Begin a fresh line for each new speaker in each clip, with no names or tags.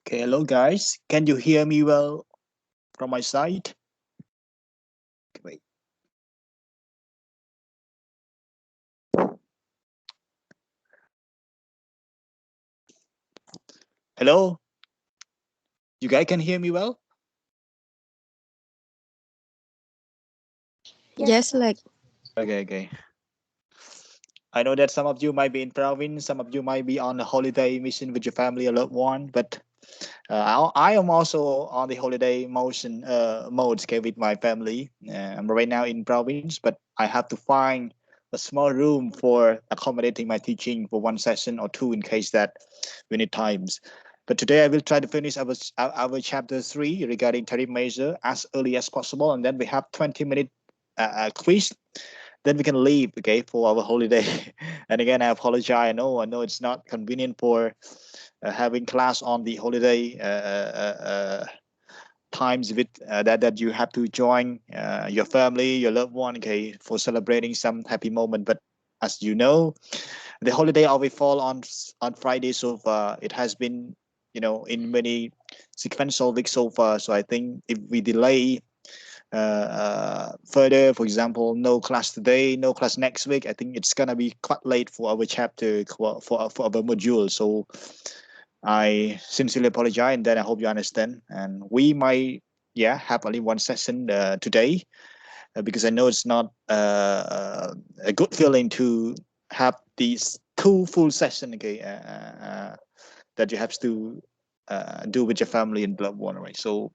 Okay, hello guys. Can you hear me well from my side? Wait. Hello? You guys can hear me well?
Yes, like
Okay. I know that some of you might be in province, some of you might be on a holiday mission with your family or loved one, but I am also on the holiday motion mode, okay, with my family. I'm right now in province, but I have to find a small room for accommodating my teaching for one session or two in case that we need times. But today I will try to finish our chapter 3 regarding tariff measure as early as possible, and then we have 20-minute quiz. Then we can leave, okay, for our holiday. And again, I apologize. I know it's not convenient for having class on the holiday times with that you have to join your family, your loved one, okay, for celebrating some happy moment. But as you know, the holiday always fall on Friday so far. It has been, in many sequential weeks so far. So I think if we delay further, for example, no class today, no class next week, I think it's gonna be quite late for our chapter for our module. So I sincerely apologize, and then I hope you understand. And we might, yeah, have only one session today because I know it's not a good feeling to have these two full session, okay, that you have to do with your family and loved one, right? So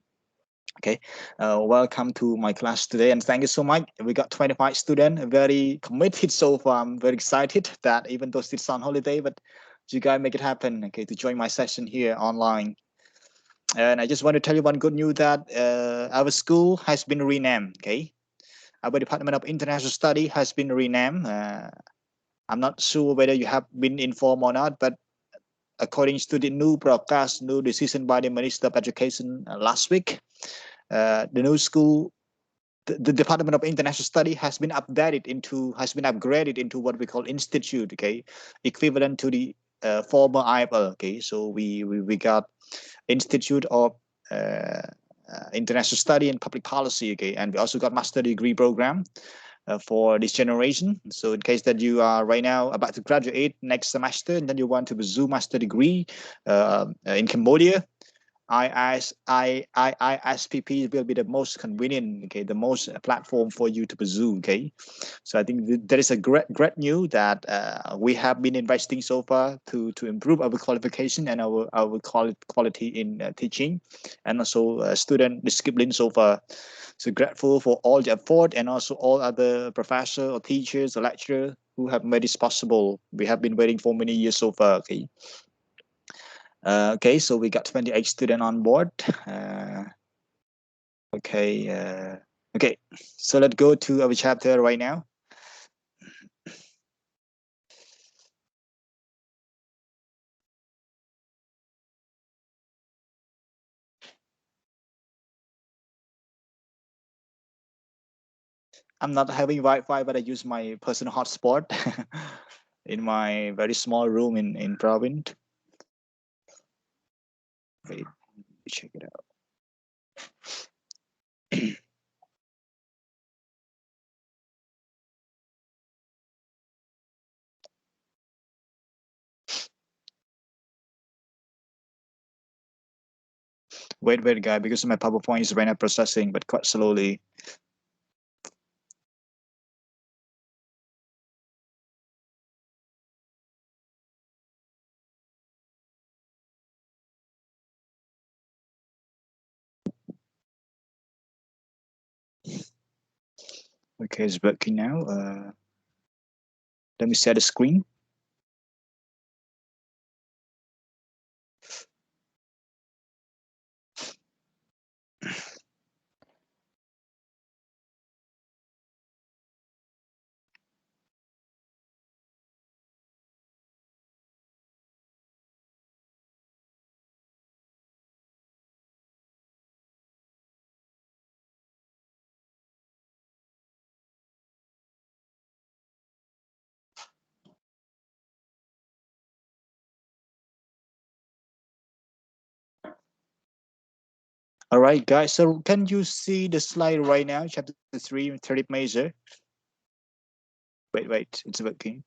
okay, welcome to my class today, and thank you so much. We got 25 students, very committed so far. I'm very excited that even though it's on holiday, but you guys make it happen, okay, to join my session here online. And I just want to tell you one good news that our school has been renamed, okay? Our Department of International Study has been renamed. I'm not sure whether you have been informed or not, but according to the new broadcast, new decision by the Minister of Education last week, the new school, the Department of International Study has been upgraded into what we call institute, okay, equivalent to the former IFL, okay. So we got Institute of uh, International Study and Public Policy, okay, and we also got master degree program for this generation. So in case that you are right now about to graduate next semester and then you want to pursue master degree in Cambodia, ISPP will be the most convenient, okay, the most platform for you to pursue, okay. So I think there is a great news that we have been investing so far to improve our qualification and our quality in teaching, and also student discipline so far. So grateful for all the effort and also all other professors or teachers or lecturers who have made this possible. We have been waiting for many years so far, okay. Okay, so we got 28 students on board. Okay, okay. So let's go to our chapter right now. I'm not having Wi-Fi, but I use my personal hotspot in my very small room in province. Wait, check it out. Wait, guy, because my PowerPoint is right now processing, but quite slowly. Okay, it's working now. Let me set the screen. All right, guys. So can you see the slide right now? Chapter 3, tariff measure. Wait, it's working.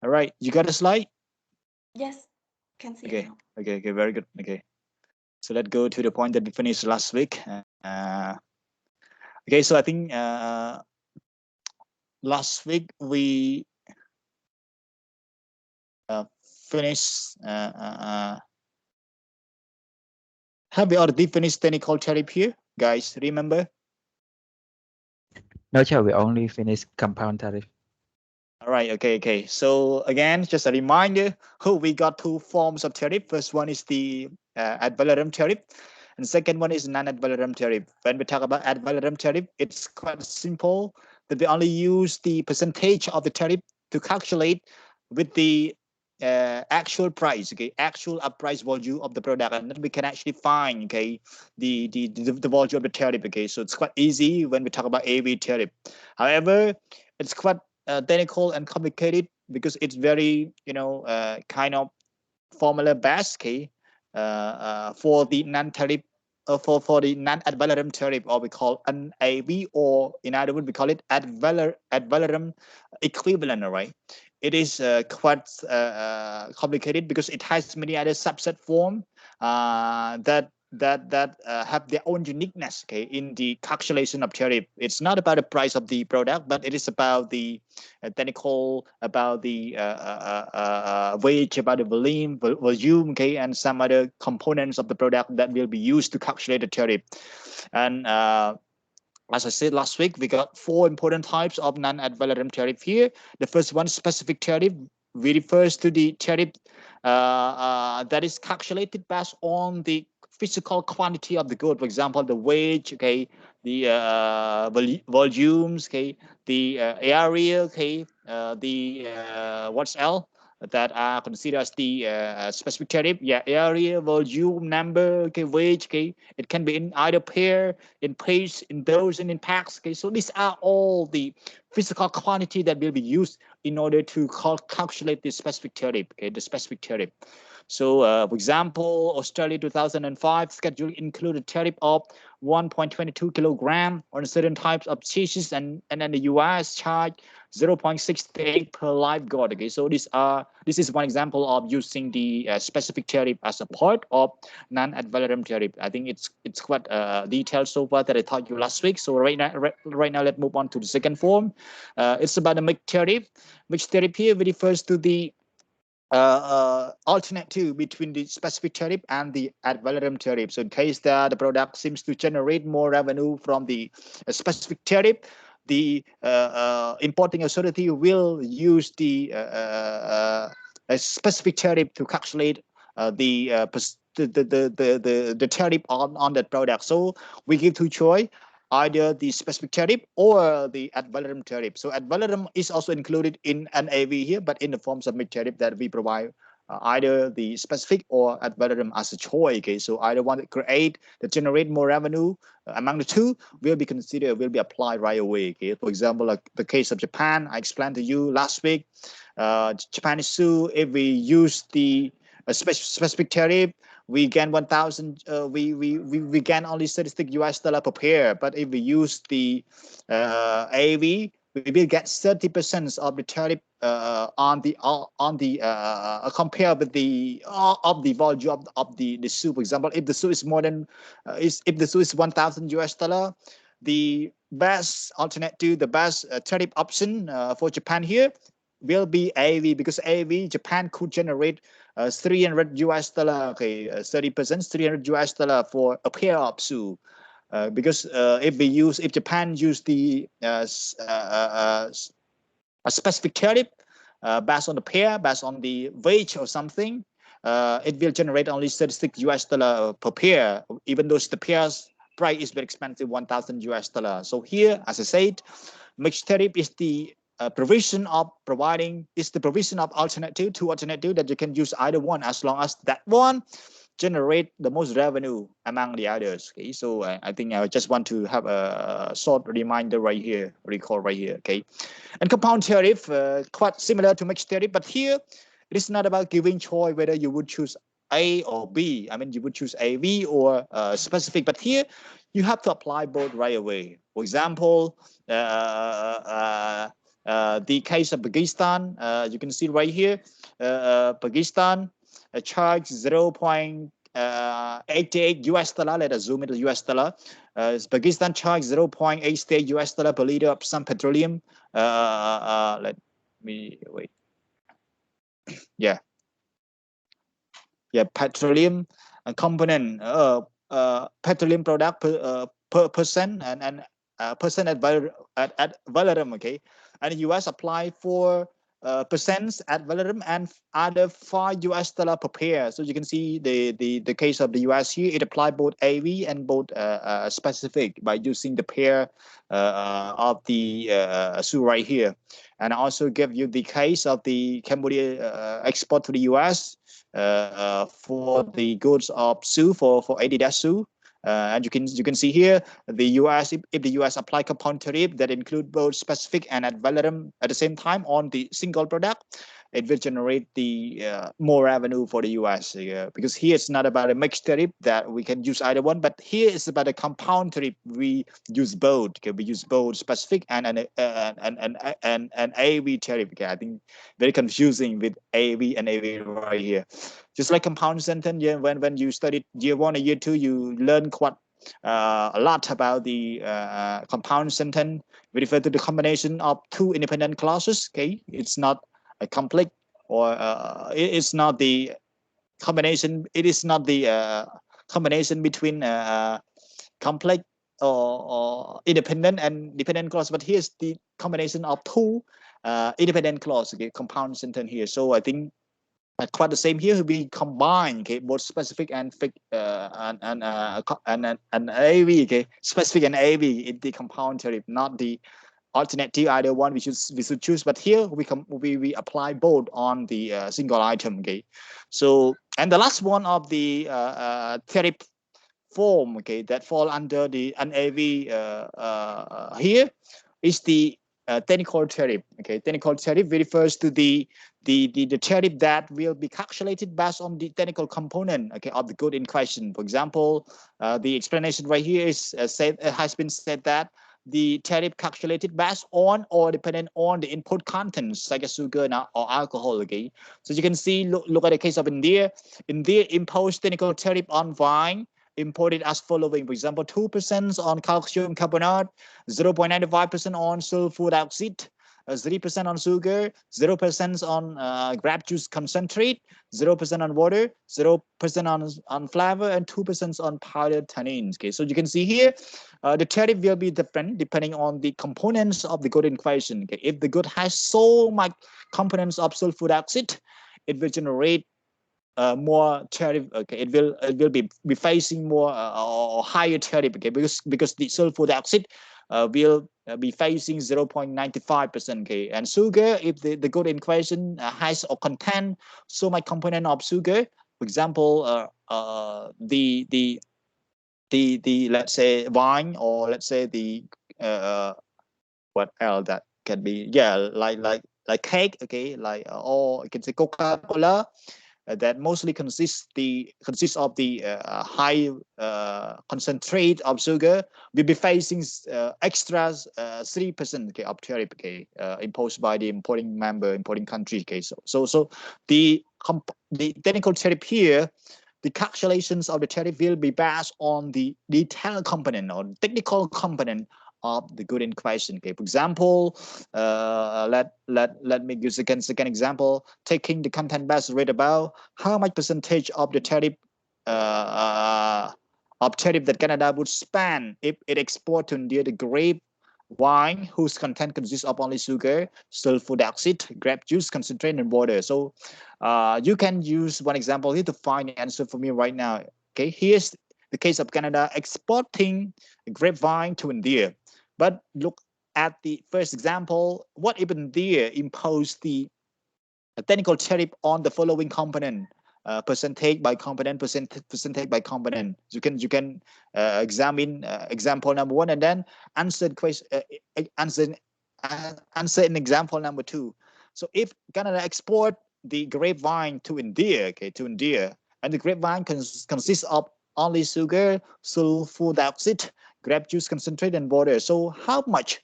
All right, you got a slide?
Yes, can see it
Okay,
now.
okay, very good. Okay, so let's go to the point that we finished last week. Okay, so I think last week we finished. Have we already finished technical tariff here, guys? Remember?
No, sir, we only finished compound tariff.
All right, okay. So again, just a reminder, we got two forms of tariff. First one is the ad valorem tariff, and second one is non-ad valorem tariff. When we talk about ad valorem tariff, it's quite simple that we only use the percentage of the tariff to calculate with the actual price, okay, actual up price value of the product, and then we can actually find, okay, the value of the tariff, okay. So it's quite easy when we talk about AV tariff. However, it's quite technical and complicated because it's very, kind of formula based, okay, for the non-tariff, for the non-ad valorem tariff, or we call NAV, or in other words we call it ad valorem equivalent. All right, it is quite complicated because it has many other subset form that have their own uniqueness, okay, in the calculation of tariff. It's not about the price of the product, but it is about the technical, about the weight, about the volume, okay, and some other components of the product that will be used to calculate the tariff. And as I said last week, we got four important types of non-ad valorem tariff here. The first one, specific tariff, refers to the tariff that is calculated based on the physical quantity of the good. For example, the weight, okay, the volumes, okay, the area, okay, the what's else that are considered as the specific tariff. Yeah, area, volume, number, okay, weight, okay. It can be in either pair, in piece, in dose, and in packs. Okay, so these are all the physical quantity that will be used in order to calculate the specific tariff. Okay, the specific tariff. So, for example, Australia 2005 schedule included tariff of 1.22 kilogram on certain types of cheeses, and then the US charge 0.68 per live goat. Okay, so this is one example of using the specific tariff as a part of non-ad valorem tariff. I think it's quite detailed so far that I taught you last week. So right now let's move on to the second form. It's about the mixed tariff. Mixed tariff here refers to the alternate to between the specific tariff and the ad valorem tariff. So in case that the product seems to generate more revenue from the specific tariff, the importing authority will use the a specific tariff to calculate the tariff on that product. So we give two choice, either the specific tariff or the ad valorem tariff. So ad valorem is also included in NAV here, but in the forms of mid tariff that we provide either the specific or ad valorem as a choice. Okay, so either one that create, that generate more revenue among the two will be considered, will be applied right away. Okay, for example, like the case of Japan, I explained to you last week. Japan is sue if we use the specific tariff, we gain 1,000. We gain only $36 per pair. But if we use the AV, we will get 30% of the tariff on the compared with the of the volume of the soup. For example, if the soup is more than if the soup is $1,000, the best alternate to the best tariff option for Japan here will be AV, because AV Japan could generate $300, okay, 30%, $300 for a pair of shoe. Because if Japan use the a specific tariff based on the pair, based on the weight or something, it will generate only $36 per pair, even though the pair's price is very expensive, $1,000. So here, as I said, mixed tariff is the provision of providing, is the provision of alternative, two alternative that you can use either one, as long as that one generate the most revenue among the others. Okay, so I think I just want to have a short reminder right here, recall right here. Okay, and compound tariff, quite similar to mixed tariff, but here it is not about giving choice whether you would choose A or B. I mean, you would choose AV or specific, but here you have to apply both right away. For example, the case of Pakistan, you can see right here, Pakistan charge 0.88 US dollar. Let us zoom into US dollar. Pakistan charge 0.88 US dollar per liter of some petroleum. Let me wait. Yeah, petroleum component, petroleum product per percent and percent at Valerum. Okay, and US apply for percents at Valerum and other $5 per pair. So you can see the case of the US here. It applied both AV and both specific by using the pair of the SU right here, and I also give you the case of the Cambodia export to the US for the goods of SU for Adidas SU. And you can see here the US, if the US apply compound tariff that include both specific and ad valorem at the same time on the single product, it will generate the more revenue for the US, because here it's not about a mixed tariff that we can use either one, but here it's about a compound tariff. We use both. Okay, we use both specific and AV tariff. Okay, I think very confusing with AV and AV right here. Just like compound sentence, yeah, when you studied year 1 or year 2, you learn quite a lot about the compound sentence. We refer to the combination of two independent clauses. Okay, it's not a conflict, or it's not the combination. It is not the combination between conflict or independent and dependent clause, but here's the combination of two independent clause. Okay, compound sentence here. So I think quite the same here. We combine, okay, both specific and and AV. Okay, specific and AV in the compound tariff, not the alternative either one we should choose, but here we apply both on the single item. Okay, so and the last one of the tariff form, okay, that fall under the NAV here is the technical tariff. Okay, technical tariff refers to the tariff that will be calculated based on the technical component, okay, of the good in question. For example, the explanation right here is has been said that the tariff calculated based on or dependent on the input contents like a sugar or alcohol. Okay, so you can see, look at the case of India. India imposed technical tariff on wine imported as following. For example, 2% on calcium carbonate, 0.95% on sulfur dioxide, 3% on sugar, 0% on grape juice concentrate, 0% on water, 0% on flavor, and 2% on powdered tannins. Okay, so you can see here the tariff will be different depending on the components of the good in question. Okay, if the good has so much components of sulfur dioxide, it will generate more tariff. Okay, it will be facing more or higher tariff. Okay, because the sulfur dioxide will be facing 0.95%. Okay, and sugar, if the good in question has or contain so much component of sugar, for example, the let's say wine, or let's say the what else that can be, yeah, like cake. Okay, like or you can say Coca-Cola, that mostly consists of the high concentrate of sugar, will be facing extras 3%, okay, of tariff, okay, imposed by the importing country. Okay, so the technical tariff here, the calculations of the tariff will be based on the detailed component or technical component of the good in question. Okay, for example, let me give a second example. Taking the content based rate above, how much percentage of the tariff that Canada would spend if it export to India the grape wine whose content consists of only sugar, sulfur dioxide, grape juice concentrate, and water. So you can use one example here to find the answer for me right now. Okay, here's the case of Canada exporting grapevine to India. But look at the first example. What if India imposed the technical tariff on the following component? percentage by component, percentage by component. You can examine example number 1 and then answer the question, answer in example number 2. So if Canada export the grapevine to India, okay, to India, and the grapevine consists of only sugar, sulfur dioxide, grape juice concentrate, and water. So how much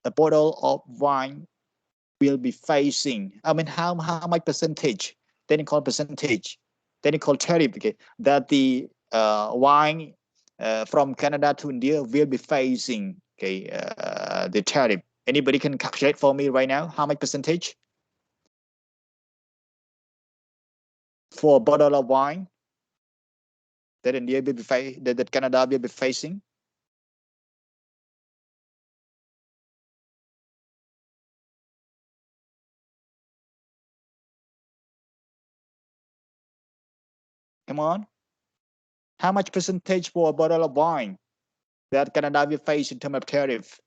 a bottle of wine will be facing? I mean, how much percentage, technical percentage, technical tariff, okay, that the wine from Canada to India will be facing, okay, the tariff. Anybody can calculate for me right now how much percentage for a bottle of wine that India will be that Canada will be facing? Come on. How much percentage for a bottle of wine that Canada will face in terms of tariff?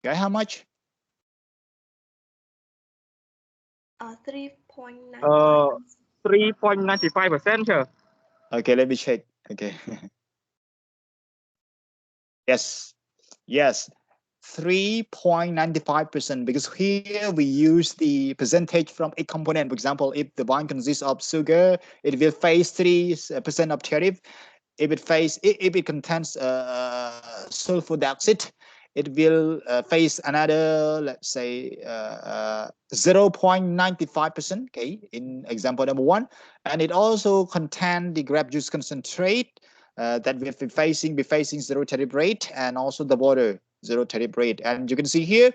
Okay, how much?
3.95.
3.95%, sir.
Okay, let me check. Okay. Yes. Yes. 3.95%, because here we use the percentage from a component. For example, if the wine consists of sugar, it will face 3% of tariff. If it contains sulfur dioxide, it will face another, let's say, 0.95%, okay, in example number 1. And it also contains the grape juice concentrate that will be facing zero tariff rate, and also the water zero tariff rate. And you can see here,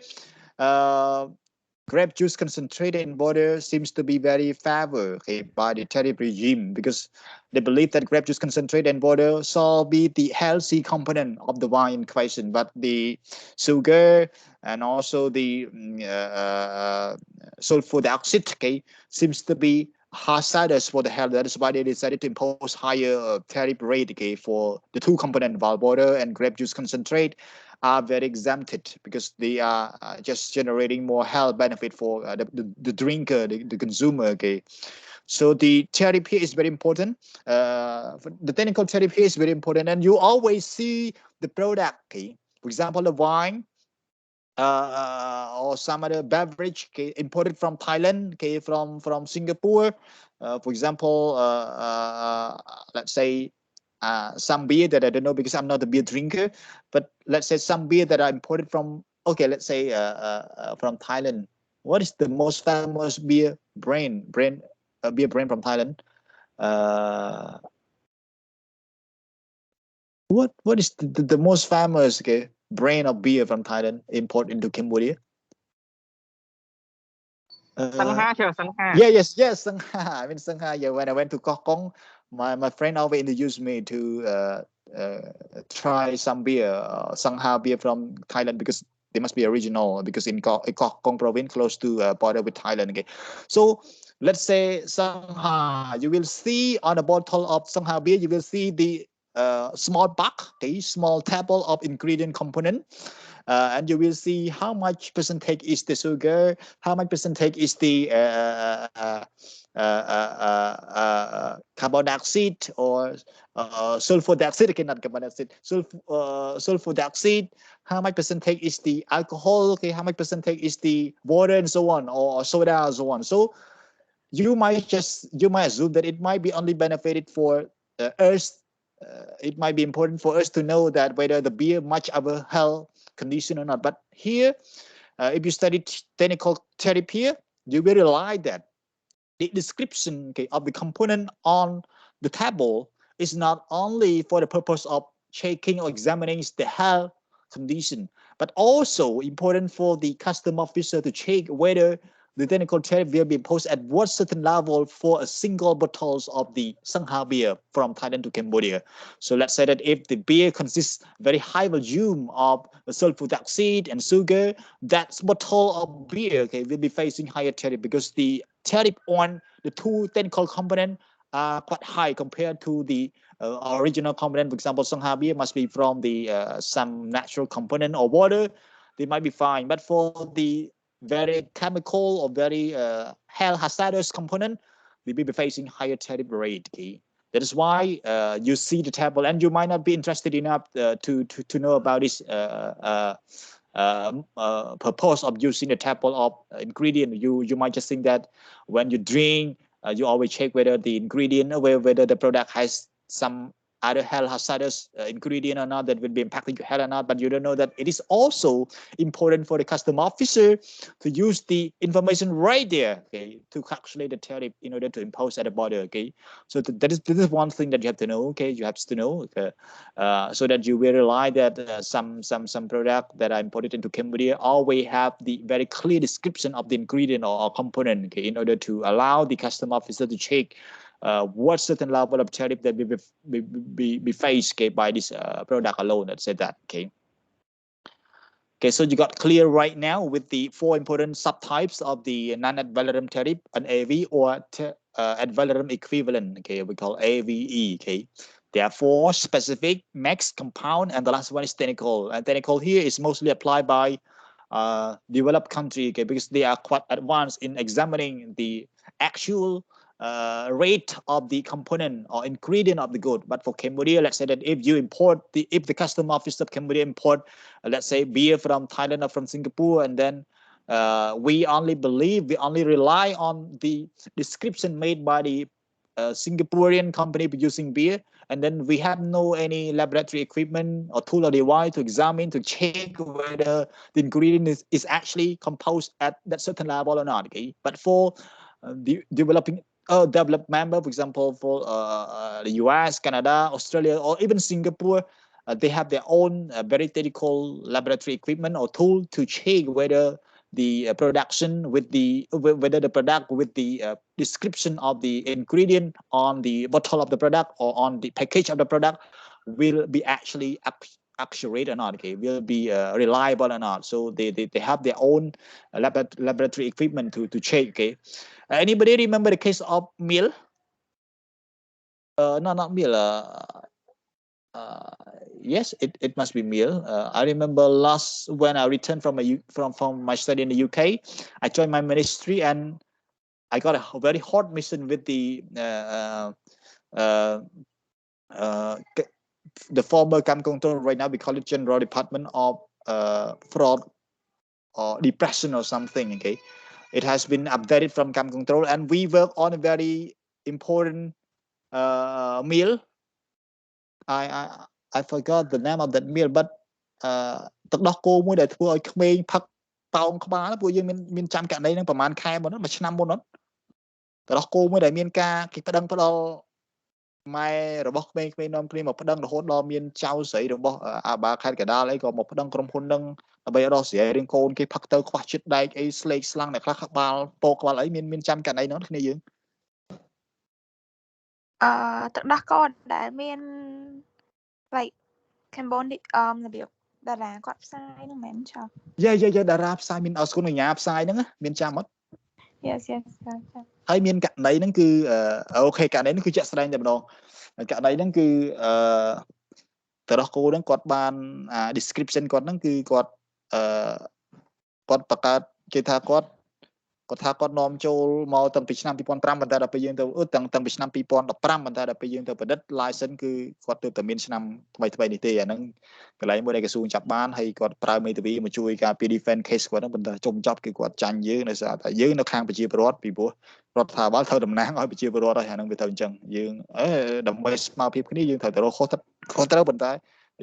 grape juice concentrated in water seems to be very favored, okay, by the tariff regime, because they believe that grape juice concentrated in water shall be the healthy component of the wine in question, but the sugar and also the sulfur dioxide, okay, seems to be hazardous for the health. That is why they decided to impose higher tariff rate, okay, for the two components, while water and grape juice concentrate are very exempted, because they are just generating more health benefit for the drinker, the consumer, okay. So the tariff here is very important. The technical tariff here is very important, and you always see the product, okay. For example, the wine or some other beverage, okay, imported from Thailand, okay, from Singapore. For example, let's say some beer that I don't know, because I'm not a beer drinker, but let's say some beer that are imported from, okay, let's say from Thailand. What is the most famous beer brand from Thailand? What is the most famous, okay, brand of beer from Thailand import into Cambodia?
Sangha, sir, Sangha.
Yes, Sangha. I mean Sangha. Yeah, when I went to Koh Kong, my friend always introduced me to try some beer, Sangha beer from Thailand, because they must be original, because in Koh Kong province, close to border with Thailand. Okay, so let's say Sangha, you will see on a bottle of Sangha beer, you will see the small box, okay, small table of ingredient component. And you will see how much percentage is the sugar, how much percentage is the carbon dioxide or sulfur dioxide, okay, not carbon dioxide, sulfur dioxide, how much percentage is the alcohol, okay, how much percentage is the water, and so on, or soda, and so on. So you might assume that it might be only benefited for us. It might be important for us to know that whether the beer match our health condition or not. But here, if you study technical tariff here, you will realize that the description, okay, of the component on the table is not only for the purpose of checking or examining the health condition, but also important for the custom officer to check whether the technical tariff will be imposed at what certain level for a single bottles of the Sangha beer from Thailand to Cambodia. So let's say that if the beer consists very high volume of sulfur dioxide and sugar, that bottle of beer, okay, will be facing higher tariff, because the tariff on the two technical components are quite high compared to the original component. For example, Sangha beer must be from the some natural component or water. They might be fine, but for the very chemical or very health hazardous component, we will be facing higher tariff rate. Okay? That is why you see the table, and you might not be interested enough to know about this purpose of using the table of ingredient. You might just think that when you drink, you always check whether the ingredient, whether the product has some other health hazardous ingredient or not that will be impacting your health or not, but you don't know that it is also important for the customer officer to use the information right there, okay, to calculate the tariff in order to impose at the border. Okay, so this is one thing that you have to know. Okay, you have to know, okay, so that you will realize that some product that are imported into Cambodia always have the very clear description of the ingredient or component, okay, in order to allow the customer officer to check what certain level of tariff that be faced, okay, by this product alone. Let's say that. Okay. Okay, so you got clear right now with the 4 important subtypes of the non-ad valorem tariff, an AV or ad valorem equivalent. Okay, we call AVE. Okay, there are 4 specific, max, compound, and the last one is technical. And technical here is mostly applied by developed country, okay, because they are quite advanced in examining the actual rate of the component or ingredient of the good. But for Cambodia, let's say that if the customer office of Cambodia import, let's say beer from Thailand or from Singapore, and then we only rely on the description made by the Singaporean company producing beer, and then we have no any laboratory equipment or tool or device to examine, to check whether the ingredient is actually composed at that certain level or not. Okay, but for developed member, for example, for the US, Canada, Australia, or even Singapore, they have their own very technical laboratory equipment or tool to check whether the production with the whether the product with the description of the ingredient on the bottle of the product or on the package of the product will be actually accurate or not, okay, will be reliable or not. So they have their own laboratory equipment to check. Okay, anybody remember the case of meal? No, not meal. Yes, it must be meal. I remember when I returned from my study in the UK, I joined my ministry and I got a very hot mission with the former Cam Control. Right now we call it General Department of Fraud or Depression or something. Okay, it has been updated from Cam Control, and we work on a very important meal. I forgot the name of that meal, but ទឹកដោះគោមួយដែលធ្វើឲ្យក្មេងផឹកតោងក្បាលពួកយើងមានចាំករណីហ្នឹងប្រហែលខែមុនមួយឆ្នាំមុនហ្នឹងទឹកដោះគោមួយដែលមានការគេប្តឹងផ្ដល់ម៉ែរបស់ក្មេងៗនាំគ្នាមកប្តឹងរហូតដល់មានចៅស្រីរបស់អាបាខេត្តកណ្ដាលអីក៏មកប្តឹងក្រុមហ៊ុនហ្នឹងដើម្បីដោះស្រាយរឿងកូនគេផឹកទៅខ្វះជាតិដែកអីស្លេកស្លាំងអ្នកខ្លះក្បាលពោក្បាលអីមានចាំករណីហ្នឹងគ្នាយើង
ទឹកដោះគោដែលមាន like Cambodia របៀបតារាគាត់ផ្សាយហ្នឹងមែនចុះ
យាតារាផ្សាយមានអស្គុណកញ្ញាផ្សាយហ្នឹងមានចាំអត់
Yes
ហើយមានករណីហ្នឹងគឺអូខេករណីហ្នឹងគឺជាក់ស្ដែងតែម្ដងករណីហ្នឹងគឺតរោះគោហ្នឹងគាត់បានdescription គាត់ហ្នឹងគឺគាត់បង្កើតគេថាគាត់នាំចូលមកតាំងពីឆ្នាំ2005ប៉ុន្តែដល់ពេលយើងទៅតាំងពីឆ្នាំ2015ប៉ុន្តែដល់ពេលយើងទៅប្រឌិត license គឺគាត់ទើបតែមានឆ្នាំថ្មីនេះទេអាហ្នឹងកន្លែងមួយដែលក្រសួងចាប់បានហើយគាត់ប្រើមេធាវីមកជួយការពារ defense case គាត់ហ្នឹងប៉ុន្តែចុងចប់គឺគាត់ចាញ់យើងដោយសារតែយើងនៅខាងប្រជាពលរដ្ឋពីព្រោះរដ្ឋាភិបាលត្រូវតំណាងឲ្យប្រជាពលរដ្ឋហើយអាហ្នឹងវាត្រូវអញ្ចឹងយើងដើម្បីស្មារតីភាពគ្នាយើងត្រូវទៅរកខុសត្រូវប៉ុន្តែ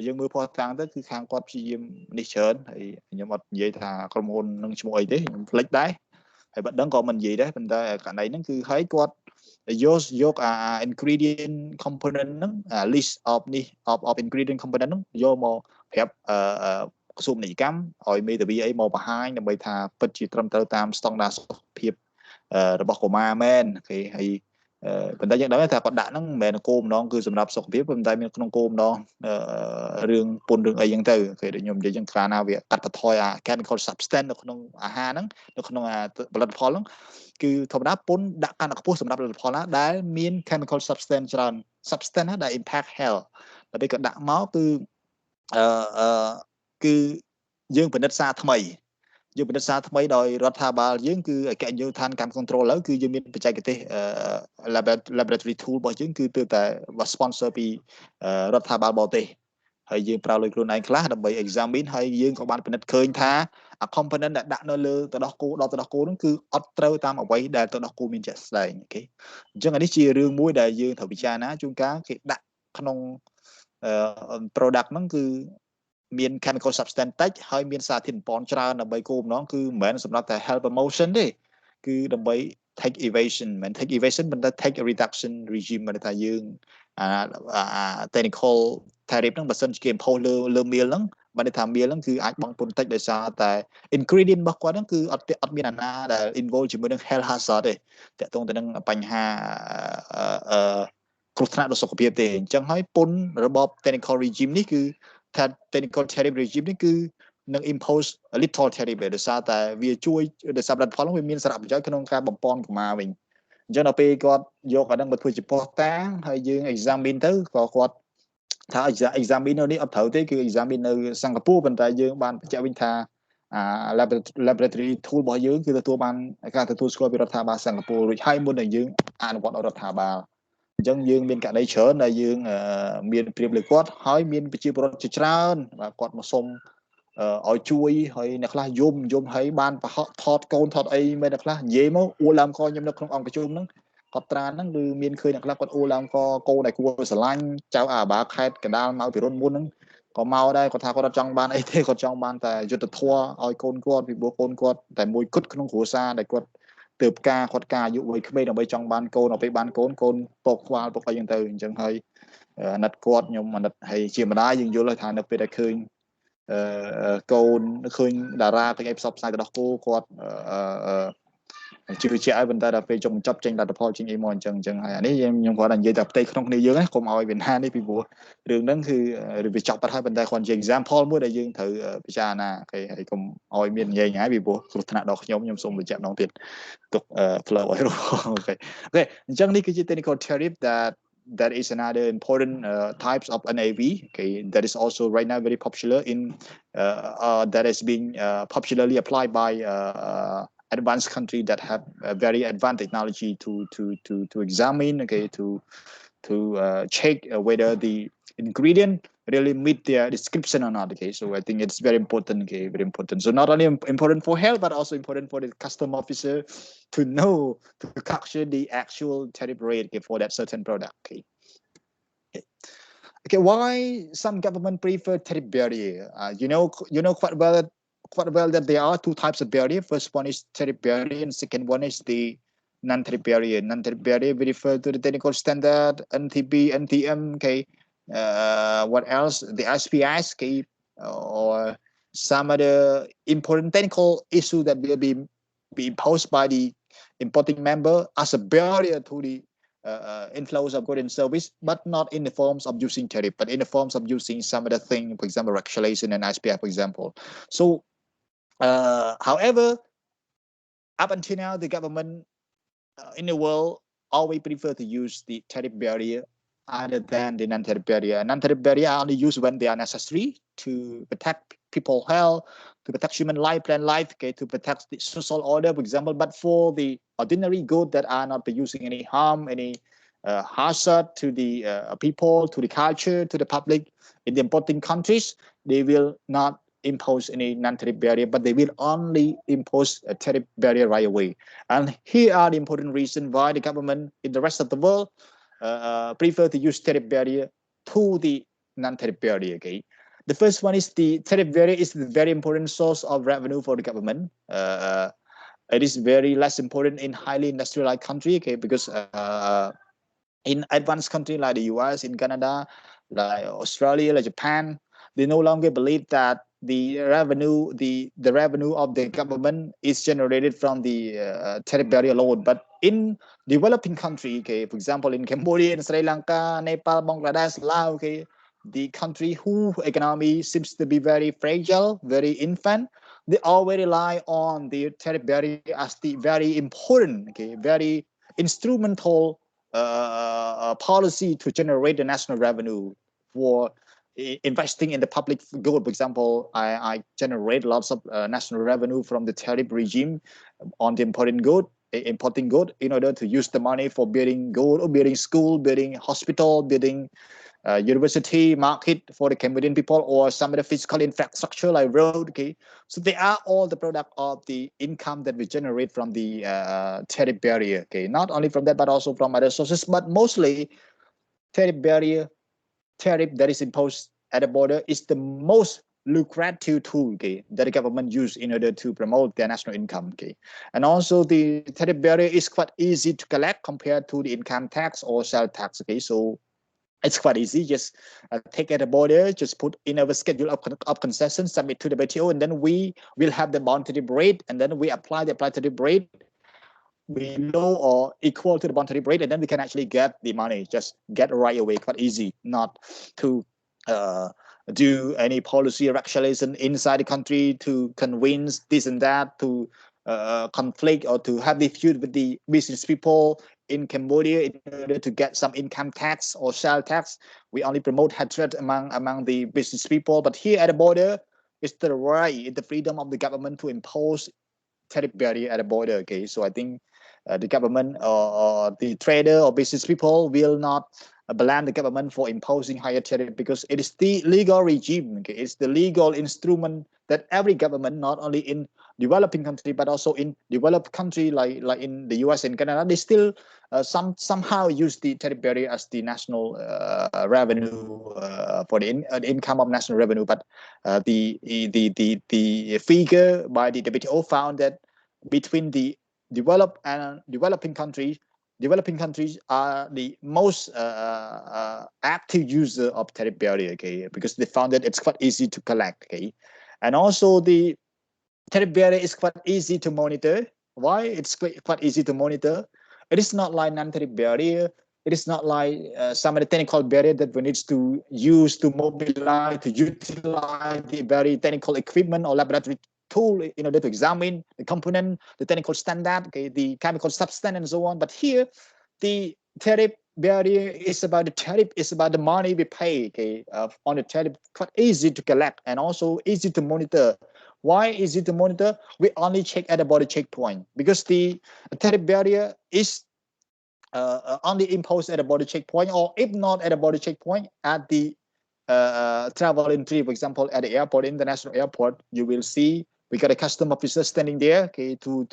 យើងមើលផុសតាំងទៅគឺខាងគាត់ព្យាយាមនេះច្រើនហើយខ្ញុំអត់និយាយថាក្រុមហ៊ុននឹងឈ្មោះអីទេខ្ញុំភ្លេចដែរហើយបាត់ដឹងក៏មិននិយាយដែរប៉ុន្តែករណីហ្នឹងគឺឲ្យគាត់យក ingredient component ហ្នឹង list of ingredient component ហ្នឹងយកមកប្រាប់ក្រសួងពាណិជ្ជកម្មឲ្យមេធាវីអីមកបង្ហាញដើម្បីថាពិតជាត្រឹមត្រូវតាមស្តង់ដារសុខភាពរបស់កុមារមែនអូខេហើយ ប៉ុន្តែយើងដឹងថាគាត់ដាក់ហ្នឹងមិនមែនគោលម្ដងគឺសម្រាប់សុខភាពប៉ុន្តែមានក្នុងគោលម្ដងរឿងពន្ធរឿងអីចឹងទៅគេដូចខ្ញុំនិយាយចឹងខ្លះណាវាកាត់បន្ថយអា chemical substance នៅក្នុងអាហារហ្នឹងនៅក្នុងផលិតផលហ្នឹងគឺធម្មតាពន្ធដាក់កាន់តែខ្ពស់សម្រាប់ផលិតផលណាដែលមាន chemical substance ច្រើន substance ណាដែល impact health តែពេលគាត់ដាក់មកគឺគឺយើងពិនិត្យសារថ្មីយើងពិនិត្យសារថ្មីដោយរដ្ឋាភិបាលយើងគឺអគ្គនាយកដ្ឋានកម្ម control ឥឡូវគឺយើងមានបច្ចេកទេសlaboratory tool របស់យើងគឺទើបតែ sponsor ពីរដ្ឋាភិបាលបរទេសហើយយើងប្រើលុយខ្លួនឯងខ្លះដើម្បី examine ហើយយើងក៏បានពិនិត្យឃើញថាអា component ដែលដាក់នៅលើទឹកដោះគោដល់ទឹកដោះគោហ្នឹងគឺអត់ត្រូវតាមអ្វីដែលទឹកដោះគោមានជាក់ស្ដែងអូខេអញ្ចឹងអានេះជារឿងមួយដែលយើងត្រូវពិចារណាជួនកាលគេដាក់ក្នុង product ហ្នឹងគឺមាន chemical substance តិចហើយមានសារធាតុបំពន់ច្រើនដើម្បីគោលបំណងគឺមិនមែនសម្រាប់តែ health promotion ទេគឺដើម្បី take evasion មិន take evasion ប៉ុន្តែ take a reduction regime មិនថាយើងtechnical tariff ហ្នឹងបើសិនជាគេ impose លើ meal ហ្នឹងបើន័យថា meal ហ្នឹងគឺអាចបង់ពន្ធតិចដោយសារតែ ingredient របស់គាត់ហ្នឹងគឺអត់មានអាណាដែល involve ជាមួយនឹង health hazard ទេតាក់ទងទៅនឹងបញ្ហាគ្រោះថ្នាក់ដល់សុខភាពទេអញ្ចឹងហើយពន្ធរបប technical regime នេះគឺថា technical tariff regime នេះគឺនឹង impose little tariff ដោយសារតែវាជួយដោយសារផលិតផលហ្នឹងវាមានសារៈប្រយោជន៍ក្នុងការបំពន់កុមារវិញអញ្ចឹងដល់ពេលគាត់យកអាហ្នឹងមកធ្វើជាភស្តុតាងហើយយើង examine ទៅក៏គាត់ថា examine នៅនេះអត់ត្រូវទេគឺ examine នៅសិង្ហបុរីប៉ុន្តែយើងបានបញ្ជាក់វិញថាlaboratory tool របស់យើងគឺទទួលបានការទទួលស្គាល់ពីរដ្ឋាភិបាលសិង្ហបុរីរួចហើយមុននឹងយើងអនុវត្តដល់រដ្ឋាភិបាលអញ្ចឹងយើងមានករណីច្រើនដែលយើងមានព្រៀបលើគាត់ហើយមានប្រជាពលរដ្ឋជាច្រើនបាទគាត់មកសុំឲ្យជួយហើយអ្នកខ្លះយំហើយបានប្រហកថតកូនថតអីមែនអ្នកខ្លះនិយាយមកអួលឡើងកខ្ញុំនៅក្នុងអង្គប្រជុំហ្នឹងគាត់ត្រានហ្នឹងគឺមានឃើញអ្នកខ្លះគាត់អួលឡើងកកូនដែលគួរស្រឡាញ់ចៅអាបាខេតកដាលមកពីរុនមុនហ្នឹងក៏មកដែរគាត់ថាគាត់អត់ចង់បានអីទេគាត់ចង់បានតែយុទ្ធធម៌ឲ្យកូនគាត់ពីព្រោះកូនគាត់តែមួយគត់ក្នុងគ្រួសារដែលគាត់ទើបគាត់ការអាយុវ័យក្មេងដើម្បីចង់បានកូនដល់ពេលបានកូនពកខ្វល់ពកអីចឹងទៅអញ្ចឹងហើយអាណិតគាត់ខ្ញុំអាណិតហើយជាម្ដាយយើងយល់ថានៅពេលដែលឃើញកូនឃើញតារាពេញអីផ្សព្វផ្សាយទៅដល់គូគាត់ជឿជាក់ឲ្យប៉ុន្តែដល់ពេលចុងបញ្ចប់ចេញលទ្ធផលចេញអីមកអញ្ចឹងហើយអានេះខ្ញុំគាត់និយាយតែផ្ទៃក្នុងគ្នាយើងណាកុំឲ្យវាណានេះពីព្រោះរឿងហ្នឹងគឺវាចប់បាត់ហើយប៉ុន្តែគាត់ជា example មួយដែលយើងត្រូវពិចារណាគេហើយកុំឲ្យមានញ៉ៃញ៉ៃពីព្រោះគ្រោះថ្នាក់ដល់ខ្ញុំសូមបញ្ជាក់ម្ដងទៀតទុក flow ឲ្យរស់អូខេអញ្ចឹងនេះគឺជា technical tariff that is another important types of NAV. Okay, that is also right now very popular in that is being popularly applied by advanced countries that have very advanced technology to examine. Okay, to check whether the ingredient really meet their description or not. Okay, so I think it's very important. Okay, very important. So not only important for health, but also important for the custom officer to know to capture the actual tariff rate okay, for that certain product. Okay. Why some government prefer tariff barrier? You know quite well that there are two types of barrier. First one is tariff barrier, and second one is the non-tariff barrier. Non-tariff barrier we refer to the technical standard, NTB, NTM. Okay. What else? The SPS. Okay. Or some other important technical issue that will be imposed by the importing member as a barrier to the inflows of goods and service, but not in the forms of using tariff, but in the forms of using some other thing, for example, regulation and SPF, for example. So, however, up until now, the government in the world always prefer to use the tariff barrier other than the non-tariff barrier. Non-tariff barrier are only used when they are necessary to protect people's health, to protect human life, plant life, okay, to protect the social order, for example. But for the ordinary goods that are not producing any harm, any hazard to the people, to the culture, to the public in the importing countries, they will not impose any non-tariff barrier, but they will only impose a tariff barrier right away. And here are the important reasons why the government in the rest of the world prefer to use tariff barrier to the non-tariff barrier. Okay. The first one is the tariff barrier is a very important source of revenue for the government. It is very less important in highly industrialized country, okay, because in advanced countries like the US, in Canada, like Australia, like Japan, they no longer believe that the revenue of the government is generated from the tariff barrier alone, but in developing country, okay, for example, in Cambodia, in Sri Lanka, Nepal, Bangladesh, Laos, okay, the country whose economy seems to be very fragile, very infant, they always rely on the tariff barrier as the very important, okay, very instrumental policy to generate the national revenue for investing in the public good. For example, I generate lots of national revenue from the tariff regime on the importing good in order to use the money for building good or building school, building hospital, building university, market for the Cambodian people, or some of the physical infrastructure like road. Okay, so they are all the product of the income that we generate from the tariff barrier. Okay, not only from that, but also from other sources, but mostly tariff barrier, tariff that is imposed at the border is the most lucrative tool, okay, that the government use in order to promote their national income. Okay, and also the tariff barrier is quite easy to collect compared to the income tax or sales tax. Okay, so it's quite easy. Just take at the border, just put in our schedule of concessions, submit to the BTO, and then we will have the bond tariff rate, and then we apply the tariff rate below or equal to the bond tariff rate, and then we can actually get the money, just get right away, quite easy, not to do any policy regulation inside the country to convince this and that, to conflict or to have the feud with the business people in Cambodia in order to get some income tax or sales tax. We only promote hatred among the business people, but here at the border, it's the right, the freedom of the government to impose tariff barrier at the border. Okay, so I think the government or the trader or business people will not blame the government for imposing higher tariff, because it is the legal regime. Okay, it's the legal instrument that every government, not only in developing country but also in developed country like in the US and Canada, they still somehow use the tariff barrier as the national revenue for the income of national revenue. But the figure by the WTO found that between the developed and developing countries are the most active user of tariff barrier. Okay, because they found that it's quite easy to collect. Okay, and also the tariff barrier is quite easy to monitor. Why it's quite easy to monitor? It is not like non-tariff barrier. It is not like some of the technical barrier that we need to use to mobilize, to utilize the very technical equipment or laboratory tool in order to examine the component, the technical standard, okay, the chemical substance, and so on. But here, the tariff barrier is about the tariff, is about the money we pay. Okay, on the tariff, quite easy to collect and also easy to monitor. Why easy to monitor? We only check at the border checkpoint, because the tariff barrier is only imposed at a border checkpoint, or if not at a border checkpoint, at the travel entry. For example, at the airport, international airport, you will see we got a custom officer standing there, okay, to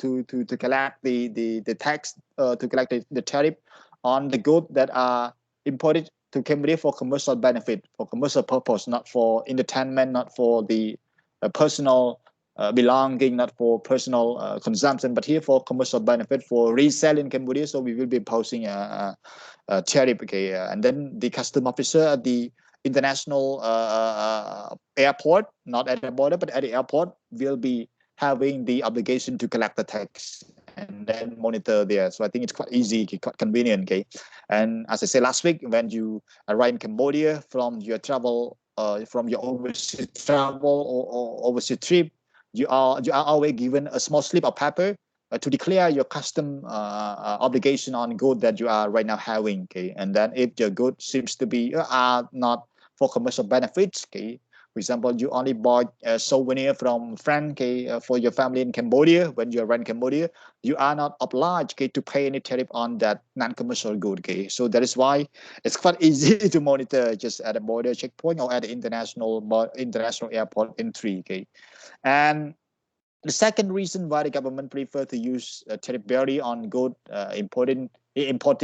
collect the tax, to collect the tariff on the goods that are imported to Cambodia for commercial benefit, for commercial purpose, not for entertainment, not for the personal belonging, not for personal consumption, but here for commercial benefit, for resale in Cambodia. So we will be imposing a tariff. Okay, and then the custom officer at the international airport, not at the border, but at the airport, will be having the obligation to collect the tax and then monitor there. So I think it's quite easy, quite convenient. Okay, and as I said last week, when you arrive in Cambodia from your travel, from your overseas travel or overseas trip, you are always given a small slip of paper to declare your custom obligation on good that you are right now having. Okay, and then if your good seems to be are not for commercial benefits, okay, for example, you only bought a souvenir from friend, okay, for your family in Cambodia. When you are in Cambodia, you are not obliged, okay, to pay any tariff on that non-commercial good. Okay, so that is why it's quite easy to monitor just at a border checkpoint or at the international airport entry. Okay, and the second reason why the government prefer to use tariff barrier on good imported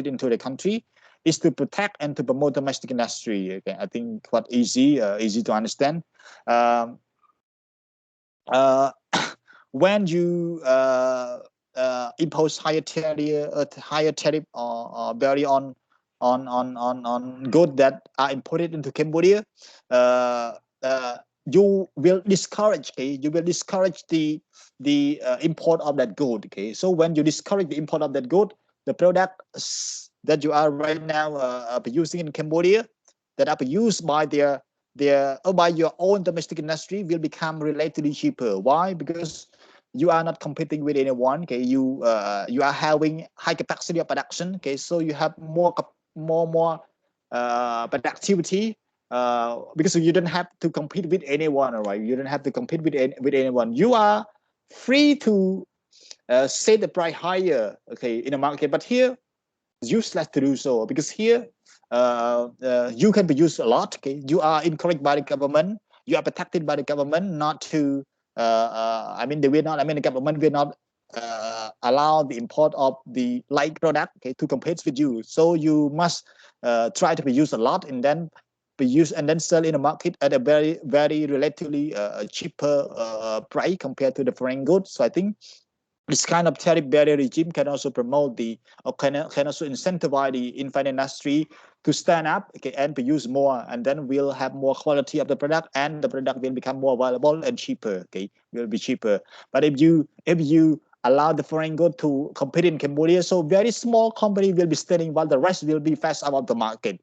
into the country is to protect and to promote domestic industry. Okay, I think quite easy to understand. When you impose higher tariff or barrier on goods that are imported into Cambodia, you will discourage. Okay, you will discourage the import of that good. Okay, so when you discourage the import of that good, the products that you are right now producing in Cambodia that are produced by by your own domestic industry will become relatively cheaper. Why? Because you are not competing with anyone. Okay, you are having high capacity of production. Okay, so you have more productivity. Because you don't have to compete with anyone, all right? You don't have to compete with anyone. You are free to set the price higher, okay, in the market. But here, it's useless to do so, because here you can produce a lot. Okay, you are encouraged by the government. You are protected by the government not to. I mean, the government will not allow the import of the light product, okay, to compete with you. So you must try to produce a lot and then produce and then sell in the market at a very relatively cheaper price compared to the foreign goods. So I think this kind of tariff barrier regime can also promote can also incentivize the infant industry to stand up, okay, and produce more, and then we'll have more quality of the product, and the product will become more valuable and cheaper. Okay, will be cheaper. But if you allow the foreign good to compete in Cambodia, so very small company will be standing while the rest will be fast out of the market.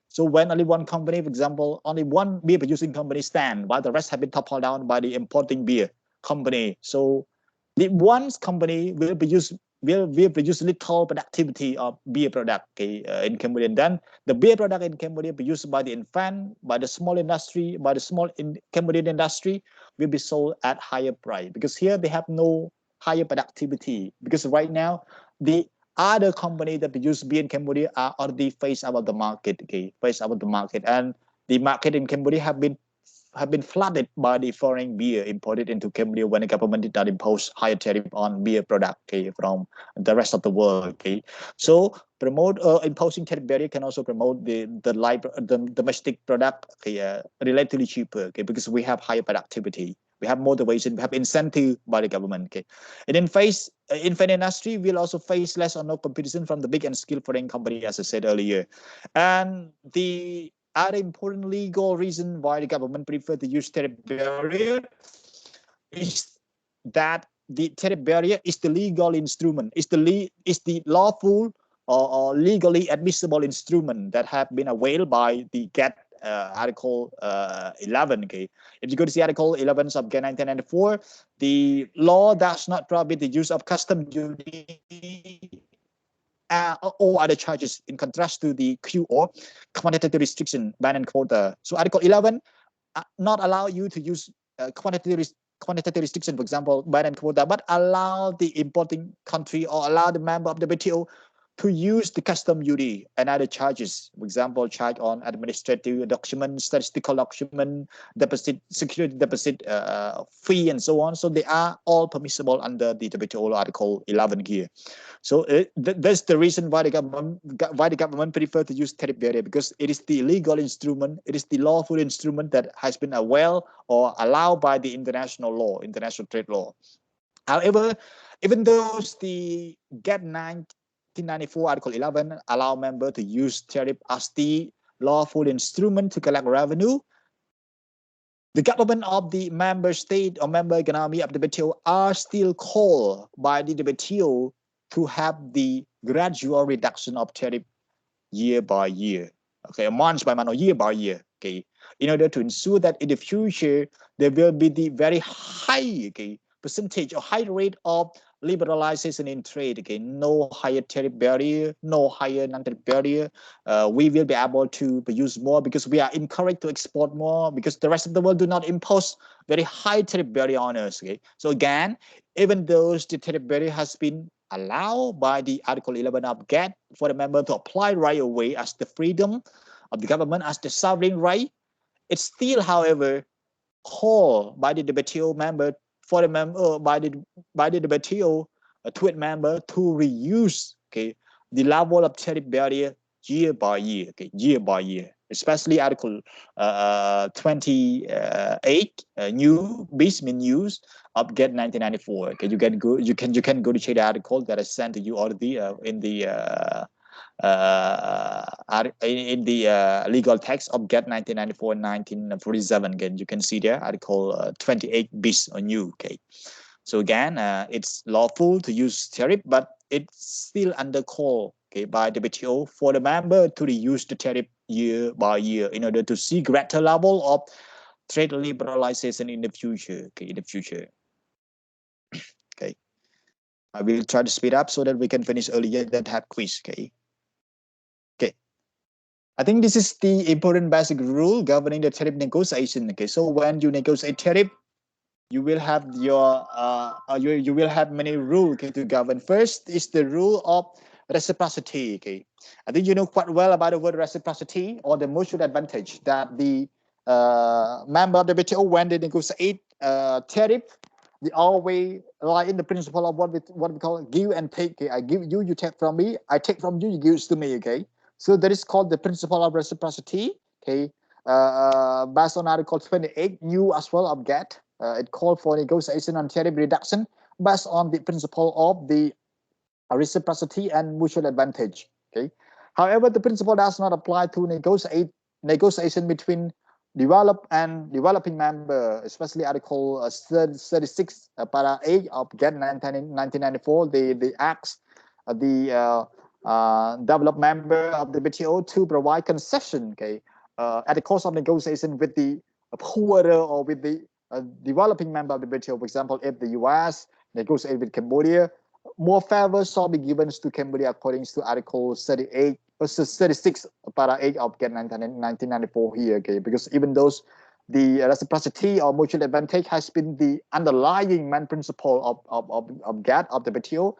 So when only one company, for example, only one beer producing company stand, while the rest have been toppled down by the importing beer company. So the one company will produce little productivity of beer product, okay, in Cambodia. And then the beer product in Cambodia produced by the infant, by the small industry, by the small Cambodian industry will be sold at higher price, because here they have no higher productivity. Because right now the other companies that produce beer in Cambodia are already phased out of the market, okay, phased out of the market, and the market in Cambodia have been flooded by the foreign beer imported into Cambodia when the government did not impose higher tariff on beer product, okay, from the rest of the world. Okay, so imposing tariff barrier can also promote the domestic product, okay, relatively cheaper, okay, because we have higher productivity, we have motivation, we have incentive by the government. Okay, and then infant industry will also face less or no competition from the big and skilled foreign company, as I said earlier. And the other important legal reason why the government prefer to use tariff barrier is that the tariff barrier is the legal instrument, is the lawful or legally admissible instrument that have been availed by the GATT Article 11. Okay, if you go to the Article 11 of GATT 1994, the law does not prohibit the use of custom duty or other charges, in contrast to the QO, quantitative restriction, ban and quota. So Article 11 not allow you to use quantitative restriction, for example, ban and quota, but allow the importing country or allow the member of the WTO to use the custom duty and other charges, for example, charge on administrative document, statistical document, deposit, security deposit fee, and so on. So they are all permissible under the WTO Article 11 here. So that's the reason why the government prefer to use tariff barrier, because it is the legal instrument, it is the lawful instrument that has been availed or allowed by the international law, international trade law. However, even though the GATT 1994 Article 11 allow member to use tariff as the lawful instrument to collect revenue, the government of the member state or member economy of the WTO are still called by the WTO to have the gradual reduction of tariff year by year, okay, month by month or year by year, okay, in order to ensure that in the future there will be the very high, okay, percentage or high rate of liberalization in trade. Okay, no higher tariff barrier, no higher non-tariff barrier. We will be able to produce more because we are encouraged to export more, because the rest of the world do not impose very high tariff barrier on us. Okay, so again, even though the tariff barrier has been allowed by the Article 11 of GATT for the member to apply right away as the freedom of the government, as the sovereign right, it's still, however, called by the WTO member for the member by the WTO trade member to reduce, okay, the level of tariff barrier year by year, okay, year by year. Especially Article 28 new bis mean use of GATT 1994. Okay, you can go to check the article that I sent to you already in the legal text of GATT 1994 and 1947. Again, you can see there Article 28 bis on new. Okay, so again, it's lawful to use tariff, but it's still under call, okay, by the WTO for the member to reduce the tariff year by year in order to see greater level of trade liberalization in the future. Okay, in the future. Okay, I will try to speed up so that we can finish earlier than have quiz. Okay. Okay. I think this is the important basic rule governing the tariff negotiation. Okay, so when you negotiate tariff, you will have your you will have many rules, okay, to govern. First is the rule of reciprocity. Okay, I think you know quite well about the word reciprocity or the mutual advantage that the member of the WTO, when they negotiate tariff, they always rely in the principle of what we call give and take. Okay? I give you, you take from me. I take from you, you give to me. Okay, so that is called the principle of reciprocity. Okay, based on Article 28 new as well of GATT. It called for negotiation on tariff reduction based on the principle of the reciprocity and mutual advantage. Okay. However, the principle does not apply to negotiation between developed and developing member, especially Article 36 para 8 of GATT 1994. The acts the developed member of the WTO to provide concession. Okay. At the cost of negotiation with the poorer or with the developing member of the WTO. For example, if the US negotiate with Cambodia, more favors shall be given to Cambodia according to Article 38 versus 36 para 8 of GATT 1994 here. Okay, because even those the reciprocity or mutual advantage has been the underlying main principle of GATT of the WTO.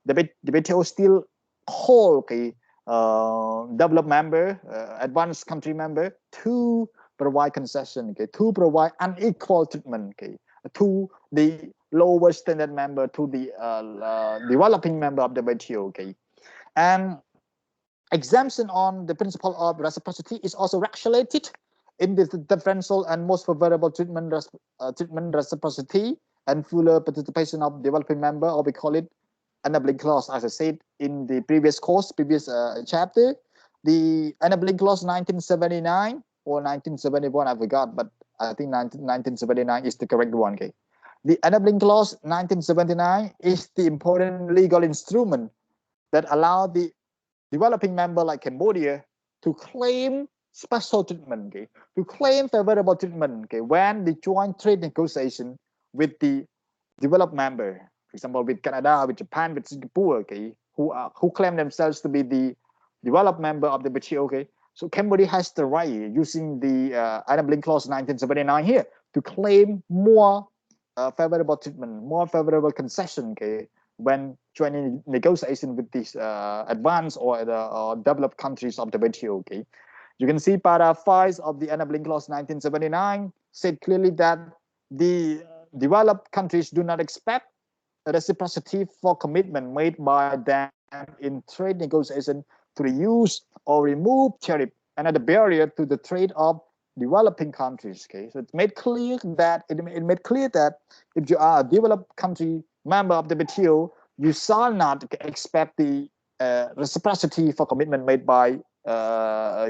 The WTO still call, okay, developed member, advanced country member to provide concession, okay, to provide unequal treatment, okay, to the lower standard member, to the developing member of the WTO, okay. And exemption on the principle of reciprocity is also regulated in the differential and most favorable treatment reciprocity and fuller participation of developing member, or we call it enabling clause. As I said in the previous chapter, the enabling clause 1979 or 1971, I forgot, but I think 1979 is the correct one. Okay, the enabling clause 1979 is the important legal instrument that allow the developing member like Cambodia to claim special treatment, okay, to claim favorable treatment, okay, when the joint trade negotiation with the developed member, for example, with Canada, with Japan, with Singapore, okay, who claim themselves to be the developed member of the WTO, okay. So Cambodia has the right, using the enabling clause 1979 here, to claim more favorable treatment, more favorable concession, okay, when joining negotiation with these advanced or the developed countries of the WTO. Okay, you can see para 5 of the enabling clause 1979 said clearly that the developed countries do not expect a reciprocity for commitment made by them in trade negotiation to reduce or remove tariff, another barrier to the trade of developing countries. Okay, so it made clear that if you are a developed country member of the WTO, you shall not expect the reciprocity for commitment made by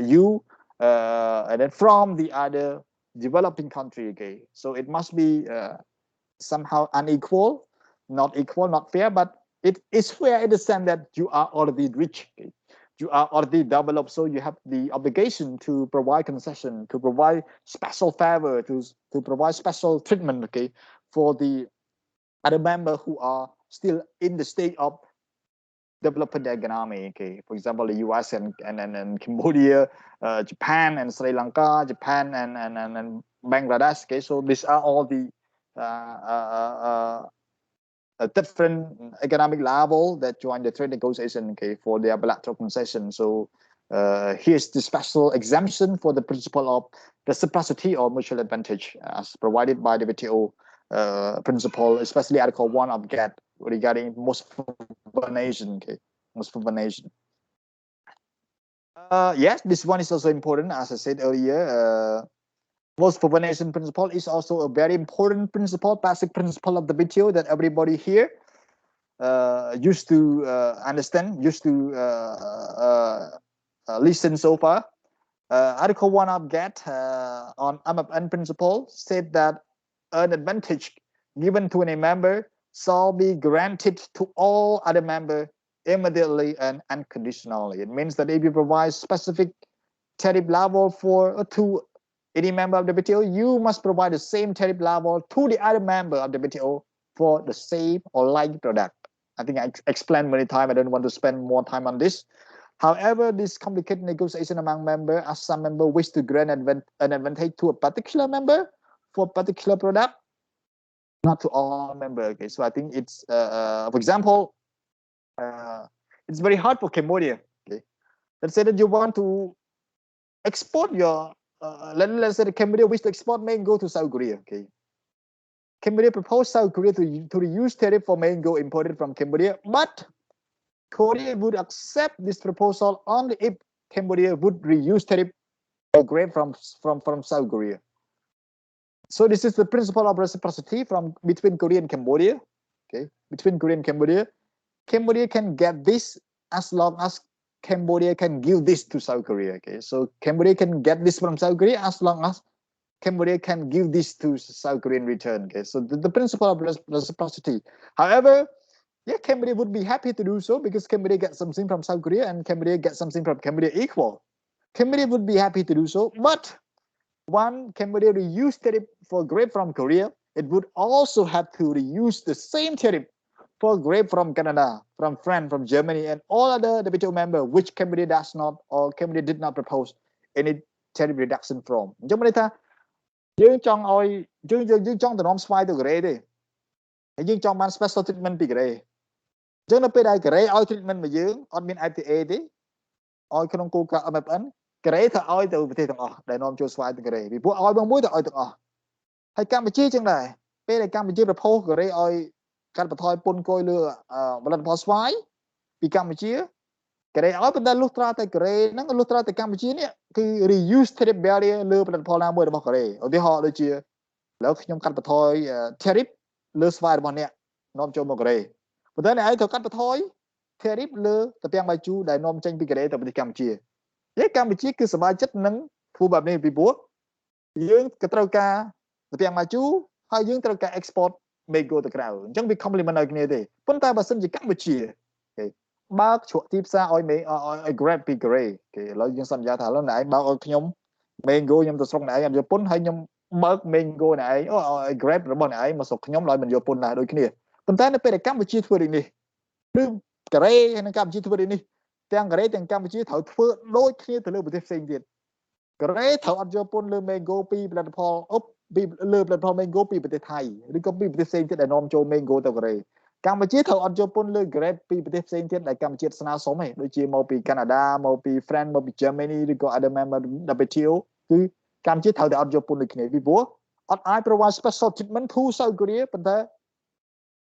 you and then from the other developing country. Okay, so it must be somehow unequal, not equal, not fair, but it is fair in the sense that you are already rich. Okay? You are already developed, so you have the obligation to provide concession, to provide special favor, to provide special treatment, okay, for the other member who are still in the state of developing the economy. Okay, for example, the US and Cambodia, Japan and Sri Lanka, Japan and Bangladesh. Okay, so these are all the a different economic level that join the trade negotiation, okay, for their bilateral concession. So here's the special exemption for the principle of reciprocity or mutual advantage as provided by the WTO principle, especially Article 1 of GATT regarding most favored nation. Okay, most favored nation. Yes, this one is also important. As I said earlier, most favored nation principle is also a very important principle, basic principle of the WTO that everybody here used to understand, used to listen so far. Article 1 of GATT on MFN principle said that an advantage given to a member shall be granted to all other members immediately and unconditionally. It means that if you provide specific tariff level to any member of the WTO, you must provide the same tariff level to the other member of the WTO for the same or like product. I think I explained many times. I don't want to spend more time on this. However, this complicated negotiation among members, as some members wish to grant an advantage to a particular member for a particular product, not to all members. Okay, so I think it's, for example, it's very hard for Cambodia. Okay, let's say that you want to export your, let's say that Cambodia wish to export mango to South Korea. Okay, Cambodia proposed South Korea to reduce tariff for mango imported from Cambodia, but Korea would accept this proposal only if Cambodia would reduce tariff for grape from South Korea. So this is the principle of reciprocity between Korea and Cambodia. Okay, between Korea and Cambodia, Cambodia can get this as long as Cambodia can give this to South Korea. Okay, so Cambodia can get this from South Korea as long as Cambodia can give this to South Korea in return. Okay, so the principle of reciprocity. However, yeah, Cambodia would be happy to do so because Cambodia gets something from South Korea and Cambodia gets something from Cambodia equal. Cambodia would be happy to do so, but when Cambodia reuse tariff for grape from Korea, it would also have to reuse the same tariff for grape from Canada, from France, from Germany, and all other WTO members, which Cambodia does not, or Cambodia did not propose any tariff reduction from. Chúng ta dương trong oi dương trong từ nom swai từ Korea đi, dương trong ban special treatment từ Korea. Dương nóไปได้ Korea ឲ្យ treatment មកយើងអត់មាន ITA ទេឲ្យក្នុងគោលការណ៍ MFN កូរ៉េធ្វើឲ្យទៅប្រទេសទាំងអស់ដែលនាំចូលស្វាយទៅកូរ៉េពីព្រោះឲ្យបងមួយទៅឲ្យទាំងអស់ហើយកម្ពុជាចឹងដែរពេលដែលកម្ពុជាប្រពោសកូរ៉េឲ្យកាត់បន្ថយពន្ធគយលើផលិតផលស្វាយពីកម្ពុជាកូរ៉េឲ្យប៉ុន្តែលុះត្រាតែកូរ៉េហ្នឹងលុះត្រាតែកម្ពុជានេះគឺ reuse tariff barrier លើផលិតផលណាមួយរបស់កូរ៉េឧទាហរណ៍ដូចជាឥឡូវខ្ញុំកាត់បន្ថយ tariff លើស្វាយរបស់អ្នកនាំចូលមកកូរ៉េប៉ុន្តែអ្នកឯងត្រូវកាត់បន្ថយ tariff លើតាពាំងបាយជូរដែលនាំចេញពីកូរ៉េទៅប្រទេសកម្ពុជាកម្ពុជាគឺសប្បាយចិត្តនឹងធ្វើបែបនេះពីព្រោះយើងក៏ត្រូវការតាពាំងបាយជូរហើយយើងត្រូវការ export mango ទៅក្រៅអញ្ចឹងវា complement ឲ្យគ្នាទេប៉ុន្តែបើសិនជាកម្ពុជាបើកជ្រក់ទីផ្សារឲ្យ grab ពីកូរ៉េគេឥឡូវយើងសន្យាថាឥឡូវណែឯងបើកឲ្យខ្ញុំ mango ខ្ញុំទៅស្រុកណែឯងអត់យកពន្ធហើយខ្ញុំបើក mango ណែឯងឲ្យ grab របស់ណែឯងមកស្រុកខ្ញុំដោយមិនយកពន្ធដែរដូចគ្នាប៉ុន្តែនៅពេលដែលកម្ពុជាធ្វើដូចនេះឬកូរ៉េនិងកម្ពុជាធ្វើដូចនេះទាំងកូរ៉េទាំងកម្ពុជាត្រូវធ្វើដូចគ្នាទៅលើប្រទេសផ្សេងទៀតកូរ៉េត្រូវអត់យកពន្ធលើ mango ពីផលិតផលពីលើផលិតផល mango ពីប្រទេសថៃឬក៏ពីប្រទេសផ្សេងទៀតដែលនាំចូល mango ទៅកូរ៉េកម្ពុជាត្រូវអត់យកពន្ធលើ grape ពីប្រទេសផ្សេងទៀតដែលកម្ពុជាស្នើសុំឯងដូចជាមកពីកាណាដាមកពី France មកពី Germany ឬក៏ other member WTO គឺកម្ពុជាត្រូវតែអត់យកពន្ធដូចគ្នាពីព្រោះអត់អាច provide special treatment to South Korea ប៉ុន្តែ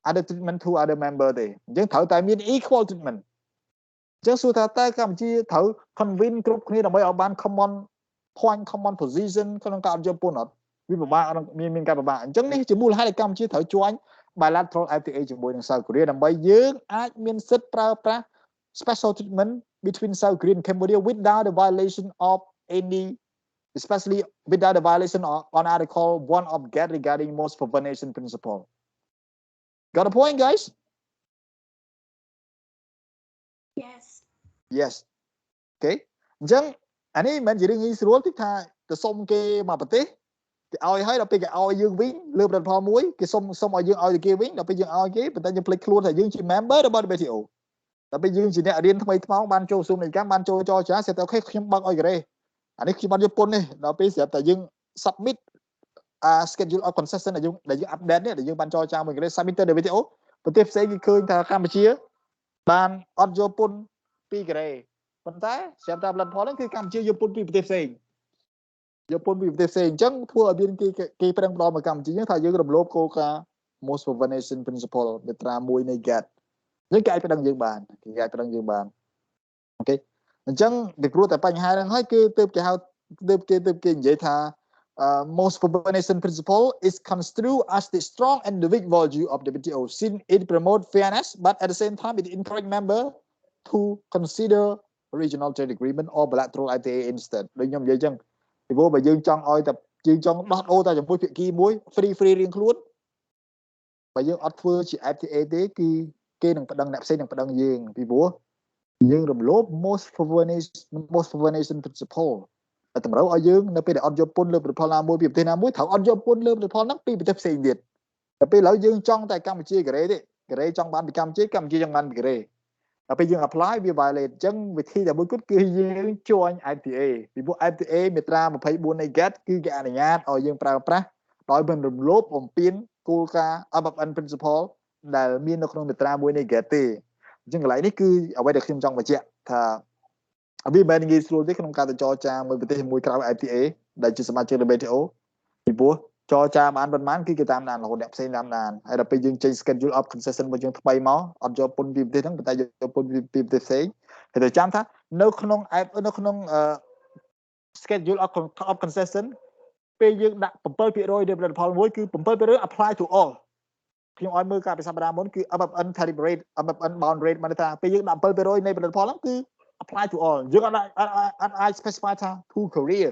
other treatment to other member ទេអញ្ចឹងត្រូវតែមាន equal treatmentចឹងសួរថាតើកម្ពុជាត្រូវ convince គ្រប់គ្នាដើម្បីឲ្យបាន common point common position ក្នុងការអត់យកពន្ធអត់វាពិបាកមានការពិបាកអញ្ចឹងនេះជាមូលហេតុដែលកម្ពុជាត្រូវជួញ bilateral FTA ជាមួយនឹង South Korea ដើម្បីយើងអាចមានសិទ្ធិប្រើប្រាស់ special treatment between South Korea and Cambodia without the violation of any especially without the violation on Article 1 of GATT regarding most favored nation principle. Got a point, guys? Yes. Okay អញ្ចឹងអានេះមិនមែនជារឿងងាយស្រួលទេថាទៅសុំគេមកប្រទេសគេឲ្យហើយដល់ពេលគេឲ្យយើងវិញលើផលិតផលមួយគេសុំឲ្យយើងឲ្យទៅគេវិញដល់ពេលយើងឲ្យគេប៉ុន្តែយើងភ្លេចខ្លួនថាយើងជា member របស់ WTO ដល់ពេលយើងជាអ្នករៀនថ្មីថ្មោងបានចូលស៊ុំនៃកម្មបានចូលចរចាស្រាប់តែអូខេខ្ញុំបើកឲ្យកូរ៉េអានេះខ្ញុំបានយកពន្ធនេះដល់ពេលស្រាប់តែយើង submit schedule of concession ដែលយើង update នេះដែលយើងបានចរចាមួយកូរ៉េ submit ទៅ WTO ប្រទេសផ្សេងគេឃើញថាកម្ពុជាបានអត់យកពន្ធពីកូរ៉េប៉ុន្តែស្រាប់តែផលិតផលហ្នឹងគឺកម្ពុជាយកពន្ធពីប្រទេសផ្សេងយកពន្ធពីប្រទេសផ្សេងអញ្ចឹងធ្វើឲ្យមានគេប្រឹងផ្ដល់មកកម្ពុជាហ្នឹងថាយើងរំលោភគោលការណ៍ most favored nation principle មាត្រា1នៃ GATT យើងគេអាចប្តឹងយើងបានអូខេអញ្ចឹងពីព្រោះតែបញ្ហាហ្នឹងហើយគឺទើបគេហៅទើបគេនិយាយថា most favored nation principle is construed as the strong and the weak value of the WTO since it promotes fairness but at the same time it encourages members to consider regional trade agreement or bilateral FTA instead ដូចខ្ញុំនិយាយអញ្ចឹងពីព្រោះបើយើងចង់ឲ្យតែយើងចង់ដោះដូរតែជាមួយភាគីមួយ free រៀងខ្លួន បើយើងអត់ធ្វើជា FTA ទេគឺគេនឹងប្តឹងអ្នកផ្សេងនឹងប្តឹងយើងពីព្រោះយើងរំលោភ most favored nation principle តែតម្រូវឲ្យយើងនៅពេលដែលអត់យកពន្ធលើផលិតផលណាមួយពីប្រទេសណាមួយត្រូវអត់យកពន្ធលើផលិតផលហ្នឹងពីប្រទេសផ្សេងទៀតតែពេលឥឡូវយើងចង់តែកម្ពុជាកូរ៉េទេកូរ៉េចង់បានពីកម្ពុជាចង់បានពីកូរ៉េតែពេលយើង apply វា violate អញ្ចឹងវិធីតែមួយគត់គឺយើង join FTA ពីព្រោះ FTA មាត្រា24នៃ GATT គឺគេអនុញ្ញាតឲ្យយើងប្រើប្រាស់ដោយមិនរំលោភបំពានគោលការណ៍ MFN principle ដែលមាននៅក្នុងមាត្រា1នៃ GATT ទេអញ្ចឹងកន្លែងនេះគឺអ្វីដែលខ្ញុំចង់បញ្ជាក់ថាវាមិនមែនងាយស្រួលទេក្នុងការទៅចរចាមួយប្រទេសមួយក្រៅ FTA ដែលជាសមាជិក WTO ពីព្រោះចរចាបានប៉ុន្មានគឺគេតាមដានរហូតអ្នកផ្សេងតាមដានហើយដល់ពេលយើងចេញ schedule of concession របស់យើងថ្មីមកអត់យកពន្ធពីប្រទេសហ្នឹងប៉ុន្តែយកពន្ធពីប្រទេសផ្សេងហើយទៅចាំថានៅក្នុង schedule of concession ពេលយើងដាក់ 7% នៃផលិតផលមួយគឺ 7% apply to all ខ្ញុំឲ្យមើលការពិសោធន៍មុនគឺ MFN tariff rate MFN bound rate មកថាពេលយើងដាក់ 7% នៃផលិតផលហ្នឹងគឺ apply to all យើងអាច specify ថា to Korea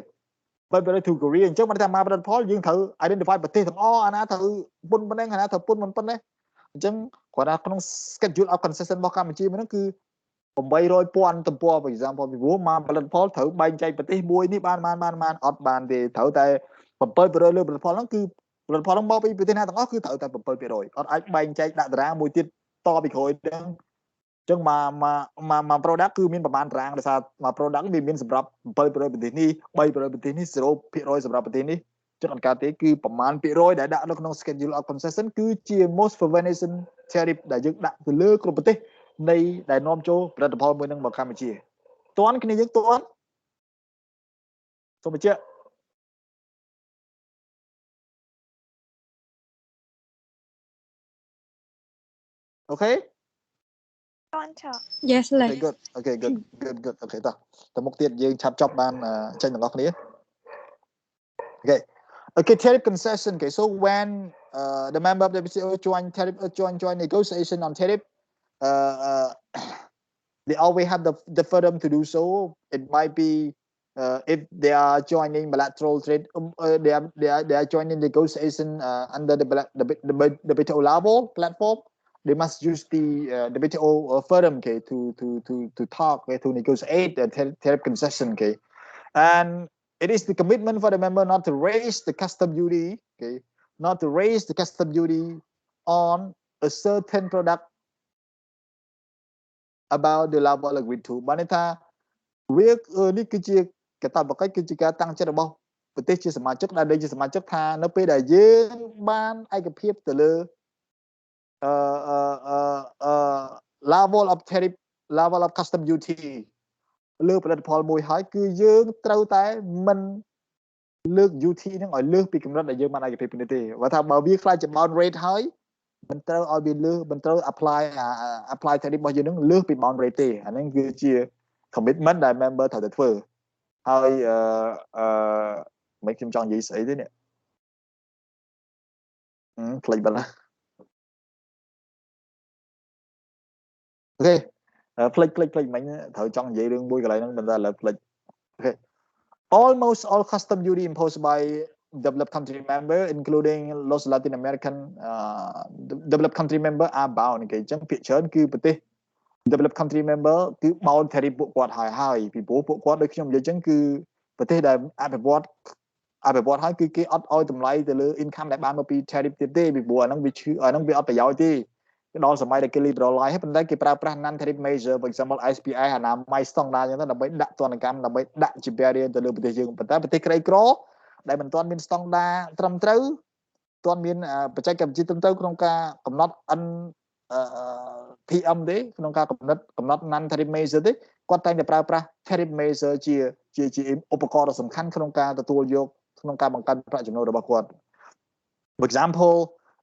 7% to Korea អញ្ចឹងមកថាមកផលិតផលយើងត្រូវ identify ប្រទេសទាំងអស់អាណាត្រូវពុនប៉ុណ្ណេះអាណាត្រូវពុនមិនប៉ុណ្ណេះអញ្ចឹងគាត់ថាក្នុង schedule of concession របស់កម្ពុជាហ្នឹងគឺ800,000ទំព័រ for example ពីព្រោះមកផលិតផលត្រូវបែងចែកប្រទេសមួយនេះបានអត់បានទេត្រូវតែ 7% លើផលិតផលហ្នឹងគឺផលិតផលហ្នឹងមកពីប្រទេសណាទាំងអស់គឺត្រូវតែ 7% អត់អាចបែងចែកដាក់តារាងមួយទៀតតពីក្រោយហ្នឹងអញ្ចឹងមក product គឺមានប្រមាណតារាងដោយសារមក product វាមានសម្រាប់ 7% ប្រទេសនេះ 3% ប្រទេសនេះ 0% សម្រាប់ប្រទេសនេះចឹងអត់កើតទេគឺប្រមាណភាគរយដែលដាក់នៅក្នុង schedule of concession គឺជា most favored nation tariff ដែលយើងដាក់ទៅលើគ្រប់ប្រទេសនៃដែលនាំចូលផលិតផលមួយនឹងមកកម្ពុជាតន់គ្នាយើងតន់សូមបញ្ជាក់អូខេ
តន់ចុះ
Yes ឡើយ
Okay good អូខេតោះមុខទៀតយើងឆាប់ចប់បានចេញទាំងអស់គ្នា Okay tariff concession okay so when the member of the WTO join negotiation on tariff they always have the freedom to do so it might be if they are joining bilateral trade they are joining negotiation under the WTO level platform they must use the WTO forum okay to talk to negotiate the tariff concession okay and it is the commitment for the member not to raise the custom duty okay not to raise the custom duty on a certain product about the level agreed to បានន័យថាវានេះគឺជាកាតព្វកិច្ចគឺជាការតាំងចិត្តរបស់ប្រទេសជាសមាជិកដែលជាសមាជិកថានៅពេលដែលយើងបានឯកភាពទៅលើlevel of tariff level of custom duty លើផលិតផលមួយហើយគឺយើងត្រូវតែមិនលើក duty ហ្នឹងឲ្យលើសពីកម្រិតដែលយើងបានឯកភាពនេះទេបើថាបើវាខ្លាចជា bound rate ហើយមិនត្រូវឲ្យវាលើសមិនត្រូវ apply tariff របស់យើងនឹងលើសពី bound rate ទេអាហ្នឹងគឺជា commitment ដែល member ត្រូវតែធ្វើហើយមិនខ្ញុំចង់និយាយស្អីទេនេះផ្លេចបាត់ណាអូខេផ្លេចមិញត្រូវចង់និយាយរឿងមួយកន្លែងហ្នឹងប៉ុន្តែឥឡូវផ្លេចអូខេ almost all custom duty imposed by developed country member including those Latin American developed country member are bound គេអញ្ចឹងភាគច្រើនគឺប្រទេស developed country member គឺ bound tariff ពួកគាត់ហើយពីព្រោះពួកគាត់ដូចខ្ញុំនិយាយអញ្ចឹងគឺប្រទេសដែលអភិវឌ្ឍហើយគឺគេអត់ឲ្យតម្លៃទៅលើ income ដែលបានមកពី tariff ទៀតទេពីព្រោះអាហ្នឹងវាអត់ប្រយោជន៍ទេដល់សម័យដែលគេ liberalize ហើយប៉ុន្តែគេប្រើប្រាស់ non tariff measure for example SPI អាណា milestone ណាអញ្ចឹងទៅដើម្បីដាក់ទណ្ឌកម្មដើម្បីដាក់ជា barrier ទៅលើប្រទេសយើងប៉ុន្តែប្រទេសក្រីក្រដែលមិនទាន់មានស្តង់ដារត្រឹមត្រូវទាន់មានបច្ចេកវិទ្យាត្រឹមត្រូវក្នុងការកំណត់ PM ទេក្នុងការកំណត់ non tariff measure ទេគាត់តែងតែប្រើប្រាស់ tariff measure ជាឧបករណ៍ដ៏សំខាន់ក្នុងការទទួលយកក្នុងការបង្កើនប្រាក់ចំណូលរបស់គាត់ For example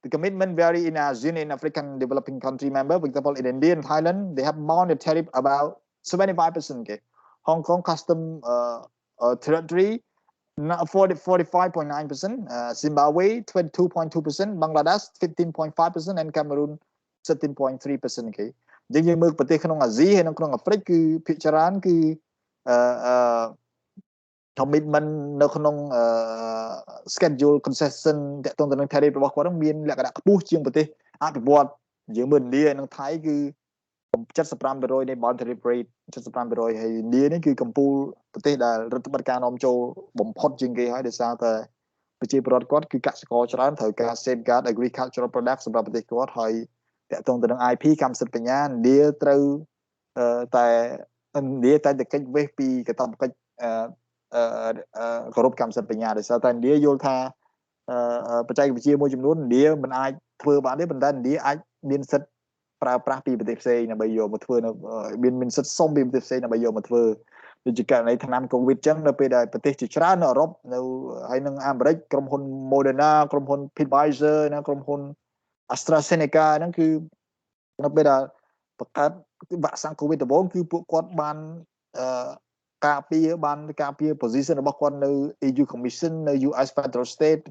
the commitment vary in ASEAN and African developing country member for example in India and Thailand they have mounted tariff about 75% okay Hong Kong custom territory 45.9%, Zimbabwe 22.2%, Bangladesh 15.5% and Cameroon 17.3% គេយើងមើលប្រទេសក្នុងអាស៊ីហើយក្នុងអាហ្វ្រិកគឺភាគច្រើនគឺcommitment នៅក្នុងschedule concession តាក់ទងទៅនឹង tariff របស់គាត់មានលក្ខណៈខ្ពស់ជាងប្រទេស អភិវឌ្ឍយើងមើលឥណ្ឌានិងថៃគឺ75% នៃ boundary rate 75% ហើយឥណ្ឌានេះគឺកំពូលប្រទេសដែលរដ្ឋបတ်ការនាំចូលបំផុតជាងគេហើយដោយសារតែប្រជាពលរដ្ឋគាត់គឺកសិករច្រើនត្រូវការ safeguard agricultural product សម្រាប់ប្រទេសគាត់ហើយតាក់ទងទៅនឹង IP កម្មសិទ្ធិបញ្ញាឥណ្ឌាត្រូវតែឥណ្ឌាតែកិច្ចវេះពីកាតព្វកិច្ចគោរពកម្មសិទ្ធិបញ្ញាដោយសារតែឥណ្ឌាយល់ថាបច្ចេកវិទ្យាមួយចំនួនឥណ្ឌាមិនអាចធ្វើបានទេប៉ុន្តែឥណ្ឌាអាចមានសិទ្ធិប្រើប្រាស់ពីប្រទេសផ្សេងដើម្បីយកមកធ្វើនៅមានសិទ្ធិសុំពីប្រទេសផ្សេងដើម្បីយកមកធ្វើដូចជាករណីថ្នាំកូវីដចឹងនៅពេលដែលប្រទេសជាច្រើននៅអឺរ៉ុបនៅហើយនឹងអាមេរិកក្រុមហ៊ុន Moderna ក្រុមហ៊ុន Pfizer និងក្រុមហ៊ុន AstraZeneca ហ្នឹងគឺនៅពេលដែលបង្កើតវ៉ាក់សាំងកូវីដដំបូងគឺពួកគាត់បានការពារ position របស់គាត់នៅ EU Commission នៅ US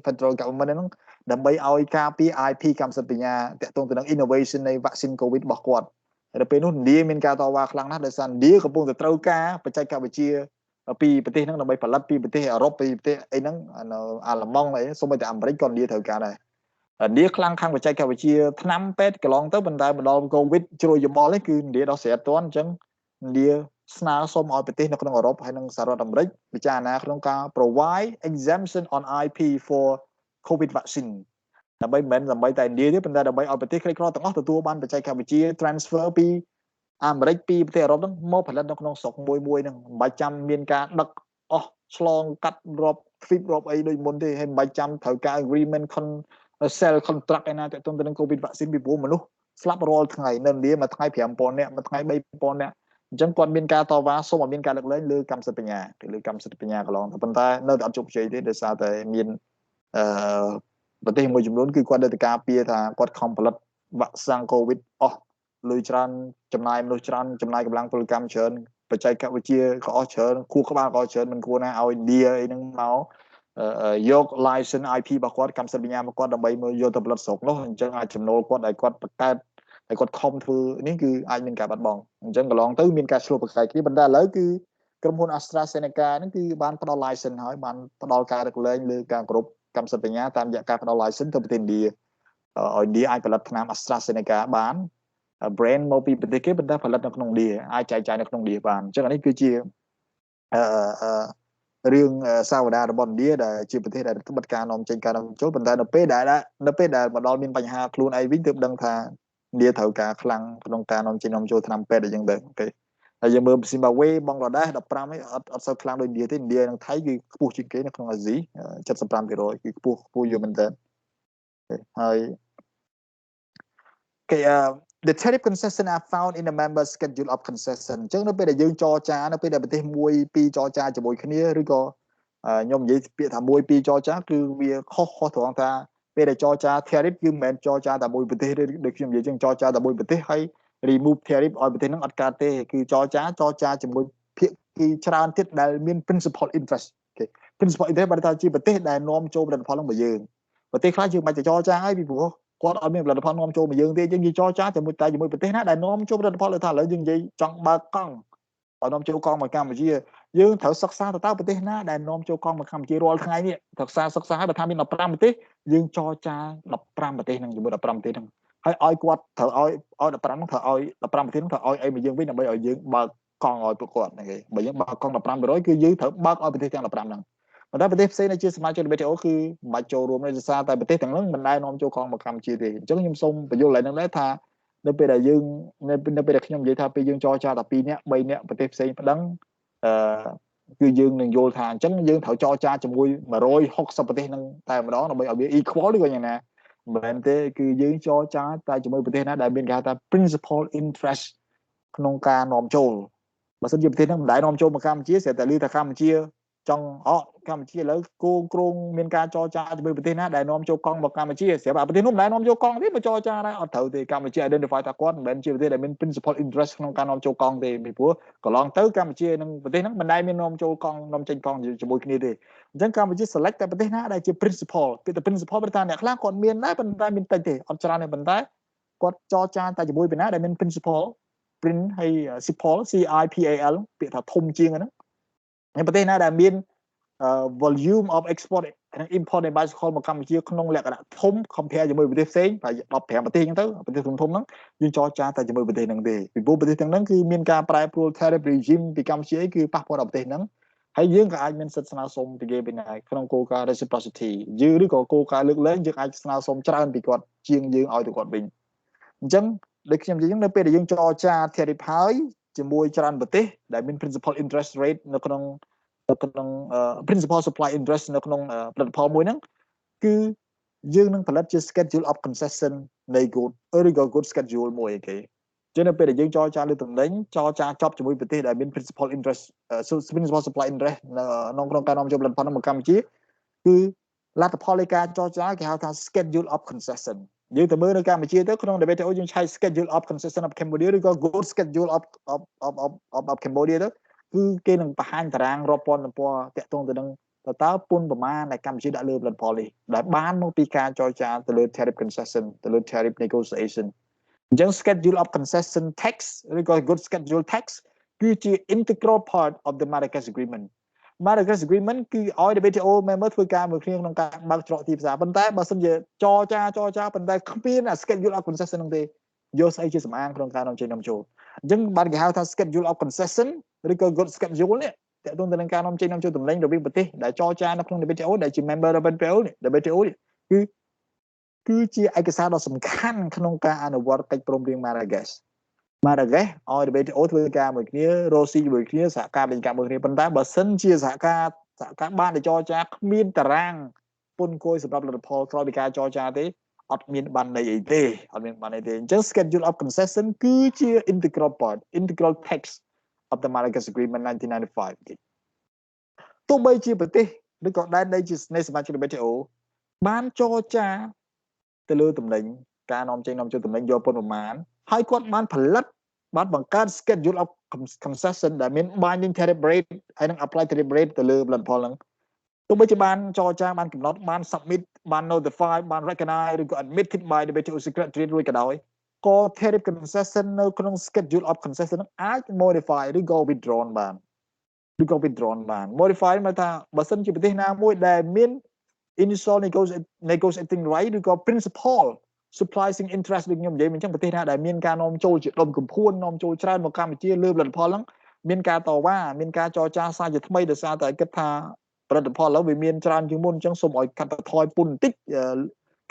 Federal Government ហ្នឹងដើម្បីឲ្យការពារ IP កម្មសិទ្ធិបញ្ញាតាក់ទងទៅនឹង innovation នៃ vaccine COVID របស់គាត់ហើយដល់ពេលនោះឥណ្ឌាមានការតវ៉ាខ្លាំងណាស់ដោយសារឥណ្ឌាកំពុងតែត្រូវការបច្ចេកវិទ្យាពីប្រទេសហ្នឹងដើម្បីផលិតពីប្រទេសអឺរ៉ុបពីប្រទេសអីហ្នឹងអាល្លឺម៉ង់អីសូម្បីតែអាមេរិកក៏ឥណ្ឌាត្រូវការដែរឥណ្ឌាខ្លាំងខាងបច្ចេកវិទ្យាថ្នាំពេទ្យកន្លងទៅប៉ុន្តែមកដល់ COVID ជ្រួយយោបល់នេះគឺឥណ្ឌាដោះស្រាយអត់ទាន់អញ្ចឹងឥណ្ឌាស្នើសុំឲ្យប្រទេសនៅក្នុងអឺរ៉ុបហើយនិងសហរដ្ឋអាមេរិកពិចារណាក្នុងការ provide exemption on IP for COVID vaccine ដើម្បីមិនដើម្បីតែឥណ្ឌាទេប៉ុន្តែដើម្បីឲ្យប្រទេសក្រីក្រទាំងអស់ទទួលបានបច្ចេកវិទ្យា transfer ពីអាមេរិកពីប្រទេសអឺរ៉ុបហ្នឹងមកផលិតនៅក្នុងស្រុកមួយហ្នឹងមិនបាច់ចាំមានការដឹកអស់ឆ្លងកាត់រាប់ទ្វីបរាប់អីដូចមុនទេហើយមិនបាច់ចាំត្រូវការ agreement sell contract ឯណាតាក់ទងទៅនឹង COVID vaccine ពីព្រោះមនុស្សស្លាប់រាល់ថ្ងៃនៅឥណ្ឌាមួយថ្ងៃ 5,000 នាក់មួយថ្ងៃ 3,000 នាក់អញ្ចឹងគាត់មានការតវ៉ាសូមឲ្យមានការលើកលែងលើកម្មសិទ្ធិបញ្ញាលើកម្មសិទ្ធិបញ្ញាកន្លងទៅប៉ុន្តែនៅតែអត់ជោគជ័យទេដោយសារតែមានប្រទេសមួយចំនួនគឺគាត់នៅតែការពារថាគាត់ខំផលិតវ៉ាក់សាំងកូវីដអស់លុយច្រើនចំណាយមនុស្សច្រើនចំណាយកម្លាំងពលកម្មច្រើនបច្ចេកវិទ្យាក៏អស់ច្រើនខួរក្បាលក៏ច្រើនមិនគួរណាឲ្យឥណ្ឌាអីហ្នឹងមកយក license IP របស់គាត់កម្មសិទ្ធិបញ្ញារបស់គាត់ដើម្បីមកយកទៅផលិតស្រុកនោះអញ្ចឹងអាចចំណូលគាត់ឲ្យគាត់បង្កើតហើយគាត់ខំធ្វើនេះគឺអាចមានការបាត់បង់អញ្ចឹងកន្លងទៅមានការឆ្លោះប្រកែកគ្នាប៉ុន្តែឥឡូវគឺក្រុមហ៊ុន AstraZeneca ហ្នឹងគឺបានផ្ដល់ license ហើយបានផ្ដល់ការរកលែងលើការគោរពកម្មសិទ្ធិបញ្ញាតាមរយៈការផ្ដល់ license ទៅប្រទេសឥណ្ឌាឲ្យឥណ្ឌាអាចផលិតថ្នាំ AstraZeneca បាន brand មកពីប្រទេសគេប៉ុន្តែផលិតនៅក្នុងឥណ្ឌាអាចចែកចាយនៅក្នុងឥណ្ឌាបានអញ្ចឹងនេះគឺជារឿងសាវតារបស់ឥណ្ឌាដែលជាប្រទេសដែលបិទការនាំចេញការនាំចូលប៉ុន្តែនៅពេលដែលមកដល់មានបញ្ហាខ្លួនឯងវិញទើបដឹងថាឥណ្ឌាត្រូវការខ្លាំងក្នុងការនាំចេញនាំចូលថ្នាំពេទ្យអញ្ចឹងទៅអូខេហើយយើងមើលស៊ីម៉ាវេបង់ក្លាដេស15ឯងអត់សូវខ្លាំងដូចឥណ្ឌាទេឥណ្ឌានិងថៃគឺខ្ពស់ជាងគេនៅក្នុងអាស៊ី 75% គឺខ្ពស់យូរមែនតើហើយគេ the tariff concession are found in the member schedule of concession អញ្ចឹងនៅពេលដែលយើងចរចានៅពេលដែលប្រទេសមួយពីរចរចាជាមួយគ្នាឬក៏ខ្ញុំនិយាយពាក្យថាមួយពីរចរចាគឺវាខុសត្រង់ថាពេលដែលចរចា tariff គឺមិនមែនចរចាតែមួយប្រទេសទេដូចខ្ញុំនិយាយចឹងចរចាតែមួយប្រទេសហើយ remove tariff ឲ្យប្រទេសហ្នឹងអត់កើតទេគឺចរចាជាមួយភាគីច្រើនទៀតដែលមាន principal interest អូខេ principal interest បើថាជាប្រទេសដែលនាំចូលផលិតផលហ្នឹងមកយើងប្រទេសខ្លះយើងមិនបាច់ចរចាឲ្យពីព្រោះគាត់អត់មានផលិតផលនាំចូលមកយើងទេយើងនិយាយចរចាជាមួយប្រទេសណាដែលនាំចូលផលិតផលថាឥឡូវយើងនិយាយចង់បើកកង់ឲ្យនាំចូលកង់មកកម្ពុជាយើងត្រូវសិក្សាទៅតើប្រទេសណាដែលនាំចូលកង់មកកម្ពុជារាល់ថ្ងៃនេះត្រូវសិក្សាឲ្យបើថាមាន15ប្រទេសយើងចរចា15ប្រទេសហ្នឹងជាមួយ15ប្រទេសហ្នឹងហើយឲ្យគាត់ត្រូវឲ្យ15ហ្នឹងត្រូវឲ្យ15ប្រទេសហ្នឹងត្រូវឲ្យអីមកយើងវិញដើម្បីឲ្យយើងបើកកង់ឲ្យពួកគាត់ហ្នឹងគេបើយើងបើកកង់15%គឺយើងត្រូវបើកឲ្យប្រទេសទាំង15ហ្នឹងប៉ុន្តែប្រទេសផ្សេងដែលជាសមាជិក WTO គឺមិនបាច់ចូលរួមទេដោយសារតែប្រទេសទាំងនោះមិនដែលនាំចូលកង់មកកម្ពុជាទេអញ្ចឹងខ្ញុំសូមបញ្យល់ឡើងហ្នឹងដែរថានៅពេលដែលយើងនៅពេលដែលខ្ញុំនិយាយថាពេលយើងចរចាតែ2នាក់3នាក់ប្រទេសផ្សេងប្តឹងគឺយើងនឹងយល់ថាអញ្ចឹងយើងត្រូវចរចាជាមួយ160ប្រទេសហ្នឹងតែម្ដងដើម្បីឲ្យវា equal ឬក៏យ៉ាងណាមិនមែនទេគឺយើងចរចាតែជាមួយប្រទេសណាដែលមានគេហៅថា principal interest ក្នុងការនាំចូលបើសិនជាប្រទេសហ្នឹងមិនដែលនាំចូលមកកម្ពុជាស្រាប់តែឮថាកម្ពុជាចង់កម្ពុជាឥឡូវគ្រោងមានការចរចាជាមួយប្រទេសណាដែលនាំចូលកង់មកកម្ពុជាស្រាប់តែប្រទេសនោះមិនដែលនាំចូលកង់ទេមកចរចាដែរអត់ត្រូវទេកម្ពុជា identify ថាគាត់មិនមែនជាប្រទេសដែលមាន principal interest ក្នុងការនាំចូលកង់ទេពីព្រោះកន្លងទៅកម្ពុជានិងប្រទេសហ្នឹងមិនដែលមាននាំចូលកង់នាំចេញកង់ជាមួយគ្នាទេអញ្ចឹងកម្ពុជា select តែប្រទេសណាដែលជា principal ពីតែ principal ព្រោះថាអ្នកខ្លះគាត់មានដែរប៉ុន្តែមានតិចទេអត់ច្រើនទេប៉ុន្តែគាត់ចរចាតែជាមួយប្រទេសណាដែលមាន principal print ហើយ CIPAL ពាក្យថាធំជាងហ្នឹងហើយប្រទេសណាដែលមាន volume of export and import នៃ bicycle មកកម្ពុជាក្នុងលក្ខណៈធំ compare ជាមួយប្រទេសផ្សេងប្រហែល15ប្រទេសអញ្ចឹងទៅប្រទេសធំៗហ្នឹងយើងចរចាតែជាមួយប្រទេសហ្នឹងទេពីព្រោះប្រទេសទាំងហ្នឹងគឺមានការប្រែប្រួល tariff regime ពីកម្ពុជាគឺប៉ះពាល់ដល់ប្រទេសហ្នឹងហើយយើងក៏អាចមានសិទ្ធិស្នើសុំពីគេវិញដែរក្នុងគោលការណ៍ reciprocity យើងឬក៏គោលការណ៍លើកលែងយើងអាចស្នើសុំច្រើនពីគាត់ជាងយើងឲ្យទៅគាត់វិញអញ្ចឹងដូចខ្ញុំនិយាយនៅពេលដែលយើងចរចា tariff ហើយជាមួយច្រើនប្រទេសដែលមាន principal interest rate នៅក្នុង principal supply interest នៅក្នុងផលិតផលមួយហ្នឹងគឺយើងនឹងផលិតជា schedule of concession នៃ good ឬក៏ good schedule មួយគេចឹងនៅពេលដែលយើងចរចាលើតំណែងចរចាចប់ជាមួយប្រទេសដែលមាន principal interest principal supply interest ក្នុងការនាំចូលផលិតផលមកកម្ពុជាគឺលទ្ធផលនៃការចរចាគេហៅថា schedule of concession យើងទៅមើលនៅកម្ពុជាទៅក្នុង WTO យើងឆែក schedule of concession of Cambodia ឬក៏ good schedule of Cambodia ទៅគឺគេនឹងបង្ហាញតារាងរាប់ពាន់ទំព័រតាក់ទងទៅនឹងតើពន្ធប្រមាណដែលកម្ពុជាដាក់លើផលិតផលនេះដែលបានមកពីការចរចាទៅលើ tariff concession ទៅលើ tariff negotiation អញ្ចឹង schedule of concession tax ឬក៏ good schedule tax គឺជា integral part of the Marrakesh agreement Marrakesh agreement គឺឲ្យ WTO member ធ្វើការមួយគ្នាក្នុងការបើកច្រកទីផ្សារប៉ុន្តែបើសិនជាចរចាប៉ុន្តែគ្មាន schedule of concession នោះទេយកស្អីជាសម្អាងក្នុងការនាំចេញនាំចូលអញ្ចឹងបានគេហៅថា schedule of concession ឬក៏ good schedule នេះតើតើទៅនឹងការនាំចេញនាំចូលតំណែងរវាងប្រទេសដែលចរចានៅក្នុង WTO ដែលជា member របស់ WTO នេះគឺជាឯកសារដ៏សំខាន់ក្នុងការអនុវត្តកិច្ចព្រមព្រៀង Marrakesh ឲ្យ WTO ធ្វើការមួយគ្នារកស៊ីជាមួយគ្នាសហការវិញការមួយគ្នាប៉ុន្តែបើសិនជាសហការបានចរចាគ្មានតារាងពន្ធគយសម្រាប់លទ្ធផលក្រោយពីការចរចាទេអត់មានបានន័យអីទេអញ្ចឹង schedule of concession គឺជា integral text of the Marrakesh agreement 1995 ទោះបីជាប្រទេសឬក៏ដែនដីជានៃសមាជិក WTO បានចរចាទៅលើតំណែងការនាំចេញនាំចូលតំណែងយកពន្ធប្រមាណហើយគាត់បានផលិតបានបង្កើត schedule of concession ដែលមាន binding tariff rate ហើយនឹង apply tariff rate ទៅលើផលិតផលហ្នឹងទោះបីជាបានចរចាបានកំណត់បាន submit បាន notify បាន recognize ឬក៏ admitted by the WTO secretariat រួចក៏ដោយក៏ tariff concession នៅក្នុង schedule of concession ហ្នឹងអាច modify ឬក៏ withdrawn បាន modify មកថាបើសិនជាប្រទេសណាមួយដែលមាន initial negotiating right ឬក៏ principal supplying interest ដូចខ្ញុំនិយាយអញ្ចឹងប្រទេសណាដែលមានការនាំចូលជាដុំកំភួននាំចូលច្រើនមកកម្ពុជាលើផលិតផលហ្នឹងមានការតវ៉ាមានការចរចាសារជាថ្មីដោយសារតែគិតថាផលិតផលឥឡូវវាមានច្រើនជាងមុនអញ្ចឹងសូមឲ្យកាត់បន្ថយពន្ធបន្តិច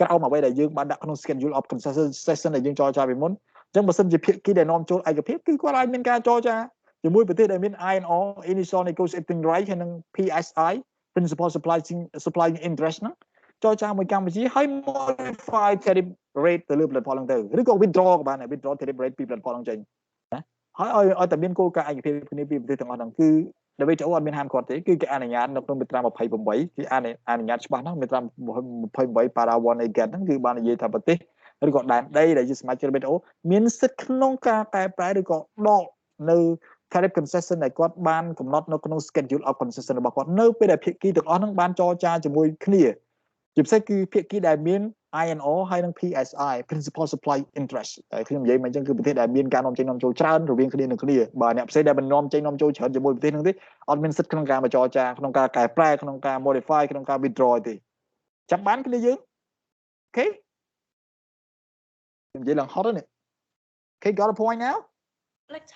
ក្រោមអ្វីដែលយើងបានដាក់ក្នុង schedule of concession ដែលយើងចរចាពីមុនអញ្ចឹងបើសិនជាភាគីដែលនាំចូលឯកភាពគឺគាត់អាចមានការចរចាជាមួយប្រទេសដែលមាន INO initial negotiating right ហើយនិង PSI principal supplying interest ហ្នឹងចរចាមួយកម្ពុជាហើយ modify tariff rate ទៅលើផលិតផលហ្នឹងទៅឬក៏ withdraw ក៏បានដែរ withdraw tariff rate ពីផលិតផលហ្នឹងចេញណាហើយឲ្យតែមានគោលការណ៍ឯកភាពគ្នាពីប្រទេសទាំងអស់ហ្នឹងគឺ WTO អត់មានហាមឃាត់ទេគឺគេអនុញ្ញាតនៅក្នុងមាត្រា28គេអនុញ្ញាតច្បាស់ណាស់មាត្រា28 para 1 again ហ្នឹងគឺបាននិយាយថាប្រទេសឬក៏ដែនដីដែលជាសមាជិក WTO មានសិទ្ធិក្នុងការកែប្រែឬក៏ដកនៅ tariff concession ដែលគាត់បានកំណត់នៅក្នុង schedule of concession របស់គាត់នៅពេលដែលភាគីទាំងអស់ហ្នឹងបានចរចាជាមួយគ្នាជាពិសេសគឺភាគីដែលមាន INO ហើយនិង PSI principal supply interest តែខ្ញុំនិយាយមកអញ្ចឹងគឺប្រទេសដែលមានការនាំចេញនាំចូលច្រើនរវាងគ្នានឹងគ្នាបើអ្នកផ្សេងដែលមិននាំចេញនាំចូលច្រើនជាមួយប្រទេសហ្នឹងទេអត់មានសិទ្ធិក្នុងការមកចរចាក្នុងការកែប្រែក្នុងការ modify ក្នុងការ withdraw ទេចាំបានគ្នាយើងអូខេខ្ញុំនិយាយឡើងហត់ហ្នឹង Okay, got a point now?
Like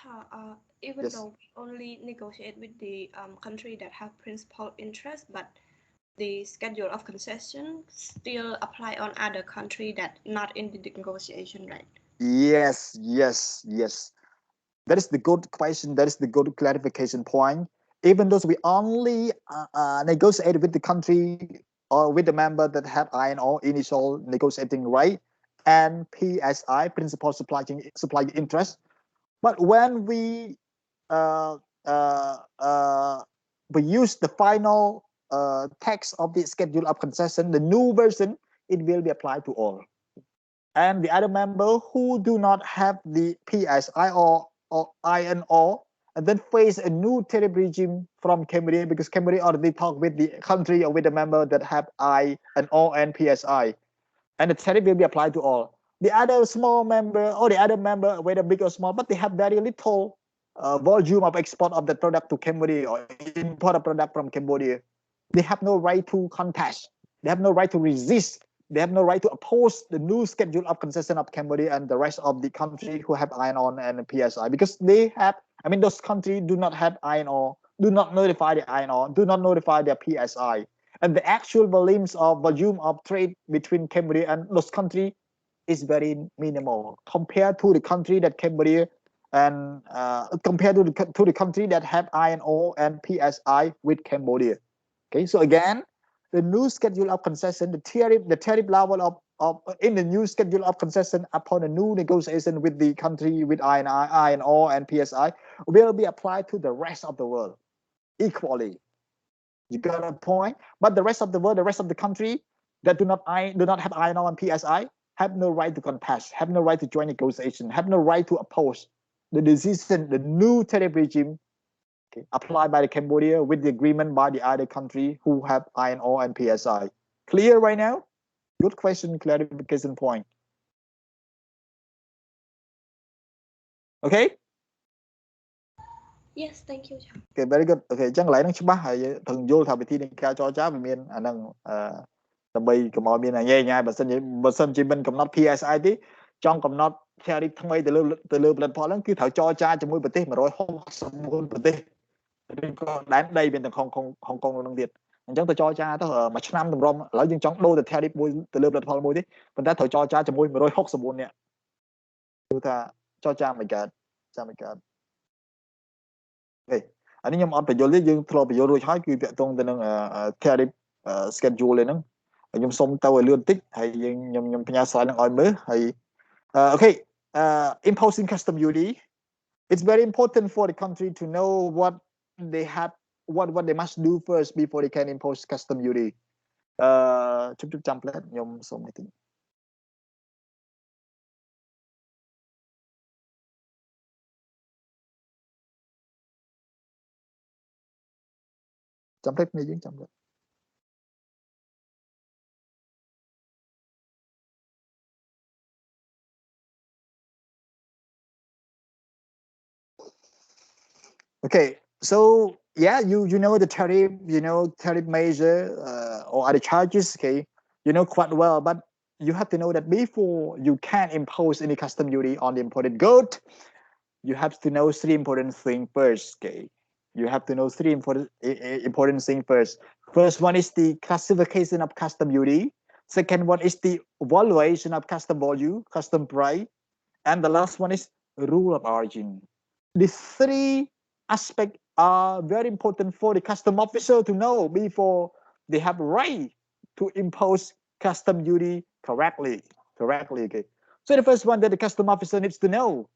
even
Yes.
though we only negotiate with the country that have principal interest, but the schedule of concession still apply on other country that not in the negotiation, right?
Yes. That is the good question. That is the good clarification point. Even though we only negotiate with the country or with the member that have INO initial negotiating right and PSI principal supplying interest, but when we use the final text of the schedule of concession, the new version, it will be applied to all. And the other member who do not have the PSI or INO and then face a new tariff regime from Cambodia because Cambodia already talked with the country or with the member that have INO and PSI. And the tariff will be applied to all. The other small member or the other member, whether big or small, but they have very little volume of export of the product to Cambodia or import a product from Cambodia. they have no right to contest. They have no right to resist. They have no right to oppose the new schedule of concession of Cambodia and the rest of the country who have iron ore and PSI, because they have, I mean, those countries do not have iron ore, do not notify the iron ore, do not notify their PSI. And the actual volume of trade between Cambodia and those countries is very minimal compared to the country that Cambodia and compared to the country that have iron ore and PSI with Cambodia. Okay, so again, the new schedule of concession, the tariff level of in the new schedule of concession upon a new negotiation with the country with iron ore and PSI will be applied to the rest of the world equally. You got a point? But the rest of the world, the rest of the country that do not have iron ore and PSI have no right to contest, have no right to join negotiation, have no right to oppose the decision, the new tariff regime applied by the Cambodia with the agreement by the other country who have iron ore and PSI. Clear right now? Good question, clarification point. Okay?
Yes, thank you.
Okay, very good. Okay, chẳng lẽ nóច្បាស់ហើយthườngយល់ថាវិធីនៃការចរចាវាមានអាហ្នឹងដើម្បីកុំឲ្យមានអាញ៉េញ៉ាយបើសិនជាមិនកំណត់ PSI ទេចង់កំណត់ tariff ថ្មីទៅលើផលិតផលហ្នឹងគឺត្រូវចរចាជាមួយប្រទេស164ប្រទេសឬក៏ដែនដីមានទាំងហុងកុងនឹងទៀតអញ្ចឹងទៅចរចាទៅមួយឆ្នាំតម្រុំឥឡូវយើងចង់ដូរទៅ tariff មួយទៅលើផលិតផលមួយទេប៉ុន្តែត្រូវចរចាជាមួយ164នាក់គឺថាចរចាមិនកើតចាំមិនកើតហេអានេះខ្ញុំអត់បញ្យល់ទេយើងធ្លាប់បញ្យល់រួចហើយគឺតាក់ទងទៅនឹង tariff schedule ហ្នឹងខ្ញុំសុំទៅឲ្យលឿនតិចហើយខ្ញុំផ្ញើ slide ហ្នឹងឲ្យមើលហើយokay imposing custom duty. It's very important for the country to know what they have, what they must do first before they can impose custom duty. ជុំចាំផ្លែខ្ញុំសុំនេះតិចចាំផ្លែនេះយើងចាំផ្លែ Okay, so yeah, you know the tariff, tariff measure or other charges, okay, you know quite well, but you have to know that before you can impose any custom duty on the imported good, you have to know three important things first, okay. You have to know three important things first. First one is the classification of custom duty. Second one is the evaluation of custom value, custom price, and the last one is rule of origin. These three aspects are very important for the custom officer to know before they have right to impose custom duty correctly. Okay. So the first one that the custom officer needs to know,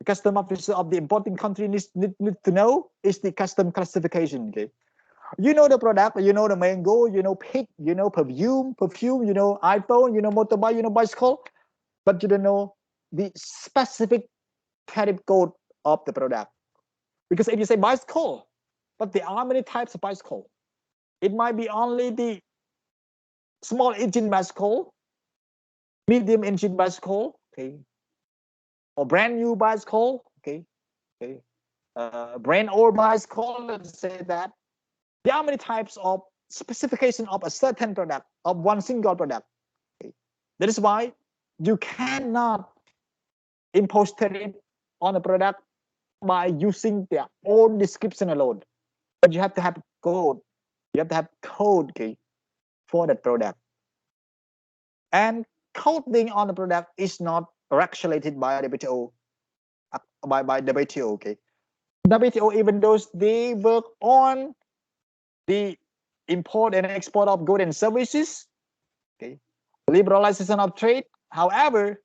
the custom officer of the importing country needs to know is the custom classification. Okay. You know the product, you know the mango, you know pig, you know perfume, you know iPhone, you know motorbike, you know bicycle, but you don't know the specific tariff code of the product. Because if you say bicycle, but there are many types of bicycle. It might be only the small engine bicycle, medium engine bicycle, okay, or brand new bicycle, okay, brand old bicycle, let's say that. There are many types of specification of a certain product, of one single product. Okay. That is why you cannot impose tariff on a product by using their own description alone. But you have to have code. You have to have code, okay, for that product. And coding on the product is not regulated by the WTO. By the WTO, okay. WTO, even though they work on the import and export of goods and services, okay, liberalization of trade. However,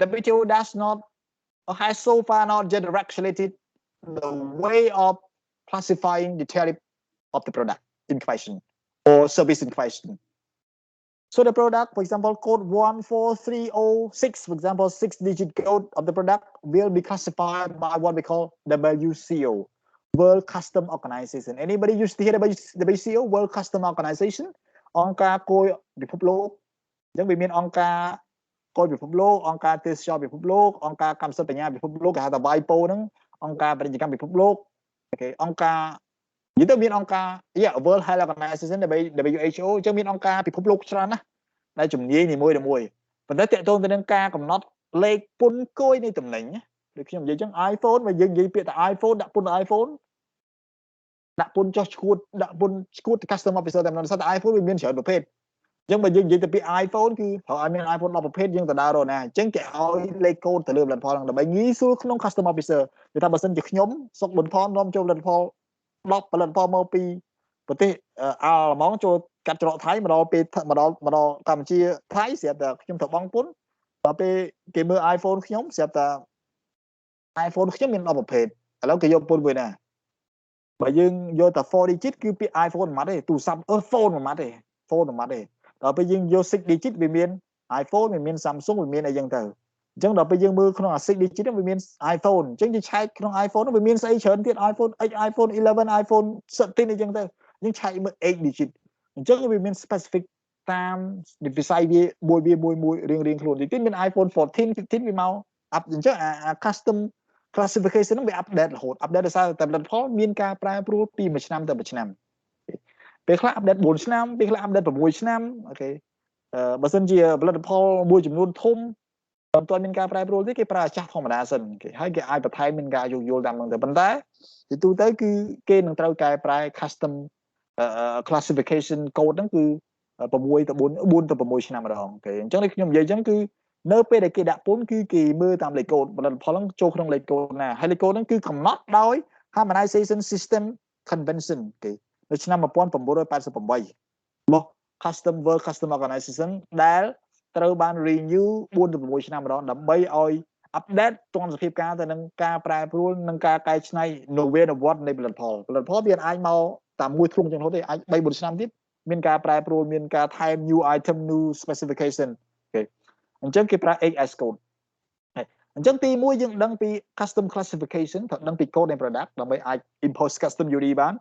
WTO does not or has so far not yet regulated the way of classifying the tariff of the product in question or service in question. So the product, for example, code 14306, for example, 6-digit code of the product will be classified by what we call WCO, World Custom Organization. Anybody used to hear about WCO, World Custom Organization? អង្គការគយពិភពលោកអញ្ចឹងវាមានអង្គការគយពិភពលោកអង្គការទេសចរពិភពលោកអង្គការកម្មសិទ្ធិបញ្ញាពិភពលោកគេហៅថា WIPO ហ្នឹងអង្គការពាណិជ្ជកម្មពិភពលោកអូខេអង្គការ និយាយទៅមានអង្គការ World Health Organization WHO អញ្ចឹងមានអង្គការពិភពលោកច្រើនណាស់ដែលជំនាញនីមួយៗប៉ុន្តែតកតងទៅនឹងការកំណត់លេខពន្ធគយនៃតំណែងដូចខ្ញុំនិយាយអញ្ចឹង iPhone បើយើងនិយាយពាក្យថា iPhone ដាក់ពន្ធ iPhone ដាក់ពន្ធចុះឈួតដាក់ពន្ធឈួត customer officer តែមិនថា iPhone វាមានច្រើនប្រភេទអញ្ចឹងបើយើងនិយាយទៅពី iPhone គឺត្រូវឲ្យមាន iPhone 10ប្រភេទយើងទៅដើររកណាអញ្ចឹងគេឲ្យលេខកូដទៅលើផលិតផលហ្នឹងដើម្បីងាយស្រួលក្នុង customer officer គឺថាបើសិនជាខ្ញុំសុកប៊ុនផននាំចូលផលិតផល10ផលិតផលមកពីប្រទេសអាល្លឺម៉ង់ចូលកាត់ច្រកថៃមកដល់កម្ពុជាថៃស្រាប់តែខ្ញុំត្រូវបង់ពន្ធដល់ពេលគេមើល iPhone ខ្ញុំស្រាប់តែ iPhone ខ្ញុំមាន10ប្រភេទឥឡូវគេយកពន្ធមួយណាបើយើងយកតែ4 digit គឺពាក្យ iPhone មួយម៉ាត់ទេទូរស័ព្ទphone មួយម៉ាត់ទេ phone មួយម៉ាត់ទេដល់ពេលយើងយក6 digit វាមាន iPhone វាមាន Samsung វាមានអីចឹងទៅអញ្ចឹងដល់ពេលយើងមើលក្នុងអា6 digit វាមាន iPhone អញ្ចឹងយើងឆែកក្នុង iPhone វាមានស្អីច្រើនទៀត iPhone X iPhone 11 iPhone 13អីចឹងទៅយើងឆែកមើល8 digit អញ្ចឹងវាមាន specific តាមវិស័យវាមួយរៀងខ្លួនទីមាន iPhone 14 15វាមកអាប់អញ្ចឹងអា custom classification ហ្នឹងវា update រហូត update ដោយសារតែផលិតផលមានការប្រែប្រួលពីមួយឆ្នាំទៅមួយឆ្នាំពេលខ្លះ update 4ឆ្នាំពេលខ្លះ update 6ឆ្នាំអូខេបើសិនជាផលិតផលមួយចំនួនធំមិនទាន់មានការប្រែប្រួលទេគេប្រើអាចាស់ធម្មតាសិនគេហើយគេអាចបន្ថែមមានការយោគយល់តាមហ្នឹងទៅប៉ុន្តែជាទូទៅគឺគេនឹងត្រូវកែប្រែ custom classification code ហ្នឹងគឺ6ទៅ4ទៅ6ឆ្នាំម្ដងអូខេអញ្ចឹងខ្ញុំនិយាយអញ្ចឹងគឺនៅពេលដែលគេដាក់ពន្ធគឺគេមើលតាមលេខកូដផលិតផលហ្នឹងចូលក្នុងលេខកូដណាហើយលេខកូដហ្នឹងគឺកំណត់ដោយ Harmonization System Convention គេនៅឆ្នាំ1988របស់ Custom World Custom Organization ដែលត្រូវបាន renew 4ទៅ6ឆ្នាំម្ដងដើម្បីឲ្យ update ទាន់សភាពការទៅនឹងការប្រែប្រួលនិងការកែច្នៃ novated នៃផលិតផលវាអាចមកតាមមួយធ្លុងចឹងទេអាច3 4ឆ្នាំទៀតមានការប្រែប្រួលមានការថែម new item new specification អូខេអញ្ចឹងគេប្រើ HS code អញ្ចឹងទី1យើងដឹងពី custom classification ត្រូវដឹងពី code នៃ product ដើម្បីអាច impose custom duty បាន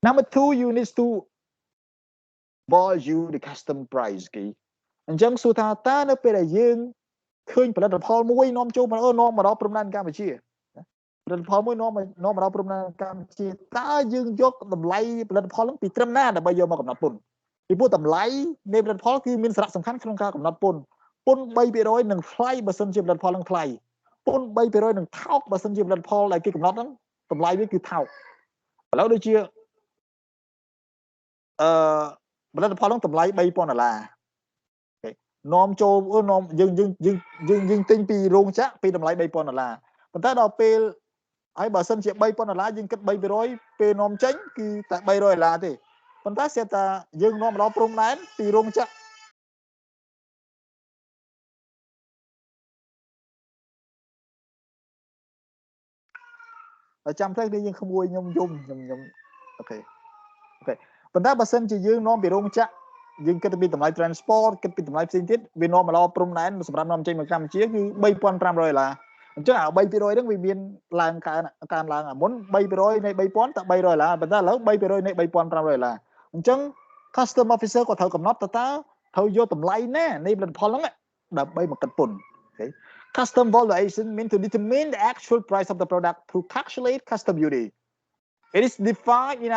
number 2 you need to value the custom price គេអញ្ចឹងសួរថាតើនៅពេលដែលយើងឃើញផលិតផលមួយនាំចូលមកនាំមកដល់ព្រំដែនកម្ពុជាផលិតផលមួយនាំមកដល់ព្រំដែនកម្ពុជាតើយើងយកតម្លៃផលិតផលហ្នឹងពីត្រឹមណាដើម្បីយកមកកំណត់ពន្ធពីព្រោះតម្លៃនៃផលិតផលគឺមានសារៈសំខាន់ក្នុងការកំណត់ពន្ធ3%នឹងថ្លៃបើសិនជាផលិតផលហ្នឹងថ្លៃពន្ធ3%នឹងថោកបើសិនជាផលិតផលដែលគេកំណត់ហ្នឹងតម្លៃវាគឺថោកឥឡូវដូចជាផលិតផលហ្នឹងតម្លៃ$3,000នាំចូលនាំយើងទិញពីរោងចក្រពីតម្លៃ$3,000ប៉ុន្តែដល់ពេលហើយបើសិនជា$3,000យើងគិត3%ពេលនាំចេញគឺតែ$300ទេប៉ុន្តែស្រាប់តែយើងនាំមកដល់ព្រំដែនពីរោងចក្រចាំផ្លែនេះយើងក្មួយខ្ញុំយំអូខេប៉ុន្តែបើសិនជាយើងនាំពីរោងចក្រយើងគិតពីតម្លៃ transport គិតពីតម្លៃផ្សេងទៀតវានាំមកដល់ព្រំដែនសម្រាប់នាំចេញមកកម្ពុជាគឺ$3,500អញ្ចឹងអា 3% ហ្នឹងវាមានឡើងកើនឡើងអាមុន 3% នៃ$3,000 តែ$300ប៉ុន្តែឥឡូវ 3% នៃ$3,500អញ្ចឹង custom officer ក៏ត្រូវកំណត់តើត្រូវយកតម្លៃណានៃផលិតផលហ្នឹងដើម្បីមកគិតពន្ធអូខេ custom valuation mean to determine the actual price of the product to calculate custom duty. It is defined in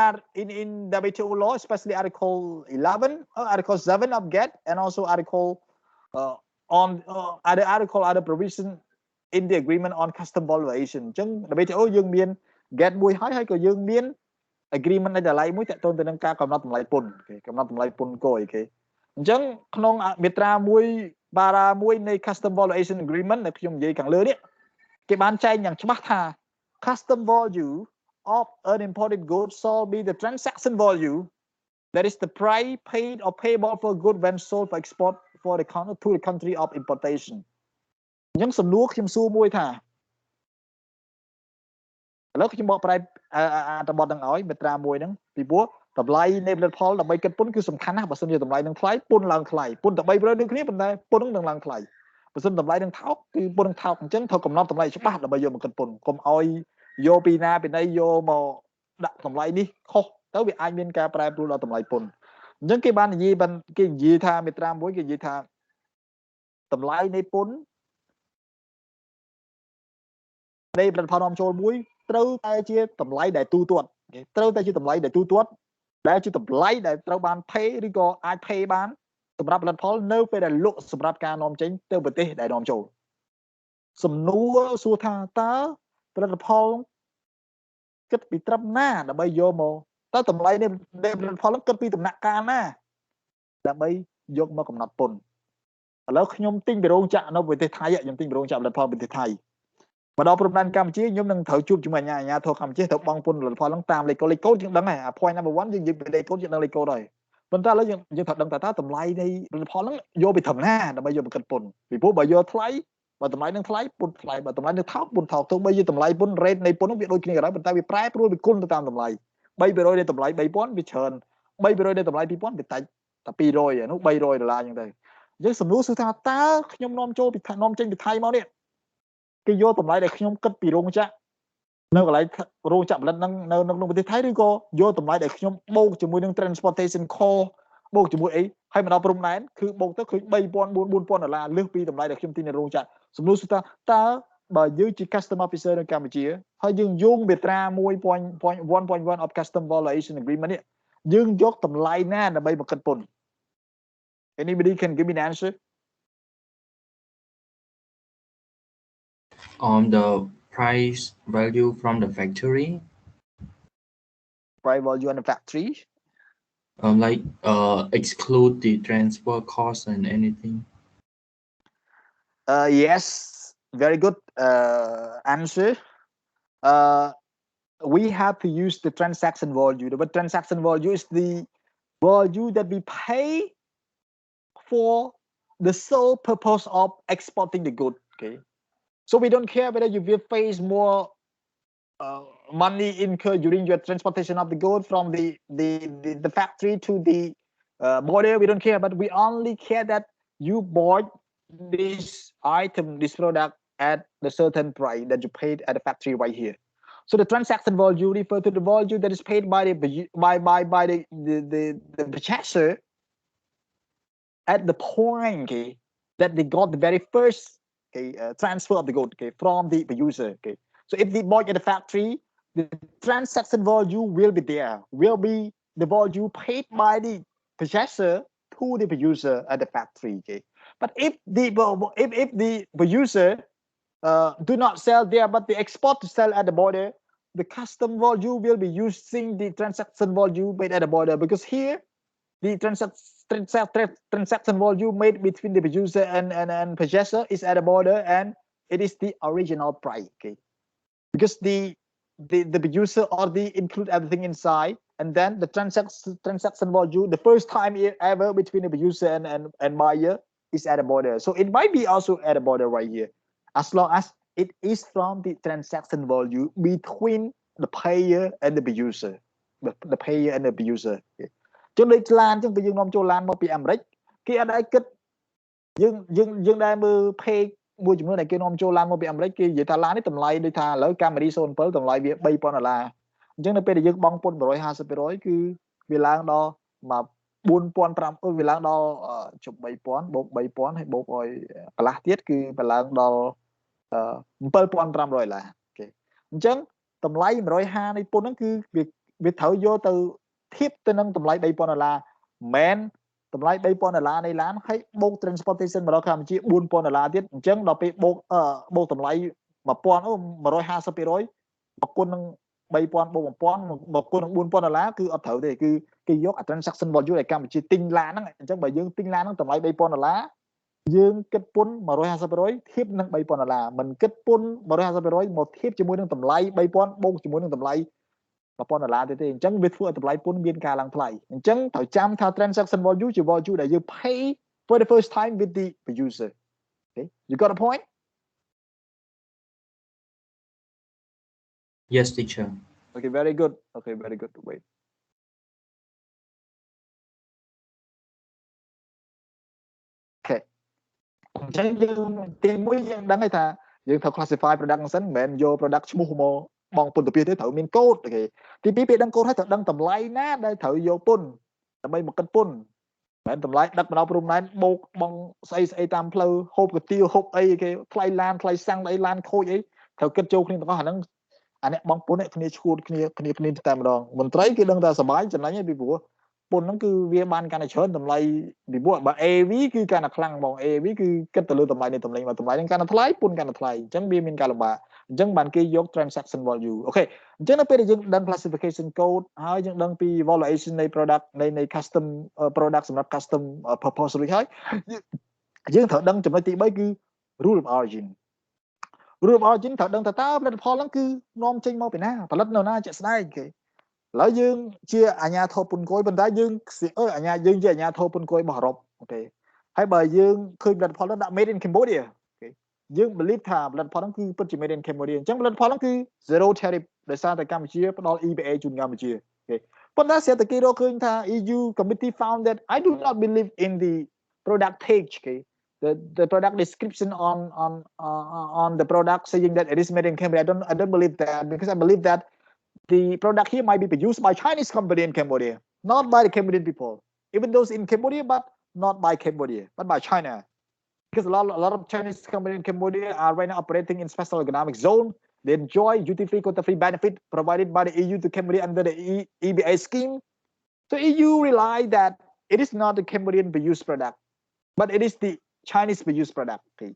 WTO law, especially Article 11, Article 7 of GATT, and also Article other provision in the agreement on custom valuation. អញ្ចឹង WTO យើងមាន GATT មួយហើយក៏យើងមាន agreement នៃតម្លៃមួយទាក់ទងទៅនឹងការកំណត់តម្លៃពន្ធកំណត់តម្លៃពន្ធគយគេអញ្ចឹងក្នុងមាត្រា1បារា1នៃ custom valuation agreement ដែលខ្ញុំនិយាយខាងលើនេះគេបានចែងយ៉ាងច្បាស់ថា custom value of an imported good shall be the transaction value that is the price paid or payable for good when sold for export for the to the country of importation អញ្ចឹងសំណួរខ្ញុំសួរមួយថាឥឡូវខ្ញុំបកប្រែអត្ថបទហ្នឹងឲ្យមាត្រា1ហ្នឹងពីព្រោះតម្លៃនៃផលិតផលដើម្បីគិតពន្ធគឺសំខាន់ណាស់បើសិនជាតម្លៃនឹងថ្លៃពន្ធឡើងថ្លៃពន្ធតែ3%នឹងគ្នាប៉ុន្តែពន្ធនឹងឡើងថ្លៃបើសិនតម្លៃនឹងថោកគឺពន្ធនឹងថោកអញ្ចឹងត្រូវកំណត់តម្លៃច្បាស់ដើម្បីយកមកគិតពន្ធកុំឲ្យយកពីណាពីណីយកមកដាក់តម្លៃនេះខុសទៅវាអាចមានការប្រែប្រួលដល់តម្លៃពន្ធអញ្ចឹងគេបាននិយាយថាមាត្រា1គេនិយាយថាតម្លៃនៃពន្ធនៃផលិតផលនាំចូលមួយត្រូវតែជាតម្លៃដែលទូទាត់ ត្រូវតែជាតម្លៃដែលទូទាត់ដែលជាតម្លៃដែលត្រូវបាន pay ឬក៏អាច pay បានសម្រាប់ផលិតផលនៅពេលដែលលក់សម្រាប់ការនាំចេញទៅប្រទេសដែលនាំចូលសំណួរសួរថាតើផលិតផលគិតពីត្រឹមណាដើម្បីយកមកតើតម្លៃនៃផលិតផលគិតពីដំណាក់កាលណាដើម្បីយកមកកំណត់ពន្ធឥឡូវខ្ញុំទិញពីរោងចក្រនៅប្រទេសថៃខ្ញុំទិញពីរោងចក្រផលិតផលប្រទេសថៃមកដល់ព្រំដែនកម្ពុជាខ្ញុំនឹងត្រូវជួបជាមួយអាជ្ញាធរកម្ពុជាទៅបង់ពន្ធផលិតផលហ្នឹងតាមលេខកូដយើងដឹងហើយ point number 1យើងនិយាយពីលេខកូដយើងដឹងលេខកូដហើយប៉ុន្តែឥឡូវយើងត្រូវដឹងថាតើតម្លៃនៃផលិតផលហ្នឹងយកពីត្រឹមណាដើម្បីយកមកគិតពន្ធពីព្រោះបើយកថ្លៃបើតម្លៃនឹងថ្លៃពន្ធថ្លៃបើតម្លៃនឹងថោកពន្ធថោកទោះបីជាតម្លៃពន្ធ rate នៃពន្ធហ្នឹងវាដូចគ្នាក៏ដោយប៉ុន្តែវាប្រែប្រួលវាគុណទៅតាមតម្លៃ 3% នៃតម្លៃ 3000 វាច្រើន 3% នៃតម្លៃ 2000 វាតិចតែ200នោះ $300 អញ្ចឹងទៅយើងសំណួរសួរថាតើខ្ញុំនាំចូលពីនាំចេញពីថៃមកនេះគេយកតម្លៃដែលខ្ញុំគិតពីរោងចក្រនៅកន្លែងរោងចក្រផលិតហ្នឹងនៅក្នុងប្រទេសថៃឬក៏យកតម្លៃដែលខ្ញុំបូកជាមួយនឹង transportation cost បូកជាមួយអីហើយមកដល់ព្រំដែនគឺបូកទៅឃើញ $3000 $4000 លើសពីតម្លៃដែលខ្ញុំទិញនៅរោងចក្រសំណួរសួរថាតើបើយើងជា customer officer នៅកម្ពុជាហើយយើងយោងមាត្រា 1.1 of custom valuation agreement នេះយើងយកតម្លៃណាដើម្បីមកគិតពន្ធ Anybody can give me an answer
The price value from the factory.
Price value on the factory
Like exclude the transport costs and anything.
Yes, very good answer. We have to use the transaction value. The transaction value is the value that we pay for the sole purpose of exporting the good. Okay, so we don't care whether you will face more money incurred during your transportation of the good from the factory to the border. We don't care, but we only care that you bought this item, this product at the certain price that you paid at the factory right here. So the transaction value refers to the value that is paid by the purchaser at the point, okay, that they got the very first transfer of the good, okay, from the user. Okay, so if they bought at the factory, the transaction value will be there, will be the value paid by the purchaser to the producer at the factory. Okay, but if the producer do not sell there, but they export to sell at the border, the custom value will be using the transaction value made at the border, because here the transaction value made between the producer and purchaser is at the border, and it is the original price. Okay, because the producer already include everything inside, and then the transaction value the first time ever between the producer and buyer is at the border. So it might be also at the border right here, as long as it is from the transaction value between the payer and the producer, the payer and the producer. Okay. ចឹងដូចឡានចឹងពេលយើងនាំចូលឡានមកពីអាមេរិកគេអត់ឲ្យគិតយើងដែលមើល page មួយចំនួនដែលគេនាំចូលឡានមកពីអាមេរិកគេនិយាយថាឡាននេះតម្លៃដូចថាឥឡូវ Camry 07តម្លៃវា $3000 អញ្ចឹងនៅពេលដែលយើងបង់ពន្ធ 150% គឺវាឡើងដល់មក 4500 វាឡើងដល់ជុំ 3000 បូក 3000 ហើយបូកឲ្យកន្លះទៀតគឺវាឡើងដល់$7500 អូខេអញ្ចឹងតម្លៃ 150 នៃពន្ធហ្នឹងគឺវាត្រូវយកទៅធៀបទៅនឹងតម្លៃ $3000 មែនតម្លៃ $3000 នៃឡានហើយបូក transportation មកដល់កម្ពុជា $4000 ទៀតអញ្ចឹងដល់ពេលបូកតម្លៃ 150% បគុណនឹង 3000 បូក 1000 បគុណនឹង $4000 គឺអត់ត្រូវទេគឺគេយក transaction value ដែលកម្ពុជាទិញឡានហ្នឹងអញ្ចឹងបើយើងទិញឡានហ្នឹងតម្លៃ $3000 យើងគិតពន្ធ 150% ធៀបនឹង $3000 មិនគិតពន្ធ 150% មកធៀបជាមួយនឹងតម្លៃ 3000 បូកជាមួយនឹងតម្លៃ $1000 ទេអញ្ចឹងវាធ្វើឲ្យតម្លៃពន្ធមានការឡើងថ្លៃអញ្ចឹងត្រូវចាំថា transaction value ជា value ដែលយើង pay for the first time with the user. Okay, you got a point?
Yes, teacher.
Okay, very good. Okay, very good. Wait. Okay. អញ្ចឹងយើងទីមួយយើងដឹងហើយថាយើងត្រូវ classify product ហ្នឹងសិនមិនមែនយក product ឈ្មោះមកបងពន្ធទៅត្រូវមានកូដអូខេទី2ពេលដឹងកូដហើយត្រូវដឹងតម្លៃណាដែលត្រូវយកពន្ធដើម្បីមកគិតពន្ធមិនតម្លៃដឹកមកដល់ព្រំដែនបូកបងស្អីតាមផ្លូវហូបកាទៀវហូបអីគេថ្លៃឡានថ្លៃសាំងអីឡានខូចអីត្រូវគិតចូលគ្នាទាំងអស់អា អានេះបងពុនគ្នាឈួតគ្នាតែម្ដងមន្ត្រីគេដឹងថាសបាយចំណេញឯងពីព្រោះពុនហ្នឹងគឺវាបានកាន់តែច្រើនតម្លៃពីព្រោះបើ AV គឺកាន់តែខ្លាំងបង AV គឺគិតទៅលើតម្លៃនៃតម្លៃមកតម្លៃហ្នឹងកាន់តែថ្លៃពុនកាន់តែថ្លៃអញ្ចឹងវាមានការលំបាកអញ្ចឹងបានគេយក transaction value អូខេអញ្ចឹងនៅពេលដែលយើងដឹង classification code ហើយយើងដឹងពី valuation នៃ product នៃ custom product សម្រាប់ custom purpose រួចហើយយើងត្រូវដឹងចំណុចទី3គឺ rule of origin ត្រូវដឹងថាតើផលិតផលហ្នឹងគឺនាំចេញមកពីណាផលិតនៅណាជាក់ស្ដែងគេឥឡូវយើងជាអាជ្ញាធរពន្ធគយប៉ុន្តែយើងយើងជាអាជ្ញាធរពន្ធគយរបស់អឺរ៉ុបអូខេហើយបើយើងឃើញផលិតផលហ្នឹងដាក់ made in Cambodia អូខេយើង believe ថាផលិតផលហ្នឹងគឺពិតជា made in Cambodia អញ្ចឹងផលិតផលហ្នឹងគឺ zero tariff ដោយសារតែកម្ពុជាផ្ដល់ EBA ជូនកម្ពុជាអូខេប៉ុន្តែស្រាប់តែគេរកឃើញថា EU committee found that I do not believe in the product page គេ the product description on the product saying that it is made in Cambodia. I don't believe that because I believe that the product here might be produced by Chinese company in Cambodia, not by the Cambodian people. Even those in Cambodia, but not by Cambodia, but by China. Because a lot of Chinese companies in Cambodia are right now operating in special economic zone. They enjoy duty-free, quota-free benefit provided by the EU to Cambodia under the EBA scheme. So EU realized that it is not the Cambodian produced product, but it is the Chinese produced product. Okay.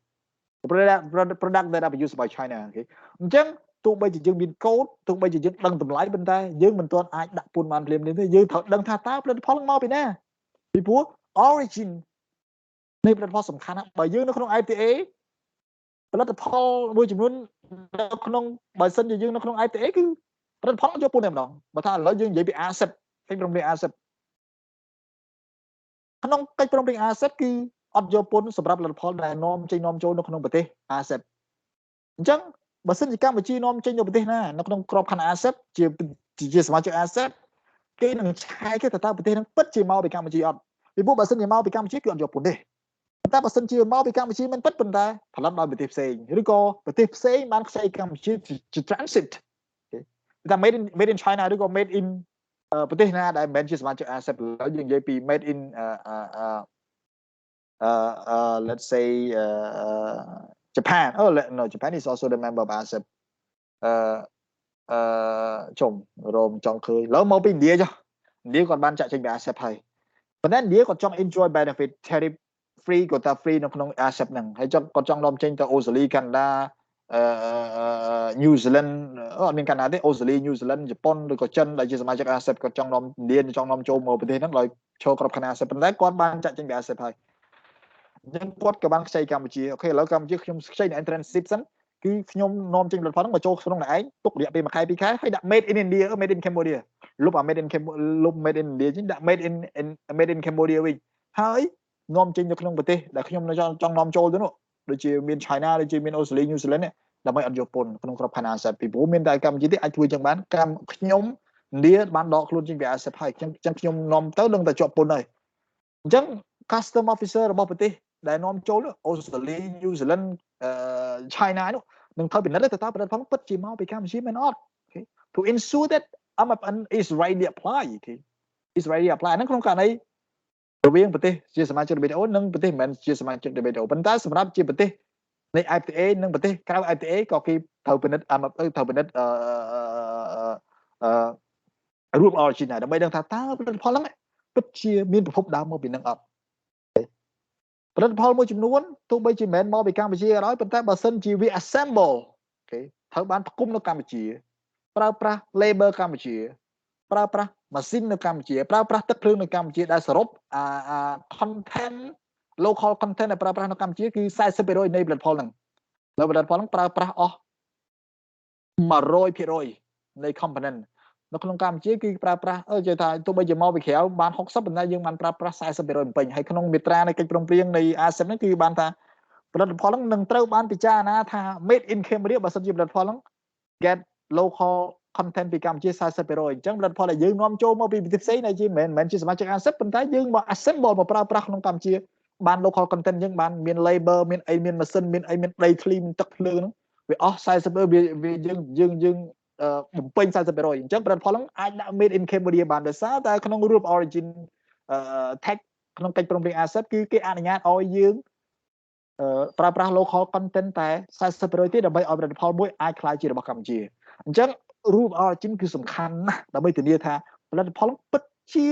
The product that are produced by China. Okay. អញ្ចឹងទោះបីជាយើងមានកូដទោះបីជាយើងដឹងតម្លៃប៉ុន្តែយើងមិនទាន់អាចដាក់ពន្ធបានភ្លាមទេយើងត្រូវដឹងថាតើផលិតផលមកពីណាពីព្រោះ origin នៃផលិតផលសំខាន់ណាស់បើយើងនៅក្នុង ITA ផលិតផលមួយចំនួននៅក្នុងបើសិនជាយើងនៅក្នុង ITA គឺផលិតផលយកពន្ធតែម្ដងបើថាឥឡូវយើងនិយាយពី asset កិច្ចព្រមព្រៀង asset ក្នុងកិច្ចព្រមព្រៀង asset គឺអត់យកពន្ធសម្រាប់ផលិតផលដែលនាំចេញនាំចូលនៅក្នុងប្រទេស asset អញ្ចឹងបើសិនជាកម្ពុជានាំចេញទៅប្រទេសណានៅក្នុងក្របខ័ណ្ឌ asset ជាសមាជិក asset គេនឹងឆែកគេទៅតើប្រទេសហ្នឹងពិតជាមកពីកម្ពុជាអត់ពីព្រោះបើសិនជាមកពីកម្ពុជាគឺអត់យកពន្ធទេតែបើសិនជាមកពីកម្ពុជាមិនពិតប៉ុន្តែផលិតដោយប្រទេសផ្សេងឬក៏ប្រទេសផ្សេងបានខ្ចីកម្ពុជាជា transit តែ made in China ឬក៏ made in ប្រទេសណាដែលមិនមែនជាសមាជិក asset ឡើយយើងនិយាយពី made in let's say Japan. Oh no, Japan is also the member of ASEP. ជុំរោមចង់ឃើញឡើយមកពីឥណ្ឌាចុះឥណ្ឌាគាត់បានចាក់ចេញពី ASEP ហើយប៉ុន្តែឥណ្ឌាគាត់ចង់ enjoy benefit tariff free quota free នៅក្នុង ASEP ហ្នឹងហើយគាត់ចង់នាំចេញទៅអូស្ត្រាលីកាណាដាNew Zealand អត់មានកាណាដាទេអូស្ត្រាលី New Zealand ជប៉ុនឬក៏ចិនដែលជាសមាជិក ASEP គាត់ចង់នាំឥណ្ឌាចង់នាំចូលមកប្រទេសហ្នឹងដោយចូលក្របខ័ណ្ឌ ASEP ប៉ុន្តែគាត់បានចាក់ចេញពី ASEP ហើយអញ្ចឹងគាត់ក៏បានខ្ចីកម្ពុជាអូខេឥឡូវកម្ពុជាខ្ញុំខ្ចីនៅ internship សិនគឺខ្ញុំនាំចេញផលិតផលហ្នឹងមកចូលក្នុងឯងទុករយៈពេល1ខែ2ខែហើយដាក់ made in India made in Cambodia លុបអា made in Cambodia លុប made in India ចេញដាក់ made in Cambodia វិញហើយនាំចេញនៅក្នុងប្រទេសដែលខ្ញុំចង់នាំចូលទៅនោះដូចជាមាន China ដូចជាមាន Australia New Zealand ដើម្បីអត់យកពន្ធក្នុងក្របខ័ណ្ឌ ASEP ពីព្រោះមានតែកម្ពុជាទេអាចធ្វើចឹងបានខ្ញុំឥណ្ឌាបានដកខ្លួនចេញពី ASEP ហើយចឹងខ្ញុំនាំទៅនឹងតែជាប់ពន្ធហើយអញ្ចឹង custom officer របស់ប្រទេសដែលនាំចូលអូស្ត្រាលី New Zealand China នោះនឹងធ្វើពិនិត្យទៅតើផលិតផលពិតជាមកពីកម្ពុជាមែនអត់ to ensure that MFN is rightly applied is rightly applied ហ្នឹងក្នុងករណីរវាងប្រទេសជាសមាជិក WTO និងប្រទេសមិនមែនជាសមាជិក WTO ប៉ុន្តែសម្រាប់ជាប្រទេសនៃ FTA និងប្រទេសក្រៅ FTA ក៏គេត្រូវពិនិត្យត្រូវពិនិត្យរូប origin ដែរដើម្បីដឹងថាតើផលិតផលហ្នឹងពិតជាមានប្រភពដើមមកពីនឹងអត់ផលិតផលមួយចំនួនទោះបីជាមិនមែនមកពីកម្ពុជាក៏ដោយប៉ុន្តែបើសិនជាវា assemble អូខេត្រូវបានផ្គុំនៅកម្ពុជាប្រើប្រាស់ labor កម្ពុជាប្រើប្រាស់ម៉ាស៊ីននៅកម្ពុជាប្រើប្រាស់ទឹកភ្លើងនៅកម្ពុជាដែលសរុបcontent local content ដែលប្រើប្រាស់នៅកម្ពុជាគឺ 40% នៃផលិតផលហ្នឹងហើយផលិតផលហ្នឹងប្រើប្រាស់អស់ 100% នៃ component នៅក្នុងកម្ពុជាគឺប្រើប្រាស់និយាយថាទោះបីជាមកពីក្រៅបាន60ប៉ុន្តែយើងបានប្រើប្រាស់ 40% បំពេញហើយក្នុងមាត្រានៃកិច្ចព្រមព្រៀងនៃ ASEP ហ្នឹងគឺបានថាផលិតផលហ្នឹងនឹងត្រូវបានពិចារណាថា made in Cambodia បើសិនជាផលិតផលហ្នឹង get local content ពីកម្ពុជា 40% អញ្ចឹងផលិតផលដែលយើងនាំចូលមកពីប្រទេសផ្សេងដែលជាមិនមែនជាសមាជិក ASEP ប៉ុន្តែយើងមក assemble មកប្រើប្រាស់ក្នុងកម្ពុជាបាន local content យើងបានមាន labor មានអីមានម៉ាស៊ីនមានអីមានដីធ្លីមានទឹកភ្លើងហ្នឹងវាអស់ 40% វាយើងបំពេញ 40% អញ្ចឹងផលិតផលហ្នឹងអាចដាក់ made in Cambodia បានដោយសារតែក្នុងរូប origin tag ក្នុងកិច្ចព្រមព្រៀង ASEP គឺគេអនុញ្ញាតឲ្យយើងប្រើប្រាស់ local content តែ 40% ទេដើម្បីឲ្យផលិតផលមួយអាចក្លាយជារបស់កម្ពុជា
អញ្ចឹង rule of origin គឺសំខាន់ណាស់ដើម្បីធានាថាផលិតផលពិតជា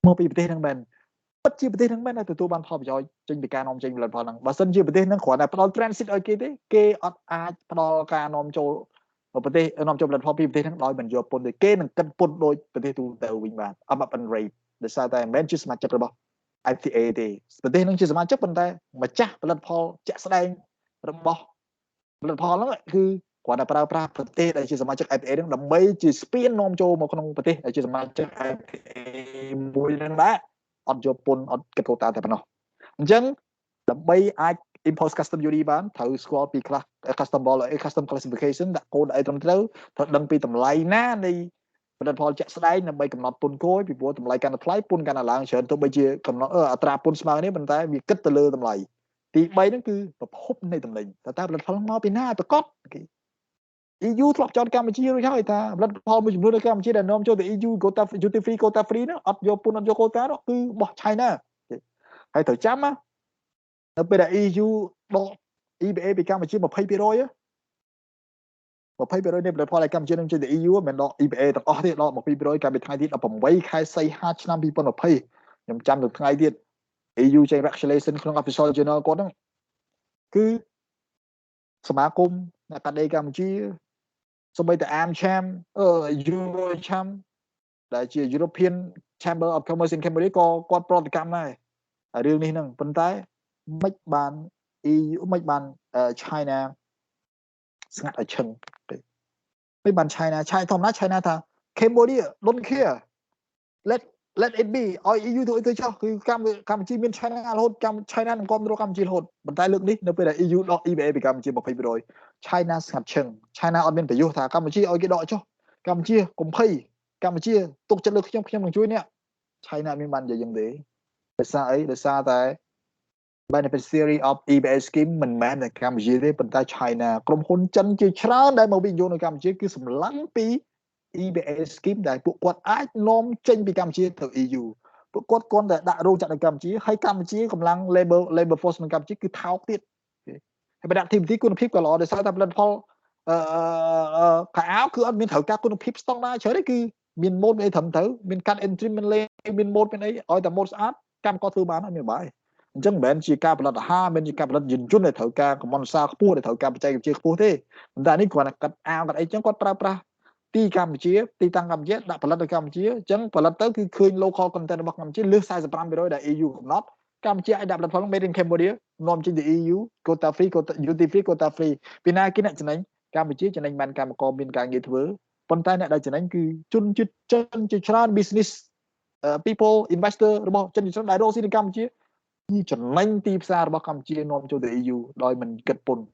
មកពីប្រទេសហ្នឹងមែនពិតជាប្រទេសហ្នឹងមែនទទួលបានផលប្រយោជន៍ចេញពីការនាំចេញផលិតផលហ្នឹងបើសិនជាប្រទេសហ្នឹងគ្រាន់តែផ្ដល់ transit ឲ្យគេទេគេអត់អាចផ្ដល់ការនាំចូលប្រទេសនាំចូលផលិតផលពីប្រទេសហ្នឹងដោយមិនយកពន្ធទេគេនឹងកិនពន្ធដោយប្រទេសទូទៅវិញបាន up and rate ដោយសារតែមិនមែនជាសមាជិករបស់ FTA ទេប្រទេសហ្នឹងជាសមាជិកប៉ុន្តែម្ចាស់ផលិតផលជាក់ស្ដែងរបស់ផលិតផលហ្នឹងគឺគាត់តែប្រើប្រាស់ប្រទេសដែលជាសមាជិក FTA ហ្នឹងដើម្បីជាស្ពាននាំចូលមកក្នុងប្រទេសដែលជាសមាជិក FTA មួយហ្នឹងដែរអត់យកពន្ធអត់គិតកូតាតែប៉ុណ្ណោះអញ្ចឹងដើម្បីអាច import custom duty បានត្រូវស្គាល់ពីខ្លះ custom ball custom classification ដាក់កូដអីត្រឹមត្រូវដឹងពីតម្លៃណានៃផលិតផលជាក់ស្ដែងដើម្បីកំណត់ពន្ធគោយពីព្រោះតម្លៃកាន់តែថ្លៃពន្ធកាន់តែឡើងច្រើនទោះបីជាកំណត់អត្រាពន្ធស្មើនេះប៉ុន្តែវាគិតទៅលើតម្លៃទី3ហ្នឹងគឺប្រភពនៃតម្លៃតើផលិតផលមកពីណាប្រកប EU ធ្លាប់ចោទកម្ពុជារួចហើយថាផលិតផលមួយចំនួននៅកម្ពុជាដែលនាំចូលទៅ EU quota duty free quota free ហ្នឹងអត់យកពន្ធអត់យក quota នោះគឺបោះ China ហើយត្រូវចាំណានៅពេលដែល EU ដក EBA ពីកម្ពុជា 20% នៃផលិតផលដែលកម្ពុជានឹងចេញទៅ EU មិនដក EBA ទាំងអស់ទេដក 20% កាលពីថ្ងៃទី18ខែសីហាឆ្នាំ2020ខ្ញុំចាំទៅថ្ងៃទៀត EU ចេញ regulation ក្នុង official journal គាត់ហ្នឹងគឺសមាគមអ្នកកាត់ដេរកម្ពុជាសូម្បីតែ AmCham Eurocham ដែលជា European Chamber of Commerce in Cambodia ក៏គាត់ប្រតិកម្មដែររឿងនេះហ្នឹងប៉ុន្តែមិនបាន EU មិនបាន China ស្ងាត់ឲ្យឈឹងទេមិនបាន China ធម្មតា China ថា Cambodia don't care let it be ឲ្យ EU ទៅចោះគឺកម្ពុជាមាន China រហូតChina នឹងគ្រប់គ្រងកម្ពុជារហូតប៉ុន្តែលើកនេះនៅពេលដែល EU ដក EBA ពីកម្ពុជា 20% China ស្ងាត់ឈឹង China អត់មានប្រយោជន៍ថាកម្ពុជាឲ្យគេដកចុះកម្ពុជាកុំភ័យកម្ពុជាទុកចិត្តលើខ្ញុំនឹងជួយអ្នក China មានបាននិយាយយ៉ាងទេដោយសារអីដោយសារតែ beneficiary of EBA scheme មិនមែនតែកម្ពុជាទេប៉ុន្តែ China ក្រុមហ៊ុនចិនជាច្រើនដែលមកវិនិយោគនៅកម្ពុជាគឺសម្លឹងពី EBA scheme ដែលពួកគាត់អាចនាំចេញពីកម្ពុជាទៅ EU ពួកគាត់គ្រាន់តែដាក់រោងចក្រនៅកម្ពុជាហើយកម្ពុជាកម្លាំង labor force នៅកម្ពុជាគឺថោកទៀតហើយបើដាក់ activity គុណភាពក៏ល្អដោយសារតែផលិតផលខោអាវគឺអត់មានត្រូវការគុណភាពស្តង់ដារច្រើនទេគឺមានម៉ូតអីត្រឹមត្រូវមានកាត់ entry មានលេមានម៉ូតមានអីឲ្យតែម៉ូតស្អាតកម្មករធ្វើបានហើយមានបាយអញ្ចឹងមិនមែនជាការផលិតអាហារមិនមែនជាការផលិតយានយន្តដែលត្រូវការកម្មន្តសារខ្ពស់ដែលត្រូវការបច្ចេកវិទ្យាខ្ពស់ទេប៉ុន្តែនេះគ្រាន់តែកាត់អាវកាត់អីចឹងគាត់ប្រើប្រាស់ទីកម្ពុជាទីតាំងកម្ពុជាដាក់ផលិតនៅកម្ពុជាអញ្ចឹងផលិតទៅគឺឃើញ local content របស់កម្ពុជាលើស 45% ដែល EU កំណត់កម្ពុជាអាចដាក់ផលិតផល made in Cambodia នាំចេញទៅ EU quota free duty free quota free ពីណាគេអ្នកចំណេញកម្ពុជាចំណេញបានកម្មករមានការងារធ្វើប៉ុន្តែអ្នកដែលចំណេញគឺជនជាតិចិនជាច្រើន business people investor របស់ចិនជាច្រើនដែលរកស៊ីនៅកម្ពុជាចំណេញទីផ្សាររបស់កម្ពុជានាំចូលទៅ EU ដោយមិនគិតពន្ធ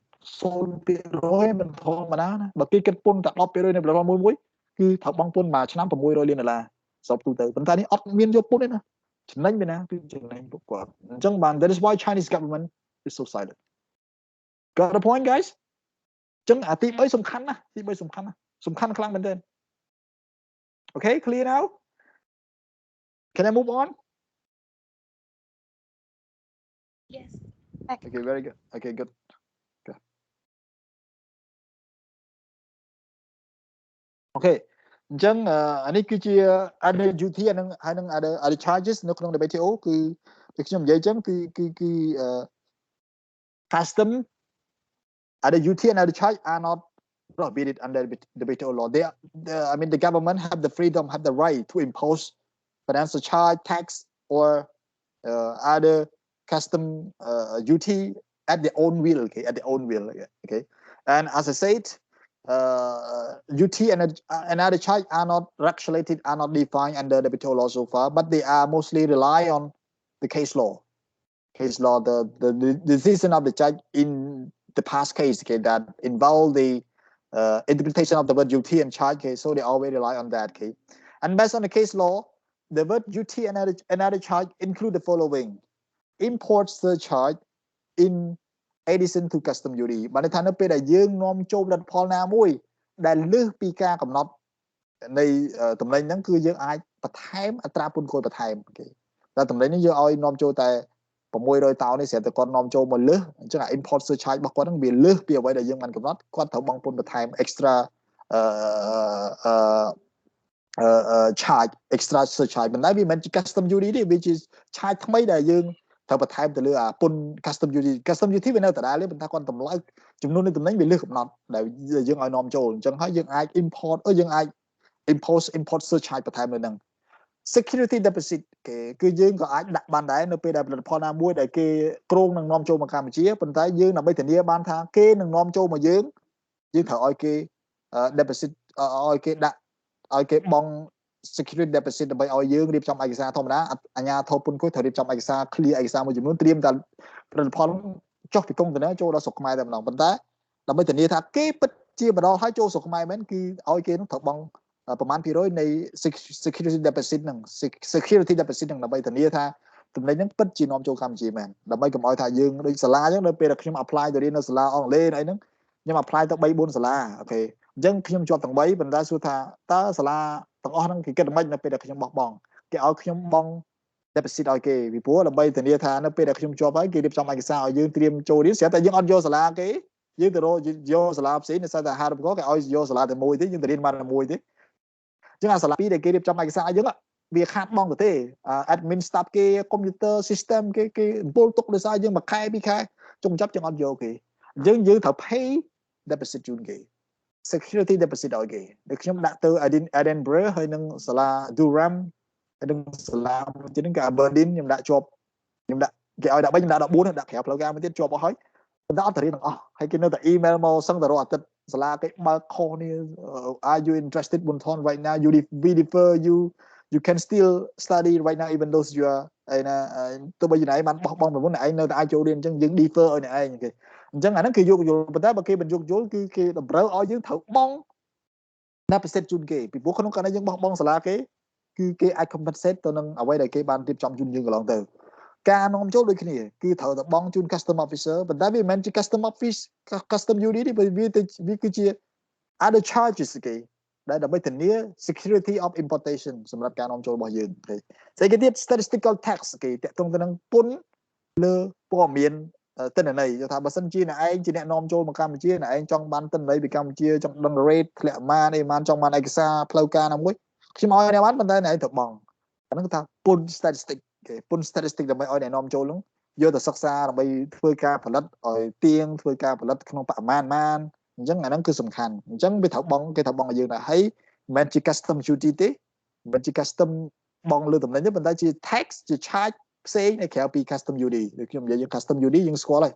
0% មិនធម្មតាណាបើគេគិតពន្ធតែ 10% នៃផលិតផលមួយគឺត្រូវបង់ពន្ធមួយឆ្នាំ$600 លានសពទូទៅប៉ុន្តែនេះអត់មានយកពន្ធទេណាចំណេញពីណាគឺចំណេញពួកគាត់អញ្ចឹងបាន that is why Chinese government is so silent got the point guys អញ្ចឹងអាទី3សំខាន់ណាទី3សំខាន់ណាសំខាន់ខ្លាំងមែនទែន Okay clear now can I move on
Yes.
Okay very good okay good Okay អញ្ចឹងអានេះគឺជា other duty អានឹង other charges នៅក្នុង WTO គឺខ្ញុំនិយាយអញ្ចឹងគឺ custom other duty and other charge are not prohibited under the WTO law I mean the government have the freedom have the right to impose financial charge tax or other custom duty at their own will okay and as I said duty and other charge are not regulated are not defined under the WTO law so far but they are mostly rely on the case law the decision of the judge in the past case okay, that involve the interpretation of the word duty and charge okay, so they always rely on that okay. And based on the case law the word duty and other charge include the following import surcharge in addition to custom duty បានន័យថានៅពេលដែលយើងនាំចូលផលិតផលណាមួយដែលលើសពីការកំណត់នៃតម្លៃហ្នឹងគឺយើងអាចបន្ថែមអត្រាពន្ធគោលបន្ថែមអូខេតែតម្លៃនេះយើងឲ្យនាំចូលតែ600តោននេះស្រាប់តែគាត់នាំចូលមកលើសអញ្ចឹង import surcharge របស់គាត់ហ្នឹងវាលើសពីអ្វីដែលយើងបានកំណត់គាត់ត្រូវបង់ពន្ធបន្ថែម extra charge extra surcharge ប៉ុន្តែវាមិនមែនជា custom duty ទេ which is charge ថ្មីដែលយើងត្រូវបន្ថែមទៅលើអាពន្ធ custom duty វានៅដដែលទេប៉ុន្តែគាត់តម្លៃចំនួននៃតំណែងវាលើសកំណត់ដែលយើងឲ្យនាំចូលអញ្ចឹងហើយយើងអាច យើងអាច import surcharge បន្ថែមលើហ្នឹង security deposit គឺយើងក៏អាចដាក់បានដែរនៅពេលដែលផលិតផលណាមួយដែលគេគ្រោងនឹងនាំចូលមកកម្ពុជាប៉ុន្តែយើងដើម្បីធានាបានថាគេនឹងនាំចូលមកយើងត្រូវឲ្យគេ deposit ឲ្យគេដាក់ឲ្យគេបង់ security deposit ដើម្បីឲ្យយើងរៀបចំឯកសារធម្មតាអាជ្ញាធរពន្ធគយត្រូវរៀបចំឯកសារ clear ឯកសារមួយចំនួនត្រៀមតែផលិតផលចុះពីកុងតឺន័រចូលដល់ស្រុកខ្មែរតែម្ដងប៉ុន្តែដើម្បីធានាថាគេពិតជាម្ដងឲ្យចូលស្រុកខ្មែរមែនគឺឲ្យគេនឹងត្រូវបង់ប្រមាណ%នៃ security deposit ហ្នឹង security deposit ហ្នឹងដើម្បីធានាថាតំណែងហ្នឹងពិតជានាំចូលកម្ពុជាមែនដើម្បីកុំឲ្យថាយើងដូចសាលាអញ្ចឹងនៅពេលដែលខ្ញុំ apply ទៅរៀននៅសាលាអង់គ្លេសអីហ្នឹងខ្ញុំ apply ទៅ 3-4 សាលាអូខេអញ្ចឹងខ្ញុំជាប់ទាំង3ប៉ុន្តែសួរថាតើសាលាទាំងអស់ហ្នឹងគេគិតមិននៅពេលដែលខ្ញុំបោះបង់គេឲ្យខ្ញុំបង់ deposit ឲ្យគេពីព្រោះដើម្បីធានាថានៅពេលដែលខ្ញុំជាប់ហើយគេរៀបចំឯកសារឲ្យយើងត្រៀមចូលរៀនស្រាប់តែយើងអត់យកសាលាគេយើងទៅយកសាលាផ្សេងនៅសាលាអាហារូបករណ៍គេឲ្យយកសាលាតែមួយទេយើងទៅរៀនបានតែមួយទេអញ្ចឹងអាសាលាពីរដែលគេរៀបចំឯកសារឲ្យយើងវាខាតបង់ទៅទេ admin staff គេ computer system គេអំពូលទុកដោយសារយើងមួយខែពីរខែចុងចាប់យើងអត់យកគេអញ្ចឹងយើងត្រូវ pay deposit ជូនគេ security deposit ឲ្យគេដូចខ្ញុំដាក់ទៅ Edinburgh ហើយនឹងសាលា Durham ហើយនឹងសាលាមួយទៀតហ្នឹងគេ Aberdeen ខ្ញុំដាក់ជាប់ខ្ញុំដាក់គេឲ្យដាក់3ខ្ញុំដាក់14ដាក់ក្រៅផ្លូវការមួយទៀតជាប់អស់ហើយប៉ុន្តែអត់ទៅរៀនទាំងអស់ហើយគេនៅតែ email មកសឹងតែរកអាទិត្យសាលាគេបើកខុសនេះ are you interested Bunthon right now we defer you can still study right now even though you are ឯណាទោះបីណៃបានបោះបង់ប្រពន្ធឯងនៅតែអាចចូលរៀនអញ្ចឹងយើង defer ឲ្យឯងគេអញ្ចឹងអាហ្នឹងគឺយកយល់ប៉ុន្តែបើគេមិនយកយល់គឺគេតម្រូវឲ្យយើងត្រូវបង់ deposit ជូនគេពីព្រោះក្នុងករណីយើងបោះបង់សាលាគេគឺគេអាច compensate ទៅនឹងអ្វីដែលគេបានរៀបចំជូនយើងកន្លងទៅការនាំចូលដូចគ្នាគឺត្រូវតែបង់ជូន custom officer ប៉ុន្តែវាមិនមែនជា custom office custom duty ទេវាគឺជា other charges គេដែលដើម្បីធានា security of importation សម្រាប់ការនាំចូលរបស់យើងទេស្អីគេទៀត statistical tax គេតាក់ទងទៅនឹងពន្ធលើព័ត៌មានទិន្នន័យថាបើសិនជាអ្នកឯងជាអ្នកនាំចូលមកកម្ពុជាអ្នកឯងចង់បានទិន្នន័យពីកម្ពុជាចង់ដឹង rate ធ្លាក់ម៉ានអីម៉ានចង់បានឯកសារផ្លូវការណាមួយខ្ញុំឲ្យអ្នកបានប៉ុន្តែអ្នកឯងត្រូវបង់អាហ្នឹងគឺថាពន្ធ statistic គេពន្ធ statistic ដើម្បីឲ្យអ្នកនាំចូលហ្នឹងយកទៅសិក្សាដើម្បីធ្វើការផលិតឲ្យទៀងធ្វើការផលិតក្នុងបរិមាណម៉ានអញ្ចឹងអាហ្នឹងគឺសំខាន់អញ្ចឹងវាត្រូវបង់គេត្រូវបង់ឲ្យយើងដែរហើយមិនមែនជា custom duty ទេមិនមែនជា custom បង់លើតំណែងទេប៉ុន្តែជា tax ជា charge ផ្សេងនៅក្រៅពី custom duty ដូចខ្ញុំនិយាយយើង custom duty យើងស្គាល់ហើយ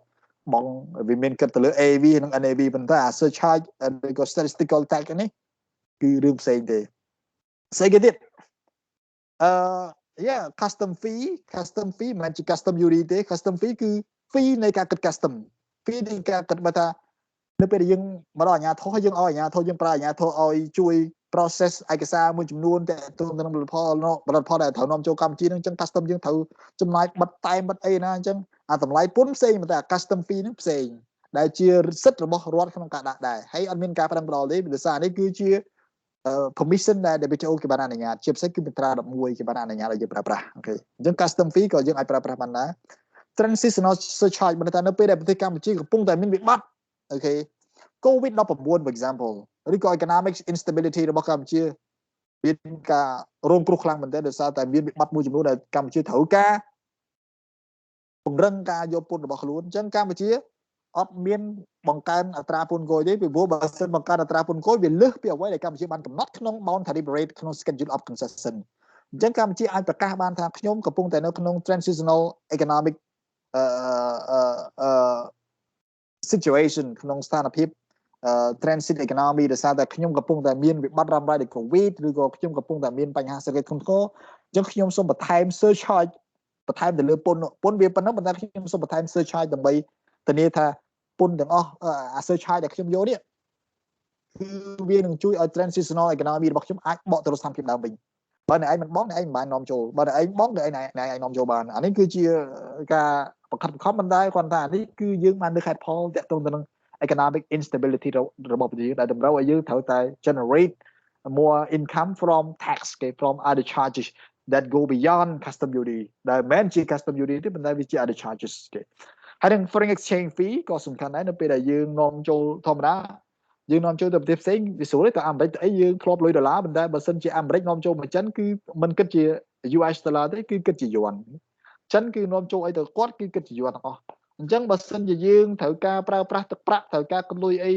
បងវាមានគិតទៅលើ AV និង NAV ប៉ុន្តែអា surcharge ឬក៏ statistical tax នេះគឺរឿងផ្សេងទេស្អីគេទៀតyeah custom fee មិនមែនជា custom duty ទេ custom fee គឺ fee នៃការគិត custom fee នៃការគិតបើថានៅពេលដែលយើងមកដល់អាជ្ញាធរយើងឲ្យអាជ្ញាធរយើងប្រើអាជ្ញាធរឲ្យជួយ process ឯកសារមួយចំនួនតែទៅនឹងផលិតផលដែលត្រូវនាំចូលកម្ពុជាហ្នឹងអញ្ចឹង custom យើងត្រូវចំណាយបិទតែបិទអីណាអញ្ចឹងអាតម្លៃពន្ធផ្សេងតែ custom fee ហ្នឹងផ្សេងដែលជាសិទ្ធិរបស់រដ្ឋក្នុងការដាក់ដែរហើយអត់មានការប្រឹងប្រែងទេដោយសារនេះគឺជា permission ដែល WHO គេបានអនុញ្ញាតជាពិសេសគឺមាត្រា11គេបានអនុញ្ញាតឲ្យយើងប្រើប្រាស់អូខេអញ្ចឹង custom fee ក៏យើងអាចប្រើប្រាស់បានដែរ transitional surcharge បើថានៅពេលដែលប្រទេសកម្ពុជាកំពុងតែមានវិបត្តិអូខេ COVID-19 for example ឬក៏ economic instability របស់កម្ពុជាមានការរងគ្រោះខ្លាំងមែនទែនដោយសារតែមានវិបត្តិមួយចំនួនដែលកម្ពុជាត្រូវការពង្រឹងការយកពន្ធរបស់ខ្លួនអញ្ចឹងកម្ពុជាអត់មានបង្កើនអត្រាពន្ធគយទេពីព្រោះបើសិនបង្កើនអត្រាពន្ធគយវាលើសពីអ្វីដែលកម្ពុជាបានកំណត់ក្នុង bound tariff rate ក្នុង schedule of concession អញ្ចឹងកម្ពុជាអាចប្រកាសបានថាខ្ញុំកំពុងតែនៅក្នុង transitional economic situation ក្នុងស្ថានភាពtransit economy ដោយសារតែខ្ញុំកំពុងតែមានវិបត្តិរ៉ាំរ៉ៃដោយ COVID ឬក៏ខ្ញុំកំពុងតែមានបញ្ហាសេដ្ឋកិច្ចធ្ងន់ធ្ងរអញ្ចឹងខ្ញុំសូមបន្ថែម surcharge បន្ថែមទៅលើពន្ធវាប៉ុណ្ណឹងប៉ុន្តែខ្ញុំសូមបន្ថែម surcharge ដើម្បីធានាថាពន្ធទាំងអស់អា surcharge ដែលខ្ញុំយកនេះគឺវានឹងជួយឲ្យ transitional economy របស់ខ្ញុំអាចបកទៅរកស្ថានភាពដើមវិញបើអ្នកឯងមិនបង់អ្នកឯងមិនបាននាំចូលបើអ្នកឯងបង់អ្នកឯងនាំចូលបានអានេះគឺជាការបង្ខិតបង្ខំមិនដែរគ្រាន់តែអានេះគឺយើងបានលើកហេតុផលតាក់ទងទៅនឹង economic instability របស់ប្រទេសដែលតម្រូវឲ្យយើងត្រូវតែ generate more income from tax គេ from other charges that go beyond custom duty ដែលមិនជា custom duty ទេប៉ុន្តែវាជា other charges គេហើយនឹង foreign exchange fee ក៏សំខាន់ដែរនៅពេលដែលយើងនាំចូលធម្មតា យើងនាំចូលទៅប្រទេសផ្សេងវាស្រួលទេតែអាមេរិកទៅអីយើងធ្លាប់លុយដុល្លារប៉ុន្តែបើសិនជាអាមេរិកនាំចូលមកចិនគឺមិនគិតជា US ដុល្លារទេគឺគិតជាយួនចិនគឺនាំចូលអីទៅគាត់គឺគិតជាយួនទាំងអស់អញ្ចឹងបើសិនជាយើងត្រូវការប្រើប្រាស់ទឹកប្រាក់ត្រូវការកលុយអី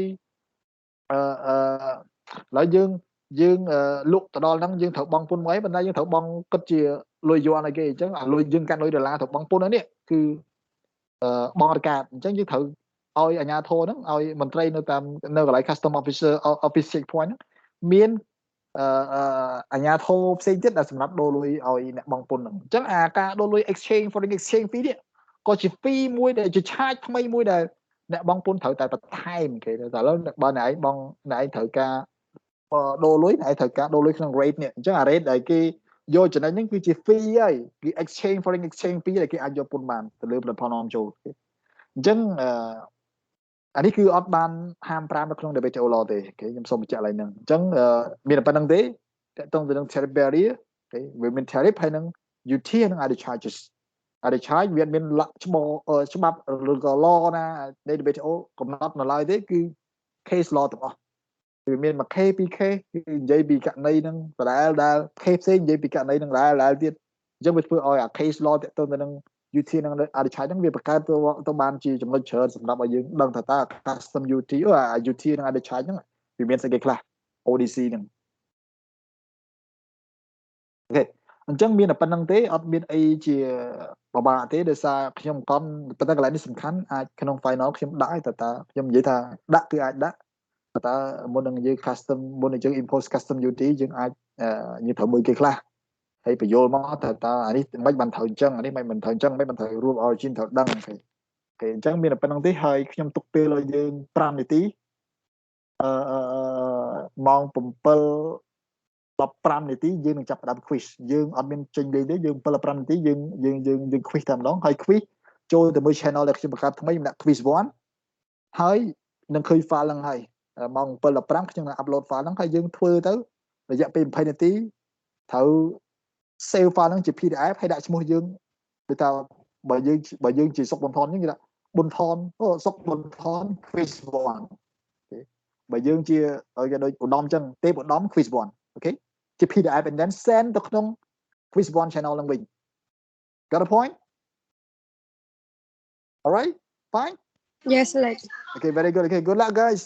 ឡើយយើងលក់ទៅដល់ហ្នឹងយើងត្រូវបង់ពន្ធមកអីប៉ុន្តែយើងត្រូវបង់គិតជាលុយយួនឲ្យគេអញ្ចឹងអាលុយយើងកាន់លុយដុល្លារត្រូវបង់ពន្ធនេះគឺបងរកាតអញ្ចឹងយើងត្រូវឲ្យអាជ្ញាធរហ្នឹងឲ្យមន្ត្រីនៅតាមនៅកន្លែង custom officer office checkpoint ហ្នឹងមានអាជ្ញាធរផ្សេងទៀតដែលសម្រាប់ដូរលុយឲ្យអ្នកបង់ពន្ធហ្នឹងអញ្ចឹងអាការដូរលុយ exchange foreign exchange fee នេះក៏ជា fee មួយដែលជា charge ថ្មីមួយដែលអ្នកបង់ពន្ធត្រូវតែបន្ថែមគេតែឥឡូវបើអ្នកឯងបងអ្នកឯងត្រូវការដូរលុយអ្នកឯងត្រូវការដូរលុយក្នុង rate នេះអញ្ចឹងអា rate ដែលគេយកចំណេញហ្នឹងគឺជា fee ហើយគឺ exchange foreign exchange fee ដែលគេអាចយកពន្ធបានទៅលើផលិតផលនាំចូលអញ្ចឹងអានេះគឺអត់បានហាម5នៅក្នុង WTO law ទេអូខេខ្ញុំសូមបញ្ជាក់ឡើងហ្នឹងអញ្ចឹងមានតែប៉ុណ្្នឹងទេតកតងទៅនឹង tariff barrier អូខេវាមាន tariff ហើយនឹង duty និង other charges other charge វាមានច្បាប់ឬក៏ law ណានៃ WTO កំណត់នៅឡើយទេគឺ case law ទាំងអស់វាមាន1 case 2 case គឺនិយាយពីករណីហ្នឹងដដែល case ផ្សេងនិយាយពីករណីហ្នឹងដែលទៀតអញ្ចឹងវាធ្វើឲ្យអា case law តកតងទៅនឹងduty នឹង arbitrage ហ្នឹងវាបង្កើតទៅបានជាចំណុចច្រើនសម្រាប់ឲ្យយើងដឹងថាតើ custom duty អា duty នឹង arbitrage ហ្នឹងវាមានស្អីគេខ្លះ ODC ហ្នឹងអូខេអញ្ចឹងមានតែប៉ុណ្្នឹងទេអត់មានអីជាបបាក់ទេដោយសារខ្ញុំមិនប៉ុន្តែកន្លែងនេះសំខាន់អាចក្នុង final ខ្ញុំដាក់ឲ្យតើខ្ញុំនិយាយថាដាក់គឺអាចដាក់តើមុននឹងយើង custom មុននឹងយើង impose custom duty យើងអាចយើងត្រូវមើលគេខ្លះហើយបញ្យល់មកតើអានេះមិនបានត្រូវអញ្ចឹងអានេះមិនត្រូវអញ្ចឹងមិនត្រូវរួម origin ត្រូវដឹងអូខេអញ្ចឹងមានតែប៉ុណ្្នឹងទេហើយខ្ញុំទុកពេលឲ្យយើង5នាទីម៉ោង7:15នាទីយើងនឹងចាប់ផ្ដើម quiz យើងអត់មានចេញលេងទេយើង7:15នាទីយើង quiz តែម្ដងហើយ quiz ចូលទៅមើល channel ដែលខ្ញុំបង្កើតថ្មីម្នាក់ quiz 1ហើយនឹងឃើញ file ហ្នឹងហើយម៉ោង7:15ខ្ញុំនឹង upload file ហ្នឹងហើយយើងធ្វើទៅរយៈពេល20នាទីត្រូវ save file ហ្នឹងជា PDF ហើយដាក់ឈ្មោះយើងគឺថាបើយើងជាសុកប៊ុនថនហ្នឹងគេថាប៊ុនថនសុកប៊ុនថន quiz 1បើយើងជាគេដូចឧត្តមអញ្ចឹងទេឧត្តម quiz 1អូខេជា PDF and then send ទៅក្នុង quiz 1 channel ហ្នឹងវិញ got a point all right fine
Yes, like.
okay very good okay good luck guys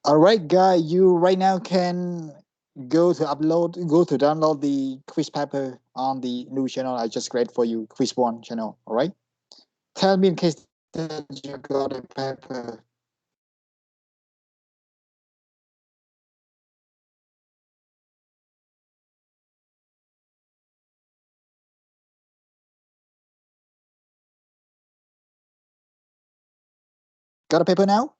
All right, guy, you right now can go to download the quiz paper on the new channel I just created for you, quiz one channel. All right. Tell me in case that you got a paper. Got a paper now?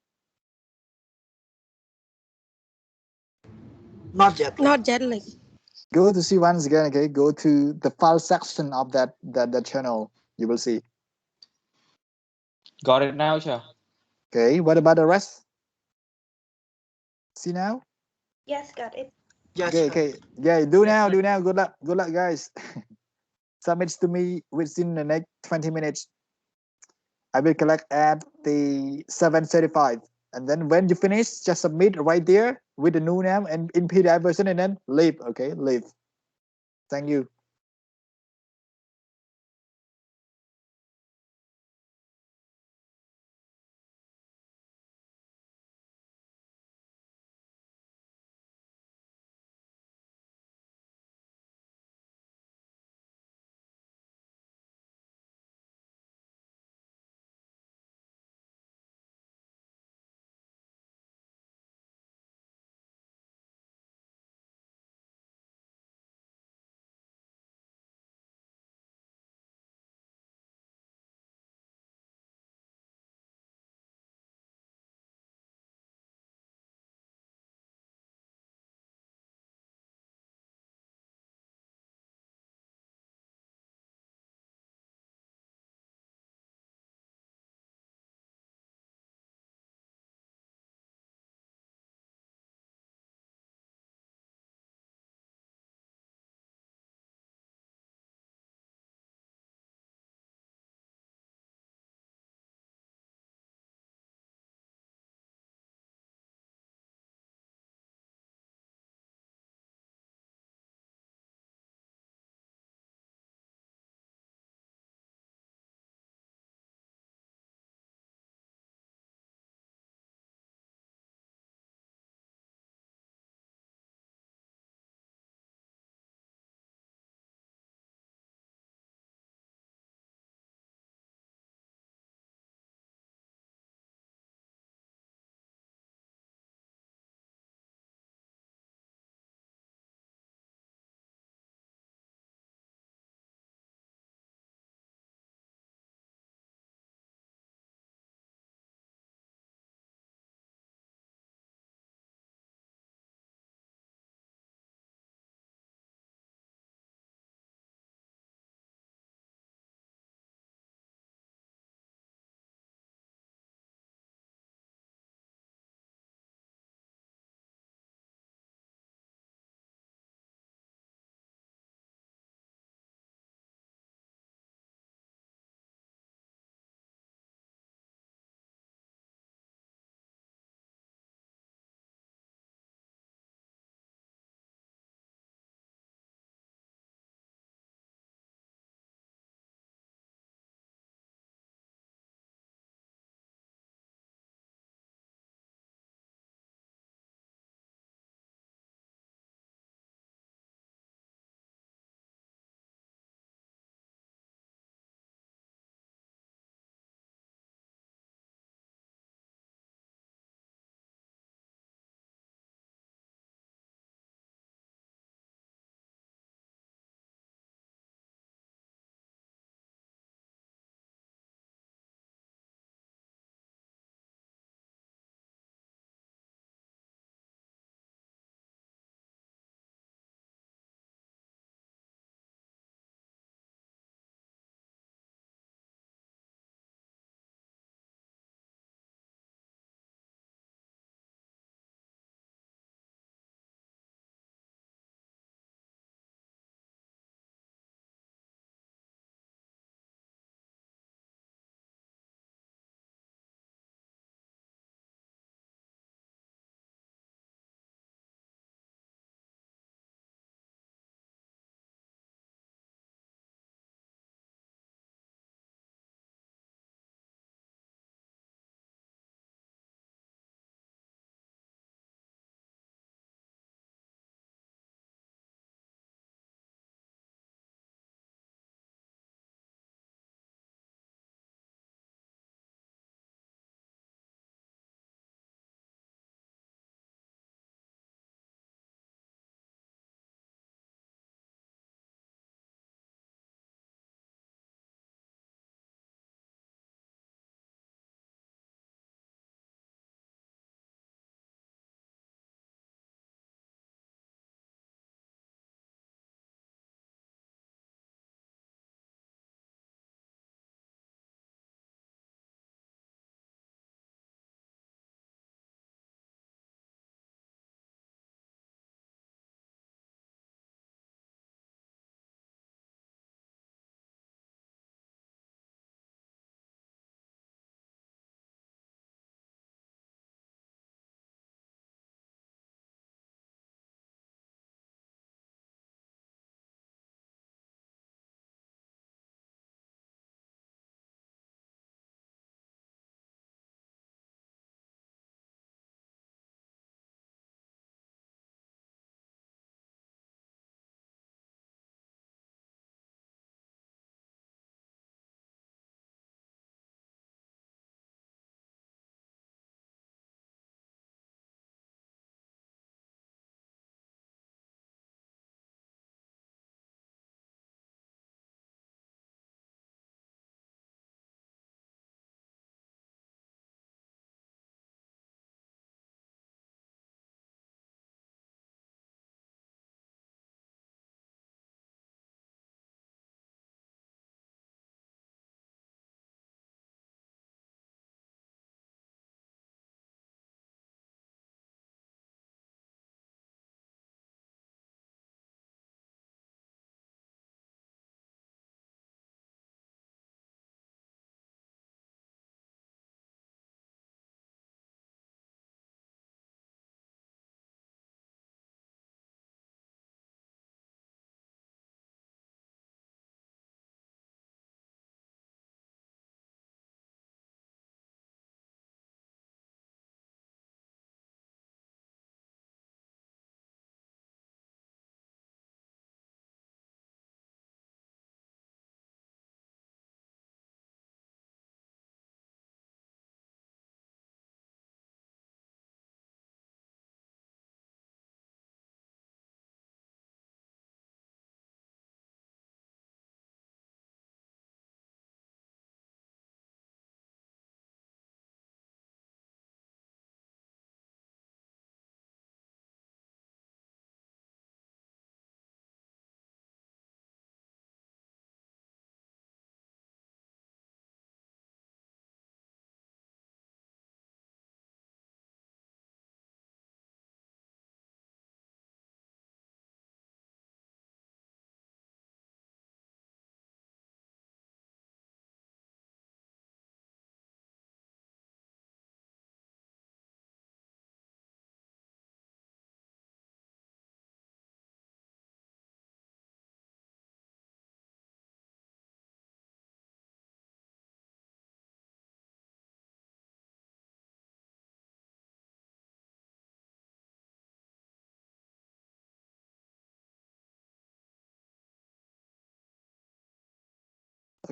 Not yet.
Not yet, like.
Go to see once again. Okay, go to the file section of that channel. You will see.
Got it now, sir.
Okay. What about the rest? See now?
Yes, got it.
Yes,
Okay.
sir.
Okay. Yeah. Do now. Do now. Good luck. Good luck, guys. Submit to me within the next 20 minutes. I will collect at the 7:35, and then when you finish, just submit right there with the new name and in PDF version, and then leave. Okay, leave. Thank you.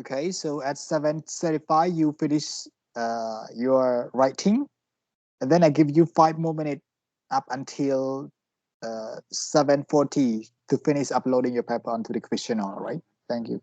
Okay, so at 7:35 you finish your writing, and then I give you 5 more minutes up until 7:40 to finish uploading your paper onto the questionnaire. All right. Thank you.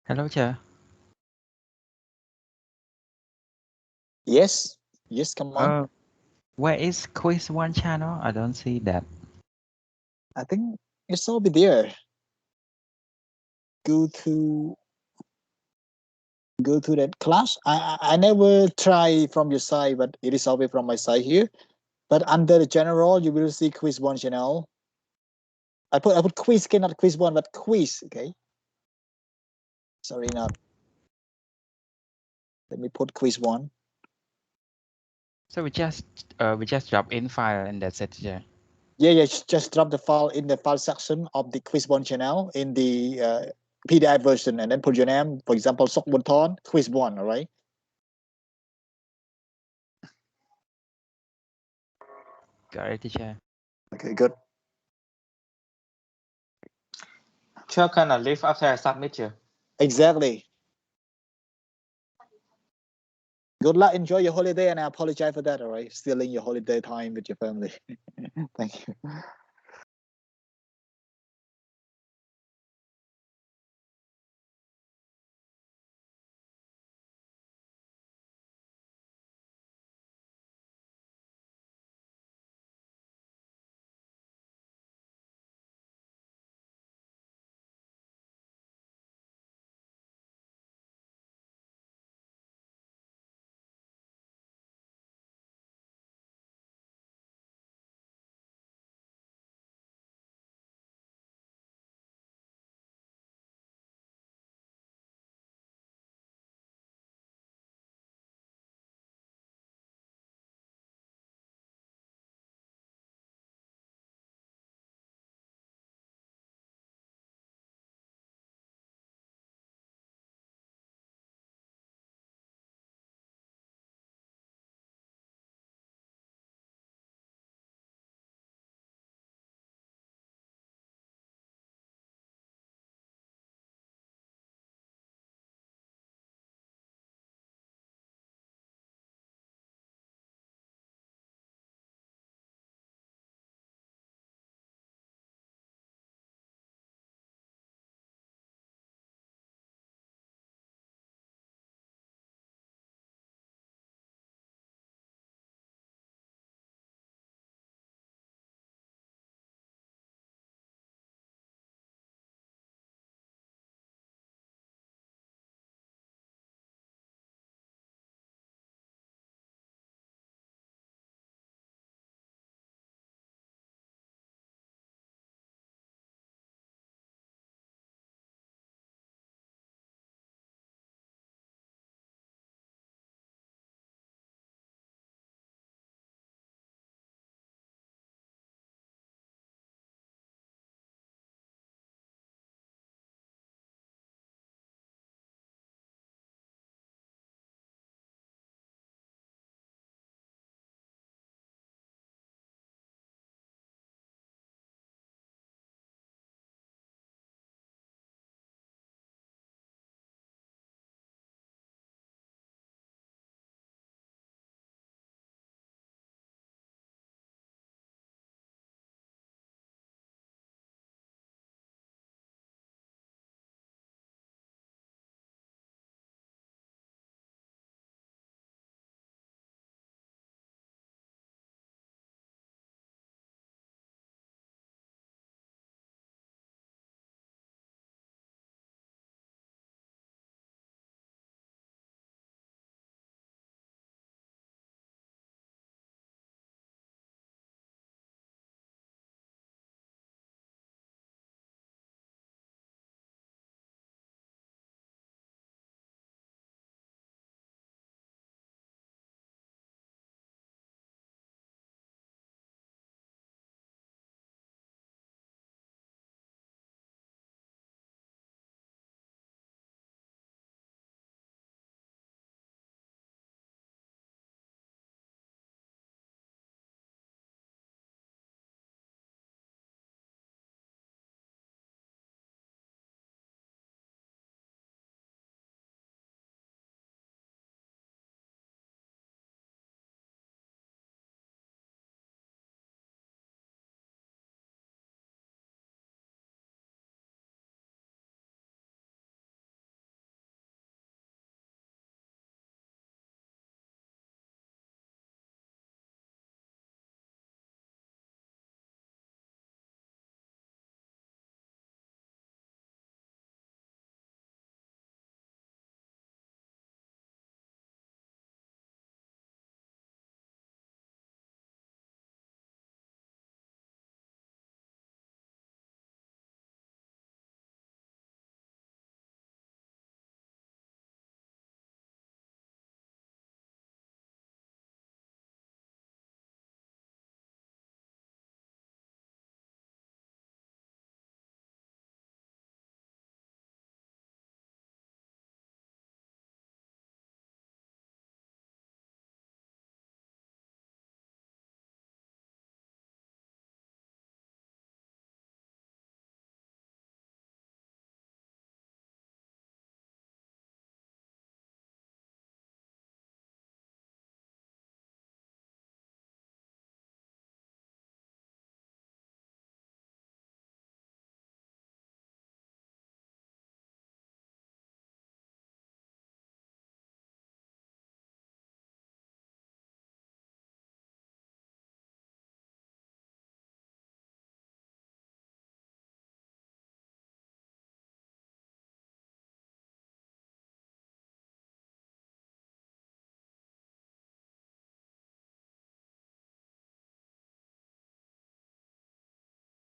Hello, Chair.
Yes, yes, come on.
Where is quiz one channel? I don't see that.
I think it's over there. Go to that class. I never try from your side, but it is away from my side here. But under the general, you will see quiz one channel. I put quiz, okay, not quiz one, but quiz. Okay. Sorry, not. Let me put quiz one.
So we just drop in file and that's it, Chair.
Yeah, just drop the file in the file section of the quiz one channel in the PDF version, and then put your name. For example, Sok Bunton, quiz one. All right.
Got it, Chair.
Okay, good.
Chair, can I leave after I submit, Chair?
Exactly. Good luck. Enjoy your holiday, and I apologize for that. All right, stealing your holiday time with your family. Thank you.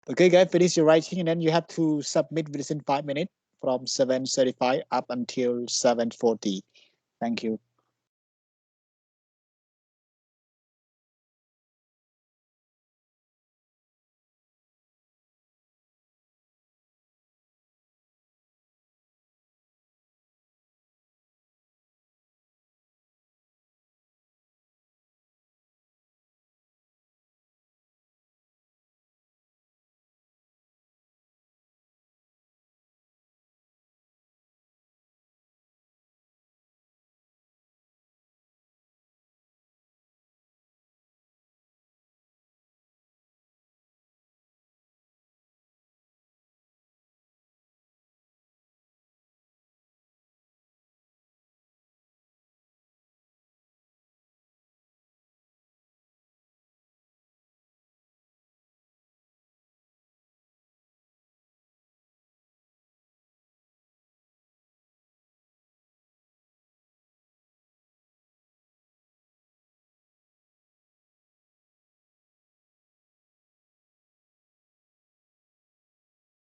Okay, guys, finish your writing, and then you have to submit within 5 minutes from 7:35 up until 7:40. Thank you.